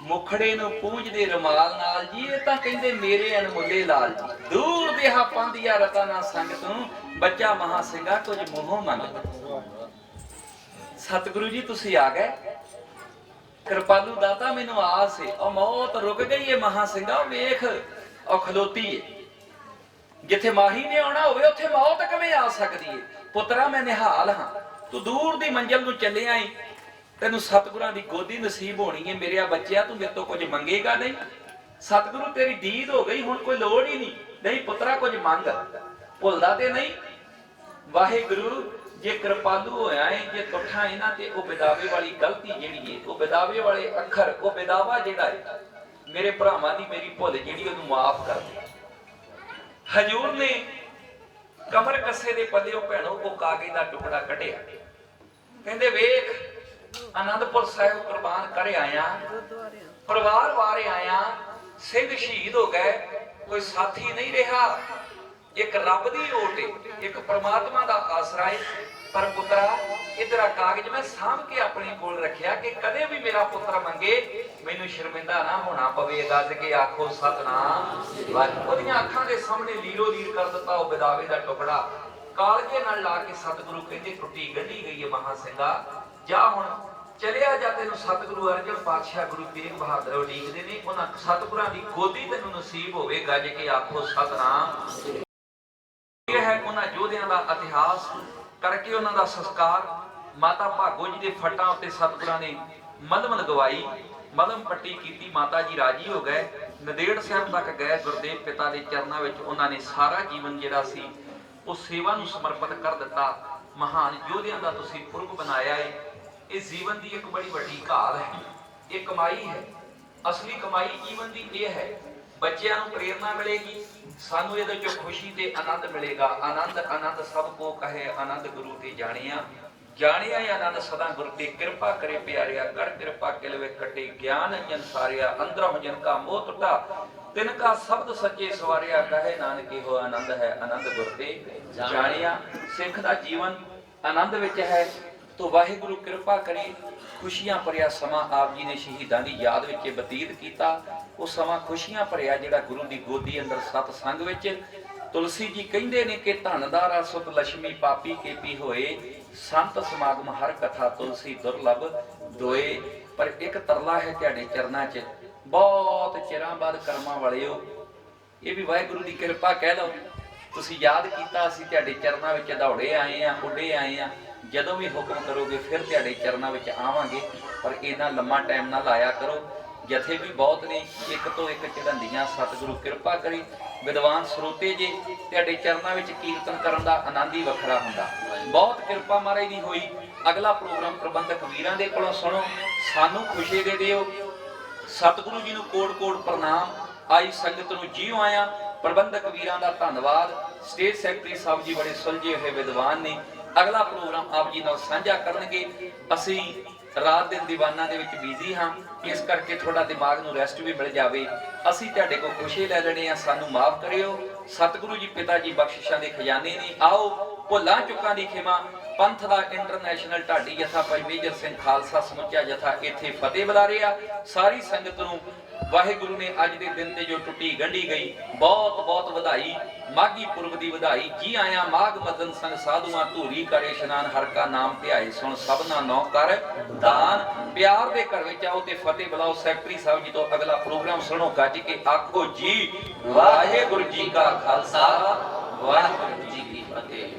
ਮੁਖੜੇ ਨੂੰ ਪੂੰਝਦੇ ਰੁਮਾਲ ਨਾਲ। ਜੀ ਇਹ ਤਾਂ ਕਹਿੰਦੇ ਮੇਰੇ ਅਣਮੁੱਲੇ ਲਾਲ ਜੀ, ਦੂਰ ਦੇ ਹਾ ਪਾਂਦੀਆਂ ਰਤਾ ਨਾ ਸੰਗ ਤੂੰ ਬੱਚਾ ਮਹਾ ਸਿੰਘਾ ਕੁਝ ਮੂੰਹੋਂ ਮੰਗ। ਸਤਿਗੁਰੂ ਜੀ ਤੁਸੀਂ ਆ ਗਏ, ਕਿਰਪਾਲੂ ਦਾਤਾ ਮੈਨੂੰ ਆਸ ਏ, ਉਹ ਮੌਤ ਰੁਕ ਗਈ ਏ ਮਹਾ ਸਿੰਘਾ, ਵੇਖ ਉਹ ਖਲੋਤੀ ਏ। ਜਿੱਥੇ ਮਾਹੀ ਨੇ ਆਉਣਾ ਹੋਵੇ ਉੱਥੇ ਮੌਤ ਕਿਵੇਂ ਆ ਸਕਦੀ ਏ? ਪੁੱਤਰਾ ਮੈਂ ਨਿਹਾਲ ਹਾਂ, ਤੂੰ ਦੂਰ ਦੀ ਮੰਜ਼ਿਲ ਨੂੰ ਚੱਲਿਆ ਈ, ਤੈਨੂੰ ਸਤਿਗੁਰਾਂ ਦੀ ਗੋਦੀ ਨਸੀਬ ਹੋਣੀ ਏ। ਮੇਰਿਆ ਬੱਚਿਆ ਤੂੰ ਮੇਰੇ ਤੋਂ ਕੁਝ ਮੰਗੇਗਾ ਨਹੀਂ, ਸਤਿਗੁਰੂ ਤੇਰੀ ਦੀਦ ਹੋ ਗਈ, ਹੁਣ ਕੋਈ ਲੋੜ ਹੀ ਨਹੀਂ। ਨਹੀਂ ਪੁੱਤਰਾ ਕੁਝ ਮੰਗ, ਭੁੱਲਦਾ ਤੇ ਨਹੀਂ। ਵਾਹਿਗੁਰੂ ਜੇ ਕਿਰਪਾਲੂ ਹੋਇਆ ਏ, ਜੇ ਤੁਠਾ ਇਹਨਾਂ ਤੇ ਉਹ ਬਿਦਾਵੇ ਵਾਲੀ ਗਲਤੀ ਜਿਹੜੀ ਏ, ਉਹ ਬਿਦਾਵੇ ਵਾਲੇ ਅੱਖਰ, ਉਹ ਬਿਦਾਵਾ ਜਿਹੜਾ ਏ, ਮੇਰੇ ਭਰਾਵਾਂ ਦੀ ਮੇਰੀ ਭੁੱਲ ਜਿਹੜੀ ਉਹਨੂੰ ਮਾਫ ਕਰ ਦੇ। ਹਜੂਰ ਨੇ ਕਮਰ ਕੱਸੇ ਦੇ ਪੱਲਿਓਂ ਭੈਣੋ ਉਹ ਕਾਗਜ਼ ਦਾ ਟੁਕੜਾ ਕੱਢਿਆ, ਕਹਿੰਦੇ ਵੇਖ ਆਨੰਦਪੁਰ ਸਾਹਿਬ ਕੁਰਬਾਨ ਕਰ ਆਇਆ, ਪਰਿਵਾਰ ਵਾਰੇ ਆਇਆ, ਸਿੰਘ ਸ਼ਹੀਦ ਹੋ ਗਏ, ਕੋਈ ਸਾਥੀ ਨਹੀਂ ਰਿਹਾ, ਇੱਕ ਰੱਬ ਦੀ ਓਟ ਏ, ਇੱਕ ਪਰਮਾਤਮਾ ਦਾ ਆਸਰਾ ਏ। ਪਰ ਪੁੱਤਰਾ ਇਧਰਾ ਕਾਗਜ਼ ਮੈਂ ਸਾਂਭ ਕੇ ਆਪਣੇ ਕੋਲ ਰੱਖਿਆ ਕਿ ਕਦੇ ਵੀ ਮੇਰਾ ਪੁੱਤਰ ਮੰਗੇ ਮੈਨੂੰ ਸ਼ਰਮਿੰਦਾ ਨਾ ਹੋਣਾ ਪਵੇ। ਗੱਜ ਕੇ ਆਖੋ ਸਤਨਾਮ। ਉਹਦੀਆਂ ਅੱਖਾਂ ਦੇ ਸਾਹਮਣੇ ਲੀਰੋ ਲੀਰ ਕਰ ਦਿੱਤਾ ਉਹ ਬਿਦਾਵੇ ਦਾ ਟੁਕੜਾ, ਕਾਲਜੇ ਨਾਲ ਲਾ ਕੇ ਸਤਿਗੁਰੂ ਕਹਿੰਦੇ ਟੁੱਟੀ ਗੰਢੀ ਗਈ ਹੈ ਮਹਾ ਸਿੰਘਾ, ਜਾ ਹੁਣ ਚਲਿਆ ਜਾ, ਤੈਨੂੰ ਸਤਿਗੁਰੂ ਅਰਜਨ ਪਾਤਸ਼ਾਹ ਗੁਰੂ ਤੇਗ ਬਹਾਦਰ ਉਡੀਕਦੇ ਨੇ, ਉਹਨਾਂ ਸਤਿਗੁਰਾਂ ਦੀ ਗੋਦੀ ਤੈਨੂੰ ਨਸੀਬ ਹੋਵੇ। ਗੱਜ ਕੇ ਆਖੋ ਸਤਨਾਮ। ਇਹ ਹੈ ਉਹਨਾਂ ਯੋਧਿਆਂ ਦਾ ਇਤਿਹਾਸ ਕਰਕੇ ਉਹਨਾਂ ਦਾ ਸੰਸਕਾਰ। ਮਾਤਾ ਭਾਗੋ ਜੀ ਦੇ ਫੱਟਾਂ ਉੱਤੇ ਸਤਿਗੁਰਾਂ ਨੇ ਮਲਮ ਲਗਵਾਈ, ਮਲਮ ਪੱਟੀ ਕੀਤੀ, ਮਾਤਾ ਜੀ ਰਾਜੀ ਹੋ ਗਏ, ਨੰਦੇੜ ਸਾਹਿਬ ਤੱਕ ਗਏ। ਗੁਰਦੇਵ ਪਿਤਾ ਦੇ ਚਰਨਾਂ ਵਿੱਚ ਉਹਨਾਂ ਨੇ ਸਾਰਾ ਜੀਵਨ ਜਿਹੜਾ ਸੀ ਉਹ ਸੇਵਾ ਨੂੰ ਸਮਰਪਿਤ ਕਰ ਦਿੱਤਾ। ਮਹਾਨ ਯੋਧਿਆਂ ਦਾ ਤੁਸੀਂ ਪੁਰਬ ਬਣਾਇਆ ਹੈ। ਇਹ ਜੀਵਨ ਦੀ ਇੱਕ ਬੜੀ ਵੱਡੀ ਘਾਲ ਹੈ, ਇਹ ਕਮਾਈ ਹੈ। ਅਸਲੀ ਕਮਾਈ ਜੀਵਨ ਦੀ ਇਹ ਹੈ, ਬੱਚਿਆਂ ਨੂੰ ਪ੍ਰੇਰਨਾ ਮਿਲੇਗੀ, ਸਾਨੂੰ ਇਹਦੇ ਚੋਂ ਖੁਸ਼ੀ ਤੇ ਆਨੰਦ ਮਿਲੇਗਾ। ਆਨੰਦ ਆਨੰਦ ਸਭ ਕੋ ਕਹੇ, ਆਨੰਦ ਗੁਰੂ ਤੇ ਜਾਣਿਆ, ਜਾਣਿਆ ਆਨੰਦ ਸਦਾ ਗੁਰ ਤੇ ਕਿਰਪਾ ਕਰੇ ਪਿਆਰਿਆ, ਕਰ ਕਿਰਪਾ ਕਿਲਵੇ ਕੱਟੇ ਗਿਆਨ ਅੰਜਨ ਸਾਰਿਆ, ਅੰਦਰੋਂ ਜਨ ਕਾ ਮੋਹ ਟੁੱਟਾ ਤਿਨ ਕਾ ਸ਼ਬਦ ਸੱਚੇ ਸਵਾਰਿਆ, ਕਹੇ ਨਾਨਕ ਇਹੋ ਆਨੰਦ ਹੈ, ਆਨੰਦ ਗੁਰ ਤੇ ਜਾਣਿਆ। ਸਿੱਖ ਦਾ ਜੀਵਨ ਆਨੰਦ ਵਿੱਚ ਹੈ। ਤੋ ਵਾਹਿਗੁਰੂ ਕਿਰਪਾ ਕਰੇ, ਖੁਸ਼ੀਆਂ ਭਰਿਆ ਸਮਾਂ ਆਪ ਜੀ ਨੇ ਸ਼ਹੀਦਾਂ ਦੀ ਯਾਦ ਵਿੱਚ ਬਤੀਤ ਕੀਤਾ। ਉਹ ਸਮਾਂ ਖੁਸ਼ੀਆਂ ਭਰਿਆ ਜਿਹੜਾ ਗੁਰੂ ਦੀ ਗੋਦੀ ਅੰਦਰ ਸਤ ਸੰਗ ਵਿੱਚ। ਤੁਲਸੀ ਜੀ ਕਹਿੰਦੇ ਨੇ ਕਿ ਧਨਦਾਰਾ ਸੁਤ ਲక్ష్ਮੀ ਪਾਪੀ ਕੇਪੀ ਹੋਏ, ਸੰਤ ਸਮਾਗਮ ਹਰ ਕਥਾ ਤੁਲਸੀ ਦੁਰਲਭ ਦੋਏ। ਪਰ ਇੱਕ ਤਰਲਾ ਹੈ ਤੁਹਾਡੇ ਚਰਨਾਂ 'ਚ, ਬਹੁਤ ਚਿਰਾਂ ਬਾਅਦ ਕਰਮਾਂ ਵਾਲਿਓ, ਇਹ ਵੀ ਵਾਹਿਗੁਰੂ ਦੀ ਕਿਰਪਾ ਕਹਿ ਲਓ, ਤੁਸੀਂ ਯਾਦ ਕੀਤਾ ਅਸੀਂ ਤੁਹਾਡੇ ਚਰਨਾਂ ਵਿੱਚ ਦੌੜੇ ਆਏ ਆ, ਉੱਡੇ ਆਏ ਆ, ਜਦੋਂ ਵੀ ਹੁਕਮ ਕਰੋਗੇ ਫਿਰ ਤੁਹਾਡੇ ਚਰਨਾਂ ਵਿੱਚ ਆਵਾਂਗੇ। ਪਰ ਇੰਨਾ ਲੰਮਾ ਟਾਈਮ ਨਾ ਲਾਇਆ ਕਰੋ, ਜਥੇ ਵੀ ਬਹੁਤ ਨੇ, ਇੱਕ ਤੋਂ ਇੱਕ ਚੜ੍ਹੰਦੀਆਂ। ਸਤਿਗੁਰੂ ਕਿਰਪਾ ਕਰੀ ਵਿਦਵਾਨ ਸਰੋਤੇ ਜੀ, ਤੁਹਾਡੇ ਚਰਨਾਂ ਵਿੱਚ ਕੀਰਤਨ ਕਰਨ ਦਾ ਆਨੰਦ ਹੀ ਵੱਖਰਾ ਹੁੰਦਾ। ਬਹੁਤ ਕਿਰਪਾ ਮਹਾਰਾਜ ਦੀ ਹੋਈ। ਅਗਲਾ ਪ੍ਰੋਗਰਾਮ ਪ੍ਰਬੰਧਕ ਵੀਰਾਂ ਦੇ ਕੋਲੋਂ ਸੁਣੋ, ਸਾਨੂੰ ਖੁਸ਼ੀ ਦੇ ਦਿਓ। ਸਤਿਗੁਰੂ ਜੀ ਨੂੰ ਕੋਟ ਕੋਟ ਪ੍ਰਣਾਮ। ਆਈ ਸੰਗਤ ਨੂੰ ਜੀਓ ਆਇਆ। ਪ੍ਰਬੰਧਕ ਵੀਰਾਂ ਦਾ ਧੰਨਵਾਦ। ਸਟੇਜ ਸੈਕਟਰੀ ਸਾਹਿਬ ਜੀ ਬੜੇ ਸੁਲਝੇ ਹੋਏ ਵਿਦਵਾਨ ਨੇ। ਅਗਲਾ ਪ੍ਰੋਗਰਾਮ ਆਪ ਜੀ ਨਾਲ ਸਾਂਝਾ ਕਰਨਗੇ। ਅਸੀਂ ਰਾਤ ਦੇ ਦੀਵਾਨਾਂ ਦੇ ਵਿੱਚ ਬਿਜ਼ੀ ਹਾਂ, ਇਸ ਕਰਕੇ ਥੋੜਾ ਦਿਮਾਗ ਨੂੰ ਰੈਸਟ ਵੀ ਮਿਲ ਜਾਵੇ। ਅਸੀਂ ਤੁਹਾਡੇ ਕੋਲ ਖੁਸ਼ੀ ਲੈ ਲੈਣੇ ਆ, ਸਾਨੂੰ ਮਾਫ ਕਰਿਓ। ਸਤਿਗੁਰੂ ਜੀ ਪਿਤਾ ਜੀ ਬਖਸ਼ਿਸ਼ਾਂ ਦੇ ਖਜ਼ਾਨੇ ਨੇ। ਆਓ ਭੁੱਲਾਂ ਚੁੱਕਾਂ ਦੀ ਖਿਮਾ। ਪੰਥ ਦਾ ਇੰਟਰਨੈਸ਼ਨਲ ਢਾਡੀ ਜਥਾ ਭਾਈ ਮੇਜਰ ਸਿੰਘ ਖਾਲਸਾ ਸਮੁੱਚਾ ਜਥਾ ਇੱਥੇ ਫਤਿਹ ਬੁਲਾ ਰਿਹਾ। ਸਾਰੀ ਸੰਗਤ ਨੂੰ ਵਾਹਿਗੁਰੂ ਨੇ ਅੱਜ ਦੇ ਦਿਨ ਤੇ ਜੋ ਟੁੱਟੀ ਗੰਢੀ ਗਈ, ਬਹੁਤ ਬਹੁਤ ਵਧਾਈ। ਮਾਘੀ ਪੁਰਬ ਦੀ ਵਧਾਈ। ਜੀ ਆਇਆਂ ਮਾਘ ਮਦਨ ਸੰਗ ਸਾਧੂਆਂ, ਧੂਰੀ ਕਰੇ ਇਸ਼ਨਾਨ, ਹਰ ਕਾ ਨਾਮ ਧਿਆਏ ਸੁਣ ਸਭਨਾ ਨੌ ਕਰ ਦਾਨ। ਪਿਆਰ ਦੇ ਘਰ ਵਿੱਚ ਆਓ ਤੇ ਫਤਿਹ ਬੁਲਾਓ। ਸੈਕਟਰੀ ਸਾਹਿਬ ਜੀ ਤੋਂ ਅਗਲਾ ਪ੍ਰੋਗਰਾਮ ਸੁਣੋ। ਗੱਜ ਕੇ ਆਖੋ ਜੀ ਵਾਹਿਗੁਰੂ ਜੀ ਕਾ ਖਾਲਸਾ, ਵਾਹਿਗੁਰੂ ਜੀ ਕੀ ਫਤਿਹ।